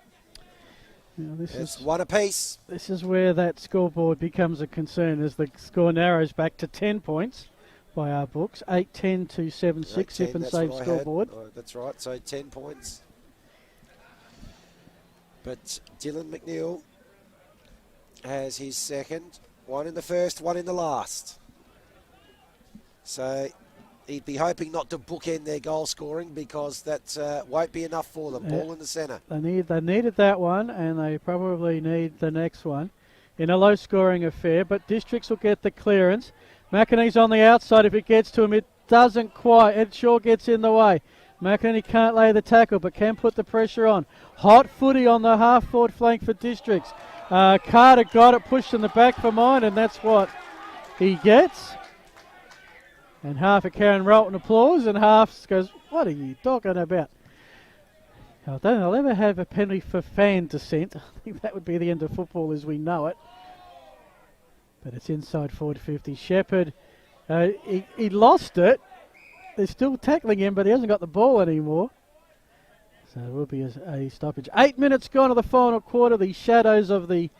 Now
It's one apiece.
This is where that scoreboard becomes a concern as the score narrows back to 10 points by our books. 8-10 to 7-6 Sip and Save scoreboard.
Oh, that's right, so 10 points. But Dylan McNeil has his second. One in the first, one in the last. So he'd be hoping not to bookend their goal scoring because that won't be enough for them. Ball in the centre.
They needed that one, and they probably need the next one in a low-scoring affair. But Districts will get the clearance. McInerney's on the outside. If it gets to him, it doesn't quite. Ed Shaw gets in the way. McInerney can't lay the tackle, but can put the pressure on. Hot footy on the half-forward flank for Districts. Carter got it, pushed in the back for mine, and that's what he gets. And half of Karen Rolton applause, and half goes, what are you talking about? I don't think I'll ever have a penalty for fan dissent. I think that would be the end of football as we know it. But it's inside forward 50. Shepherd, he lost it. They're still tackling him, but he hasn't got the ball anymore. So it will be a stoppage. 8 minutes gone to the final quarter. The shadows of the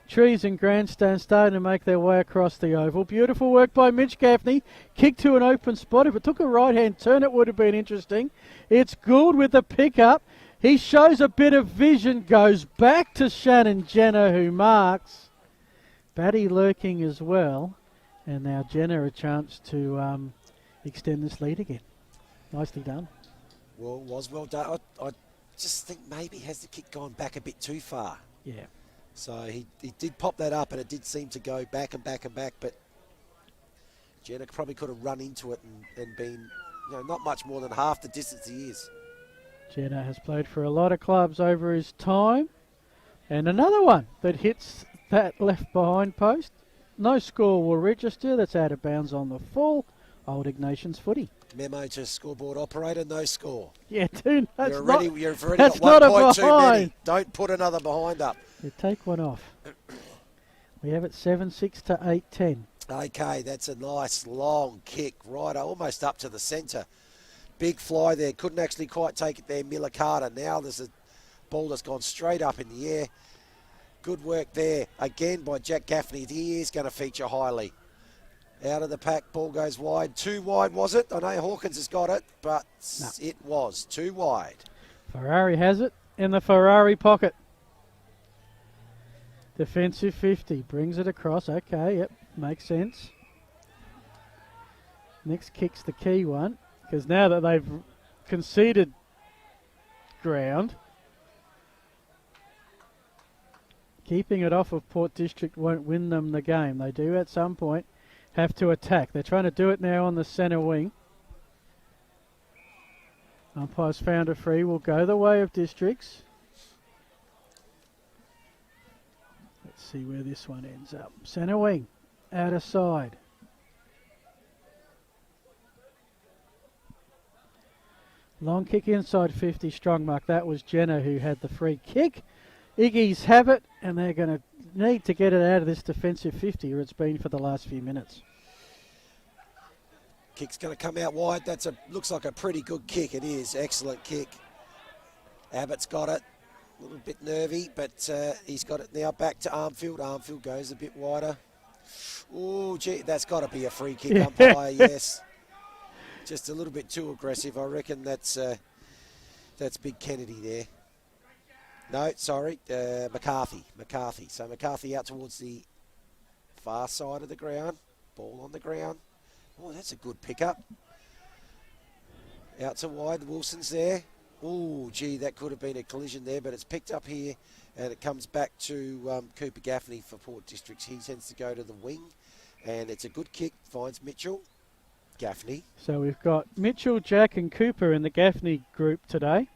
trees and grandstand starting to make their way across the oval. Beautiful work by Mitch Gaffney. Kick to an open spot. If it took a right-hand turn, it would have been interesting. It's Gould with the pickup. He shows a bit of vision, goes back to Shannon Jenner, who marks. Batty lurking as well. And now Jenner a chance to extend this lead again. Nicely done.
Well, was well done. I just think maybe has the kick gone back a bit too far.
Yeah.
So he did pop that up, and it did seem to go back and back and back, but Jenner probably could have run into it and been, not much more than half the distance he is.
Jenner has played for a lot of clubs over his time. And another one that hits that left behind post. No score will register. That's out of bounds on the full. Old Ignations footy.
Memo to scoreboard operator, no score.
Yeah, dude,
you've already
that's
got
not
1 point
a
too many.
behind.
Don't put another behind up.
You take one off. We have it 7-6 to 8-10.
Okay, that's a nice long kick right almost up to the centre. Big fly there. Couldn't actually quite take it there, Miller Carter. Now there's a ball that's gone straight up in the air. Good work there again by Jack Gaffney. He is going to feature highly. Out of the pack, ball goes wide. Too wide, was it? I know Hawkins has got it, but
No.
it was too wide.
Ferrari has it in the Ferrari pocket. Defensive 50, brings it across. Okay, yep, makes sense. Next kick's the key one, because now that they've conceded ground, keeping it off of Port District won't win them the game. They do at some point have to attack. They're trying to do it now on the centre wing. Umpire's found a free, will go the way of Districts. Let's see where this one ends up. Centre wing, outer side. Long kick inside 50, strong mark. That was Jenner who had the free kick. Iggies have it, and they're going to need to get it out of this defensive 50, or it's been for the last few minutes.
Kick's going to come out wide. Looks like a pretty good kick. It is. Excellent kick. Abbott's got it. A little bit nervy, but he's got it now back to Armfield. Armfield goes a bit wider. Oh, gee, that's got to be a free kick, umpire, yes. Just a little bit too aggressive. I reckon that's Big Kennedy there. No, sorry, McCarthy. So McCarthy out towards the far side of the ground. Ball on the ground. Oh, that's a good pickup. Out to wide. Wilson's there. Oh, gee, that could have been a collision there, but it's picked up here, and it comes back to Cooper Gaffney for Port Districts. He tends to go to the wing, and it's a good kick. Finds Mitchell. Gaffney.
So we've got Mitchell, Jack and Cooper in the Gaffney group today.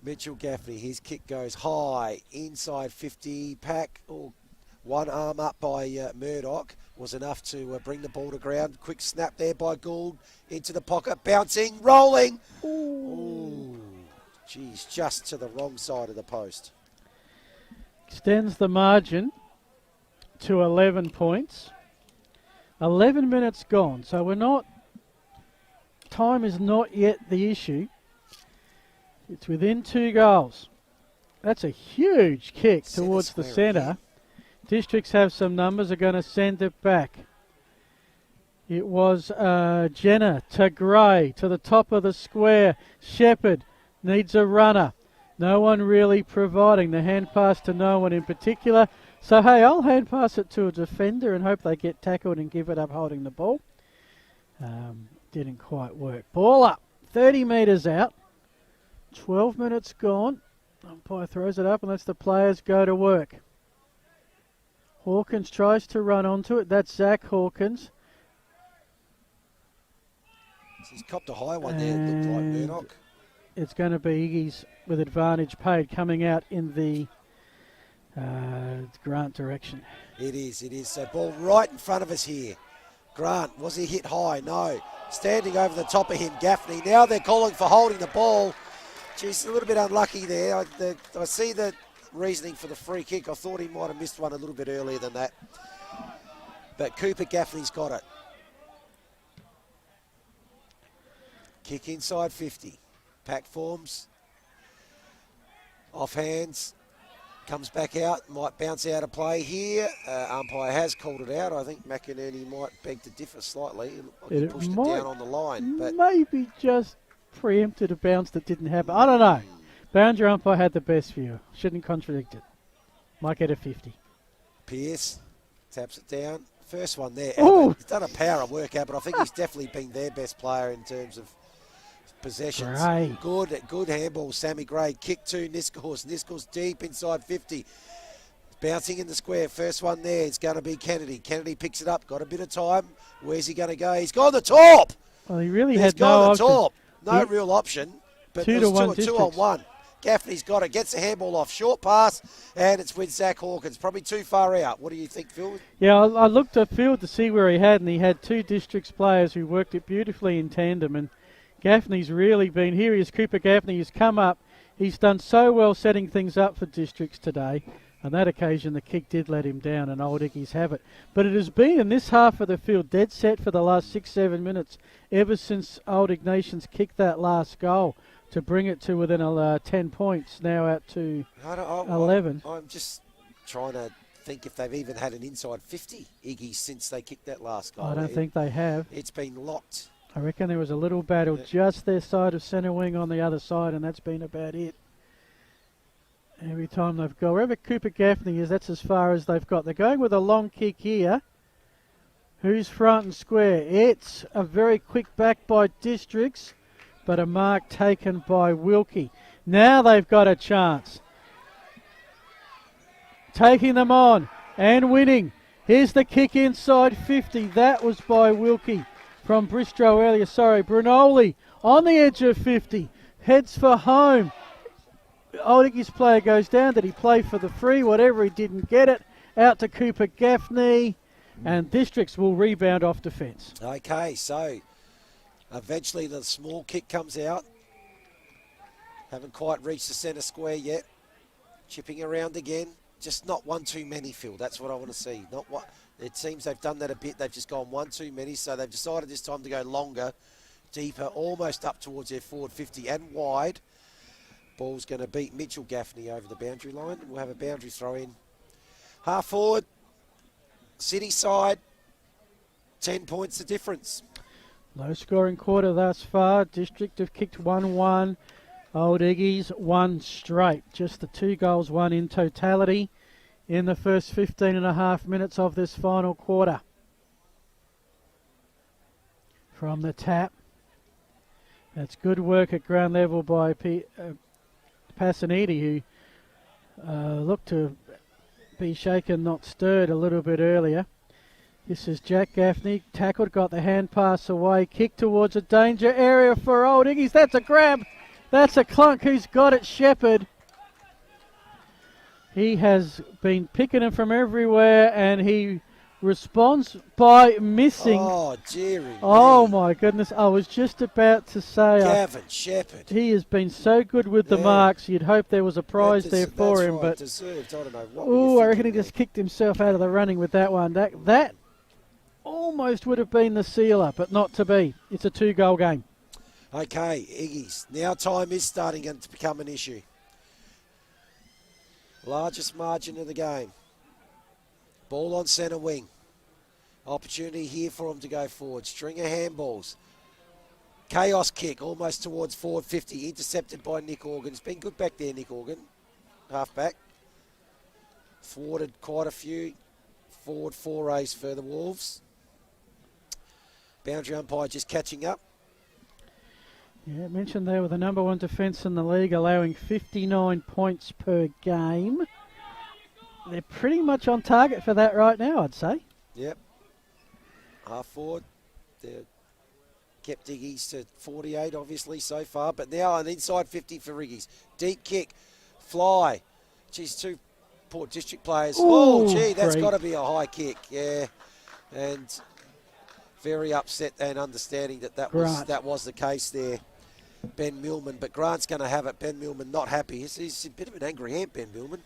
Mitchell Gaffney, his kick goes high, inside 50, pack. Oh, one arm up by Murdoch was enough to bring the ball to ground. Quick snap there by Gould into the pocket, bouncing, rolling. Ooh, geez, just to the wrong side of the post.
Extends the margin to 11 points. 11 minutes gone, so time is not yet the issue. It's within 2 goals. That's a huge kick towards the centre. Districts have some numbers, are going to send it back. It was Jenner to Gray, to the top of the square. Shepherd needs a runner. No one really providing. The hand pass to no one in particular. So, hey, I'll hand pass it to a defender and hope they get tackled and give it up holding the ball. Didn't quite work. Ball up, 30 metres out. 12 minutes gone. Umpire throws it up and lets the players go to work. Hawkins tries to run onto it. That's Zach Hawkins.
He's copped a high one there. It looked like Murdoch.
It's going to be Iggy's with advantage paid coming out in the Grant direction.
It is. So ball right in front of us here. Grant, was he hit high? No. Standing over the top of him, Gaffney. Now they're calling for holding the ball. Geez, a little bit unlucky there. I see the reasoning for the free kick. I thought he might have missed one a little bit earlier than that. But Cooper Gaffney's got it. Kick inside 50. Pack forms. Off hands. Comes back out. Might bounce out of play here. Umpire has called it out. I think McInerney might beg to differ slightly. He pushed it down on the line. But
maybe just preempted a bounce that didn't happen. I don't know. Boundary umpire had the best view. Shouldn't contradict it. Might get a 50.
Pierce taps it down. First one there.
He's
done a power of work out, but I think he's definitely been their best player in terms of possessions.
Gray.
Good handball, Sammy Gray. Kick to Niskols. Niskols deep inside 50. Bouncing in the square. First one there. It's going to be Kennedy. Kennedy picks it up. Got a bit of time. Where's he going to go? He's gone the top.
Well, he really
He's
had no
gone the
option.
top. No real option. But
Two
it
to
was
one
two on one. Gaffney's got it. Gets the handball off. Short pass. And it's with Zach Hawkins. Probably too far out. What do you think, Phil?
Yeah, I looked at field to see where he had, and he had 2 Districts players who worked it beautifully in tandem. And Gaffney's really been here. He is Cooper Gaffney. He's come up. He's done so well setting things up for Districts today. On that occasion, the kick did let him down, and Old Ickies have it. But it has been in this half of the field dead set for the last 6-7 minutes, ever since Old Ignations kicked that last goal to bring it to within 10 points, now out to 11.
I'm just trying to think if they've even had an inside 50, Iggy, since they kicked that last goal.
I don't think they have.
It's been locked.
I reckon there was a little battle just their side of centre wing on the other side, and that's been about it. Every time they've got, wherever Cooper Gaffney is, that's as far as they've got. They're going with a long kick here. Who's front and square? It's a very quick back by Districts, but a mark taken by Wilkie. Now they've got a chance. Taking them on and winning. Here's the kick inside 50. That was by Wilkie from Bristow earlier. Sorry, Brunoli on the edge of 50. Heads for home. Old Iggy's player goes down. Did he play for the free? Whatever, he didn't get it. Out to Cooper Gaffney. And Districts will rebound off defence.
Okay, so eventually the small kick comes out. Haven't quite reached the centre square yet. Chipping around again. Just not one too many, Phil. That's what I want to see. Not what. It seems they've done that a bit. They've just gone one too many. So they've decided this time to go longer, deeper, almost up towards their forward 50 and wide. Ball's going to beat Mitchell Gaffney over the boundary line. We'll have a boundary throw in. Half forward. City side. 10 points the difference.
Low scoring quarter thus far. District have kicked 1-1. Old Iggy's one straight. Just the 2 goals, one in totality in the first 15 and a half minutes of this final quarter. From the tap. That's good work at ground level by Passaniti, who looked to be shaken, not stirred a little bit earlier. This is Jack Gaffney. Tackled, got the hand pass away. Kick towards a danger area for Old Iggy's. That's a grab. That's a clunk. Who's got it? Shepherd. He has been picking them from everywhere, and he responds by missing.
Oh, Jerry.
Oh, my goodness. I was just about to say.
Gavin Shepherd.
He has been so good with the marks. You'd hope there was a prize there for him. But
deserved. I don't know what.
Oh, I reckon he just kicked himself out of the running with that one. That almost would have been the sealer, but not to be. It's a 2-goal game.
Okay, Iggy's. Now time is starting to become an issue. Largest margin of the game. Ball on centre wing. Opportunity here for him to go forward. String of handballs. Chaos kick almost towards forward 50. Intercepted by Nick Organ. It's been good back there, Nick Organ. Half back. Thwarted quite a few. Forward forays for the Wolves. Boundary umpire just catching up.
Yeah, mentioned they were the number 1 defence in the league, allowing 59 points per game. They're pretty much on target for that right now, I'd say.
Yep. Half forward. They've kept Iggy's to 48, obviously, so far. But now an inside 50 for Iggy's. Deep kick. Fly. Geez, 2 Port District players.
Ooh,
oh, gee, that's
great.
got to be a high kick. Yeah. And very upset and understanding that was the case there. Ben Millman, but Grant's going to have it. Ben Millman not happy. He's a bit of an angry ant, Ben Millman.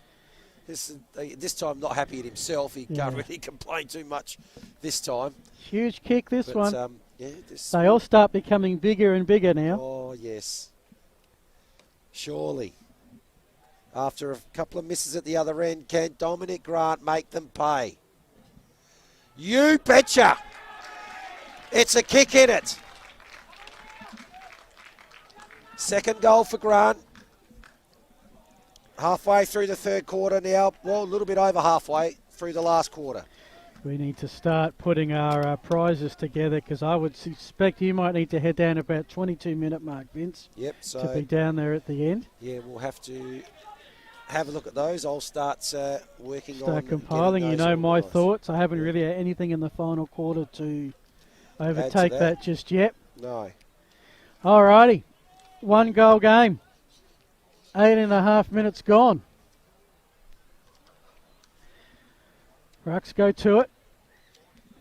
This time not happy at himself. He can't really complain too much this time.
Huge kick, this one. They all start becoming bigger and bigger now.
Oh, yes. Surely. After a couple of misses at the other end, can Dominic Grant make them pay? You betcha! It's a kick in it. Second goal for Grant. Halfway through the third quarter now. Well, a little bit over halfway through the last quarter.
We need to start putting our prizes together, because I would suspect you might need to head down about 22-minute mark, Vince.
Yep. So
to be down there at the end.
Yeah, we'll have to have a look at those. I'll start working on.
Start compiling. You know my thoughts. I haven't really had anything in the final quarter to overtake that just yet.
No.
Alrighty. 1-goal game. 8.5 minutes gone. Rucks go to it.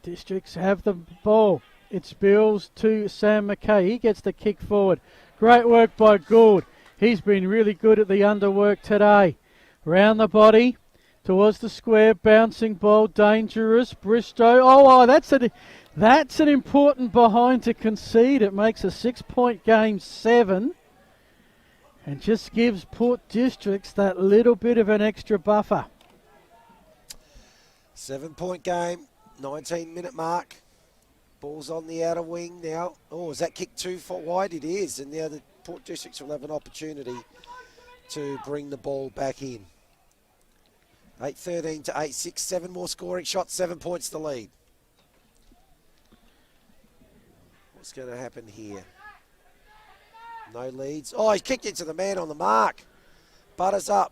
Districts have the ball. It's Bills to Sam McKay. He gets the kick forward. Great work by Gould. He's been really good at the underwork today. Round the body towards the square. Bouncing ball. Dangerous. Bristow. Oh, that's an important behind to concede. It makes a 6-point game 7. And just gives Port Districts that little bit of an extra buffer.
7-point game, 19-minute mark. Ball's on the outer wing now. Oh, is that kick too far wide? It is. And now the Port Districts will have an opportunity to bring the ball back in. 8-13 to 8-6. 7 more scoring shots, 7 points to lead. What's going to happen here? No leads. Oh, he's kicked into the man on the mark. Butters up.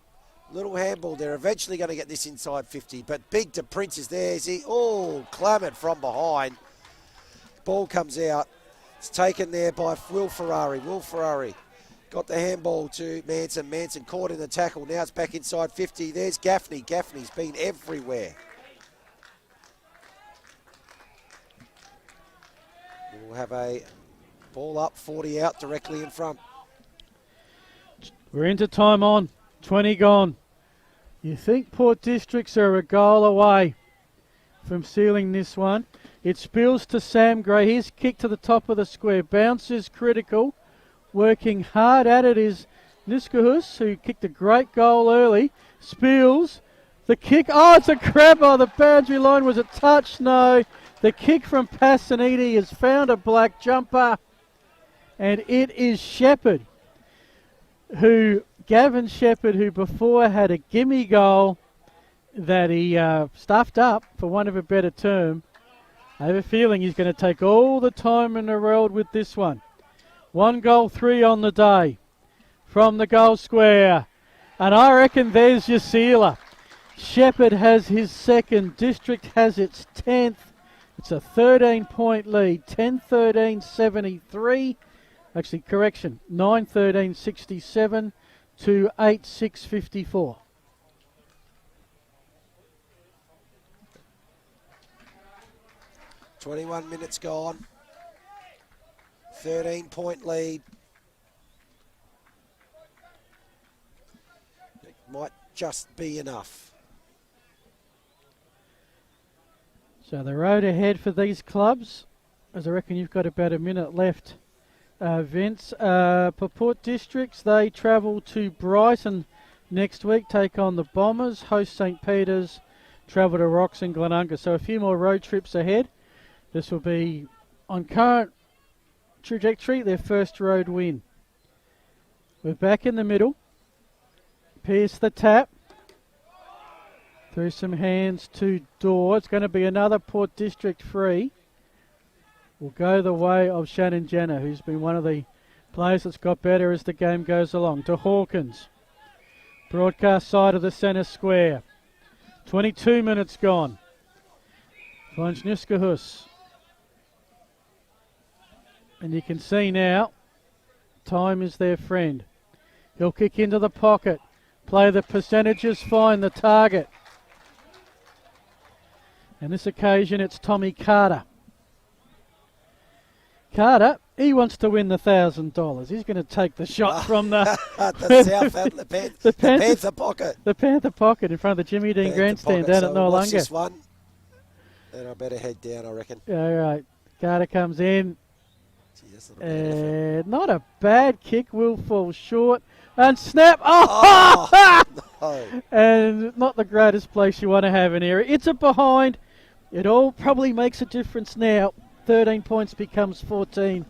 Little handball. They're eventually going to get this inside 50. But big to Prince is there. Is he? Oh, clamoured from behind. Ball comes out. It's taken there by Will Ferrari. Will Ferrari got the handball to Manson. Manson caught in the tackle. Now it's back inside 50. There's Gaffney. Gaffney's been everywhere. We'll have a ball up, 40 out, directly in front.
We're into time on. 20 gone. You think Port Districts are a goal away from sealing this one. It spills to Sam Gray. His kick to the top of the square. Bounces critical. Working hard at it is Niskahus, who kicked a great goal early. Spills. The kick. Oh, it's a grab by the boundary line. Was it touch? No. The kick from Passaniti has found a black jumper. And it is Shepherd, Gavin Shepherd, who before had a gimme goal that he stuffed up, for want of a better term. I have a feeling he's going to take all the time in the world with this one. 1 goal, 3 on the day from the goal square. And I reckon there's your sealer. Shepherd has his second. District has its 10th. It's a 13-point lead. 10-13, 73. Actually, correction. 9-13, 67 to 8-6, 54.
"21 minutes gone. 13-point lead. It might just be enough.
So the road ahead for these clubs, as I reckon you've got about a minute left, Vince. For Port Districts, they travel to Brighton next week, take on the Bombers, host St. Peter's, travel to Rocks and Glenunga. So a few more road trips ahead. This will be, on current trajectory, their first road win. We're back in the middle. Pierce the tap. Through some hands to Dorr. It's going to be another Port District free. Will go the way of Shannon Jenner, who's been one of the players that's got better as the game goes along. To Hawkins. Broadcast side of the centre square. 22 minutes gone. Finds Niskahus. And you can see now, time is their friend. He'll kick into the pocket. Play the percentages, find the target. And this occasion it's Tommy Carter. Carter, he wants to win the $1,000. He's going to take the shot from the
South Adelaide, the Panther pocket.
The Panther pocket in front of the Jimmy Dean
Panther
grandstand
pocket.
down
So
at
we'll watch
Noarlunga.
this one, and I better head down, I reckon.
All right, Carter comes in.
Gee, that's not a bad effort.
Not a bad kick, will fall short. And snap! Oh!
No.
And not the greatest place you want to have an area. It's a behind. It all probably makes a difference now. 13 points becomes 14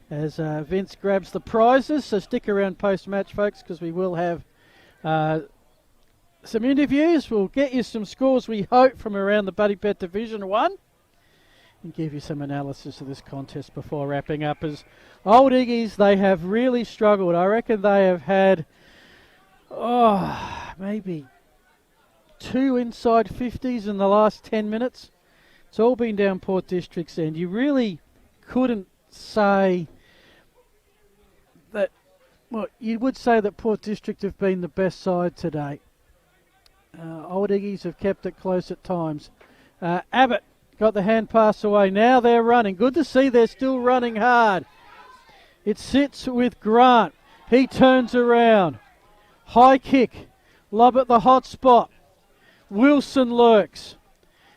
as Vince grabs the prizes. So stick around post-match, folks, because we will have some interviews. We'll get you some scores, we hope, from around the Buddy Bet Division 1 and give you some analysis of this contest before wrapping up. As Old Iggies, they have really struggled. I reckon they have had, maybe 2 inside 50s in the last 10 minutes. It's all been down Port District's end. You really couldn't say that, well, you would say that Port District have been the best side today. Old Iggies have kept it close at times. Abbott got the hand pass away. Now they're running. Good to see they're still running hard. It sits with Grant. He turns around. High kick. Lob at the hot spot. Wilson lurks.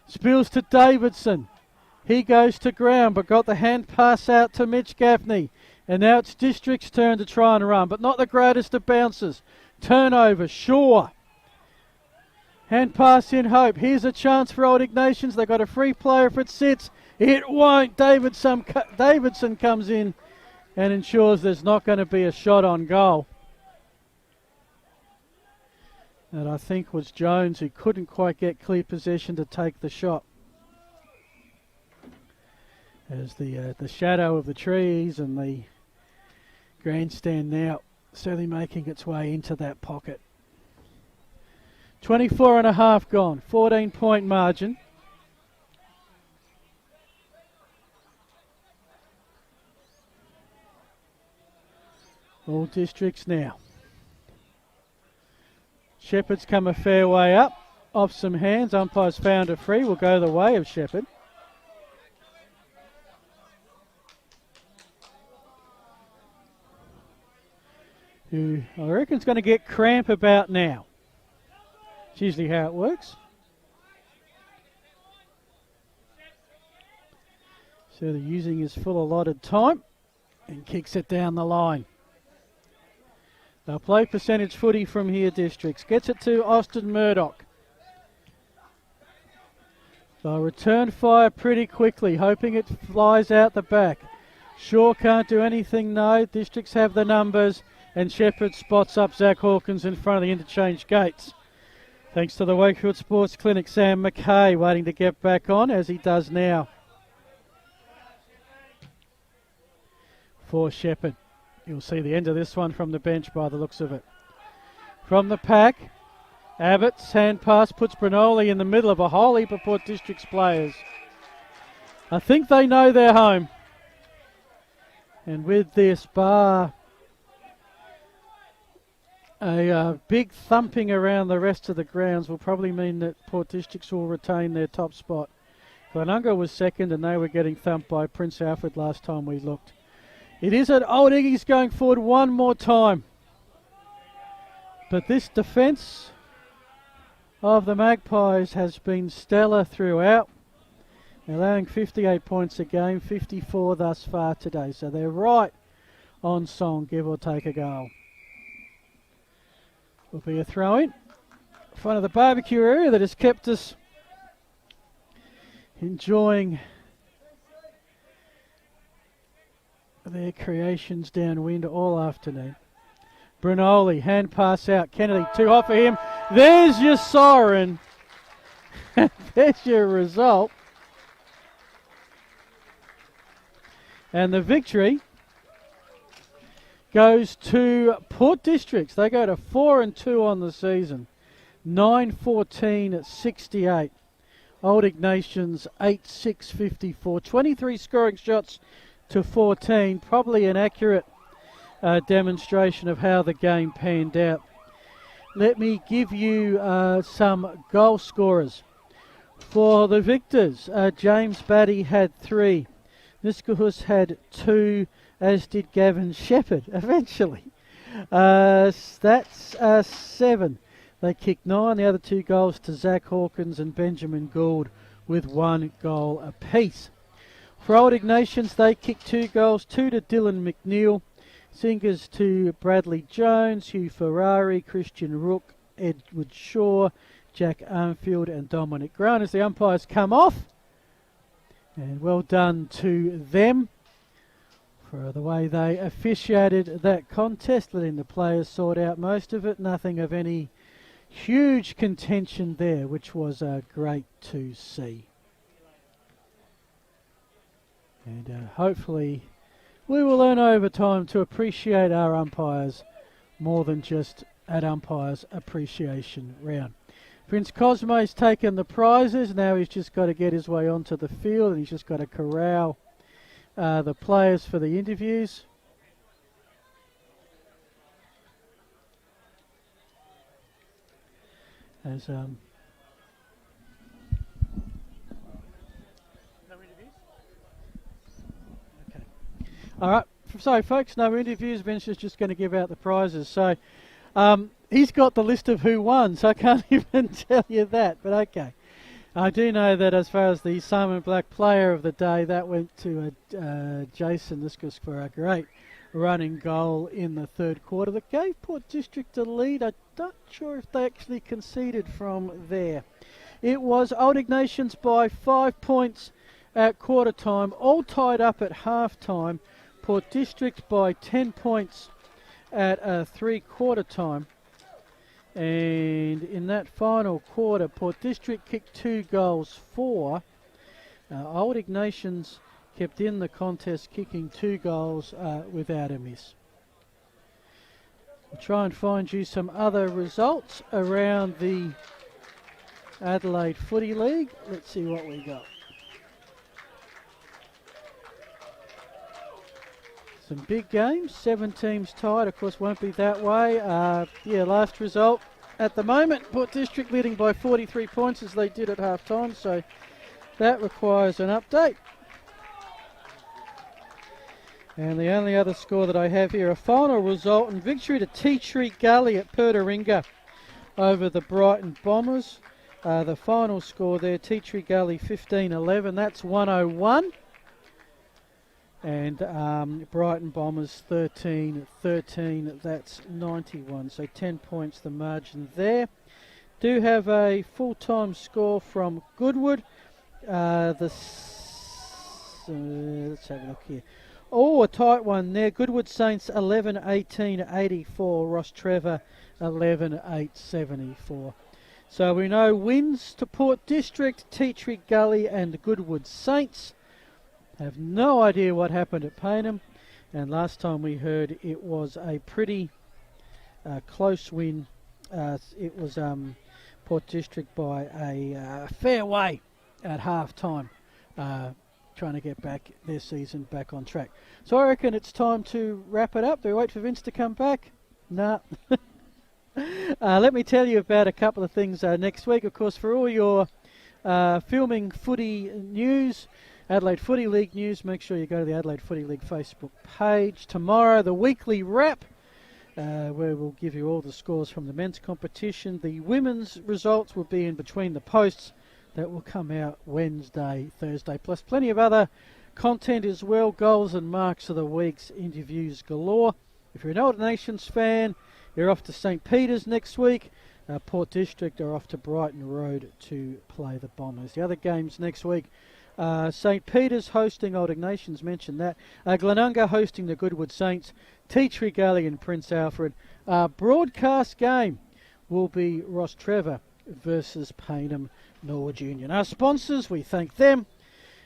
Spills to Davidson. He goes to ground, but got the hand pass out to Mitch Gaffney. And now it's District's turn to try and run, but not the greatest of bounces. Turnover, Shaw. Hand pass in hope. Here's a chance for Old Ignations. They've got a free player if it sits. It won't. Davidson comes in and ensures there's not going to be a shot on goal. And I think was Jones who couldn't quite get clear possession to take the shot. As the shadow of the trees and the grandstand now slowly making its way into that pocket. 24 and a half gone, 14-point margin. All districts now. Shepherd's come a fair way up, off some hands. Umpire's found a free, will go the way of Shepherd. Who I reckon is going to get cramp about now. It's usually how it works. So they're using his full allotted time and kicks it down the line. They'll play percentage footy from here, districts. Gets it to Austin Murdoch. They'll return fire pretty quickly, hoping it flies out the back. Shaw can't do anything, no. Districts have the numbers, and Shepherd spots up Zach Hawkins in front of the interchange gates. Thanks to the Wakefield Sports Clinic, Sam McKay waiting to get back on, as he does now. For Shepherd. You'll see the end of this one from the bench by the looks of it. From the pack, Abbott's hand pass puts Brinoli in the middle of a whole heap of Port District's players. I think they know they're home. And with this bar, a big thumping around the rest of the grounds will probably mean that Port Districts will retain their top spot. Glenunga was second and they were getting thumped by Prince Alfred last time we looked. It is at Old Iggy's going forward one more time. But this defence of the Magpies has been stellar throughout, allowing 58 points a game, 54 thus far today. So they're right on song, give or take a goal. Will be a throw in front of the barbecue area that has kept us enjoying their creations downwind all afternoon. Brinoli, hand pass out. Kennedy, too hot for him. There's your siren. There's your result. And the victory goes to Port Districts. They go to 4-2 on the season. 9-14-68. Old Ignations 8-6-54. 23 scoring shots to 14. Probably an accurate demonstration of how the game panned out. Let me give you some goal scorers. For the victors, James Batty had 3. Niskahus had 2, as did Gavin Shepherd, eventually. That's 7. They kicked 9. The other 2 goals to Zach Hawkins and Benjamin Gould with 1 goal apiece. For Old Ignations, they kicked 2 goals, 2 to Dylan McNeil, singers to Bradley Jones, Hugh Ferrari, Christian Rook, Edward Shaw, Jack Armfield and Dominic Grant as the umpires come off. And well done to them for the way they officiated that contest, letting the players sort out most of it. Nothing of any huge contention there, which was great to see. And hopefully we will learn over time to appreciate our umpires more than just at Umpires Appreciation Round. Prince Cosmo's taken the prizes. Now he's just got to get his way onto the field and he's just got to corral the players for the interviews. As no interviews? Okay. All right. So, folks, no interviews. Vince is just going to give out the prizes. So, he's got the list of who won, so I can't even tell you that. But okay. I do know that as far as the Simon Black player of the day, that went to Jason Niskus for a great running goal in the third quarter that gave Port District a lead. I not sure if they actually conceded from there. It was Old Ignations by 5 points at quarter time, all tied up at half time. Port District by 10 points at 3/4 time. And in that final quarter, Port District kicked 2 goals for. Old Ignations kept in the contest, kicking 2 goals without a miss. We'll try and find you some other results around the Adelaide Footy League. Let's see what we got. Some big games, 7 teams tied, of course won't be that way. Last result at the moment, Port District leading by 43 points as they did at half time, so that requires an update. And the only other score that I have here, a final result and victory to Tea Tree Gully at Pertaringa over the Brighton Bombers. The final score there, Tea Tree Gully 15-11, that's 101. And Brighton Bombers 13-13, that's 91. So 10 points the margin there. Do have a full-time score from Goodwood. Let's have a look here. Oh, a tight one there. Goodwood Saints 11-18-84. Ross Trevor 11-8-74. So we know wins to Port District, Tea Tree Gully and Goodwood Saints. Have no idea what happened at Payneham, and last time we heard it was a pretty close win. It was Port District by a fair way at half time, trying to get their season back on track. So I reckon it's time to wrap it up. Do we wait for Vince to come back? Nah. Let me tell you about a couple of things next week. Of course, for all your filming footy news, Adelaide Footy League news, make sure you go to the Adelaide Footy League Facebook page. Tomorrow, the weekly wrap, where we'll give you all the scores from the men's competition. The women's results will be in between the posts. That will come out Wednesday, Thursday, plus plenty of other content as well. Goals and marks of the week's interviews galore. If you're an Old Nations fan, you're off to St. Peter's next week. Port District are off to Brighton Road to play the Bombers. The other games next week, St. Peter's hosting Old Ignations, mentioned that. Glenunga hosting the Goodwood Saints. Tea Tree Gully and Prince Alfred. Broadcast game will be Ross Trevor versus Payneham Norwood Union. Our sponsors, we thank them.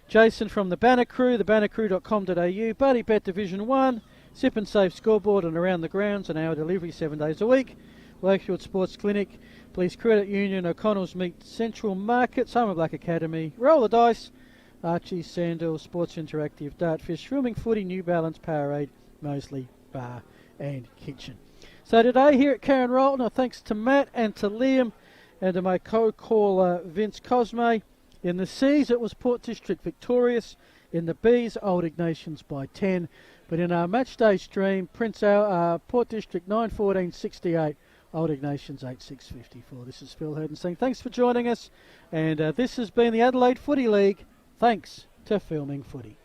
Jason from the Banner Crew, thebannercrew.com.au, Buddy Bet Division 1, Sip and Save Scoreboard and Around the Grounds, and our delivery 7 days a week. Lakefield Sports Clinic, Police Credit Union, O'Connell's Meat Central Market, Summer Black Academy, Roll the Dice, Archie Sandal, Sports Interactive, Dartfish, Filming Footy, New Balance, Powerade, Moseley, Bar and Kitchen. So today here at Karen Rolton, thanks to Matt and to Liam and to my co-caller Vince Cosme. In the C's it was Port District victorious. In the B's, Old Ignations by 10. But in our matchday stream, Port District 9-14-68, Old Ignations 8-6-54. This is Phil Hurden saying thanks for joining us. And this has been the Adelaide Footy League. Thanks to Filming Footy.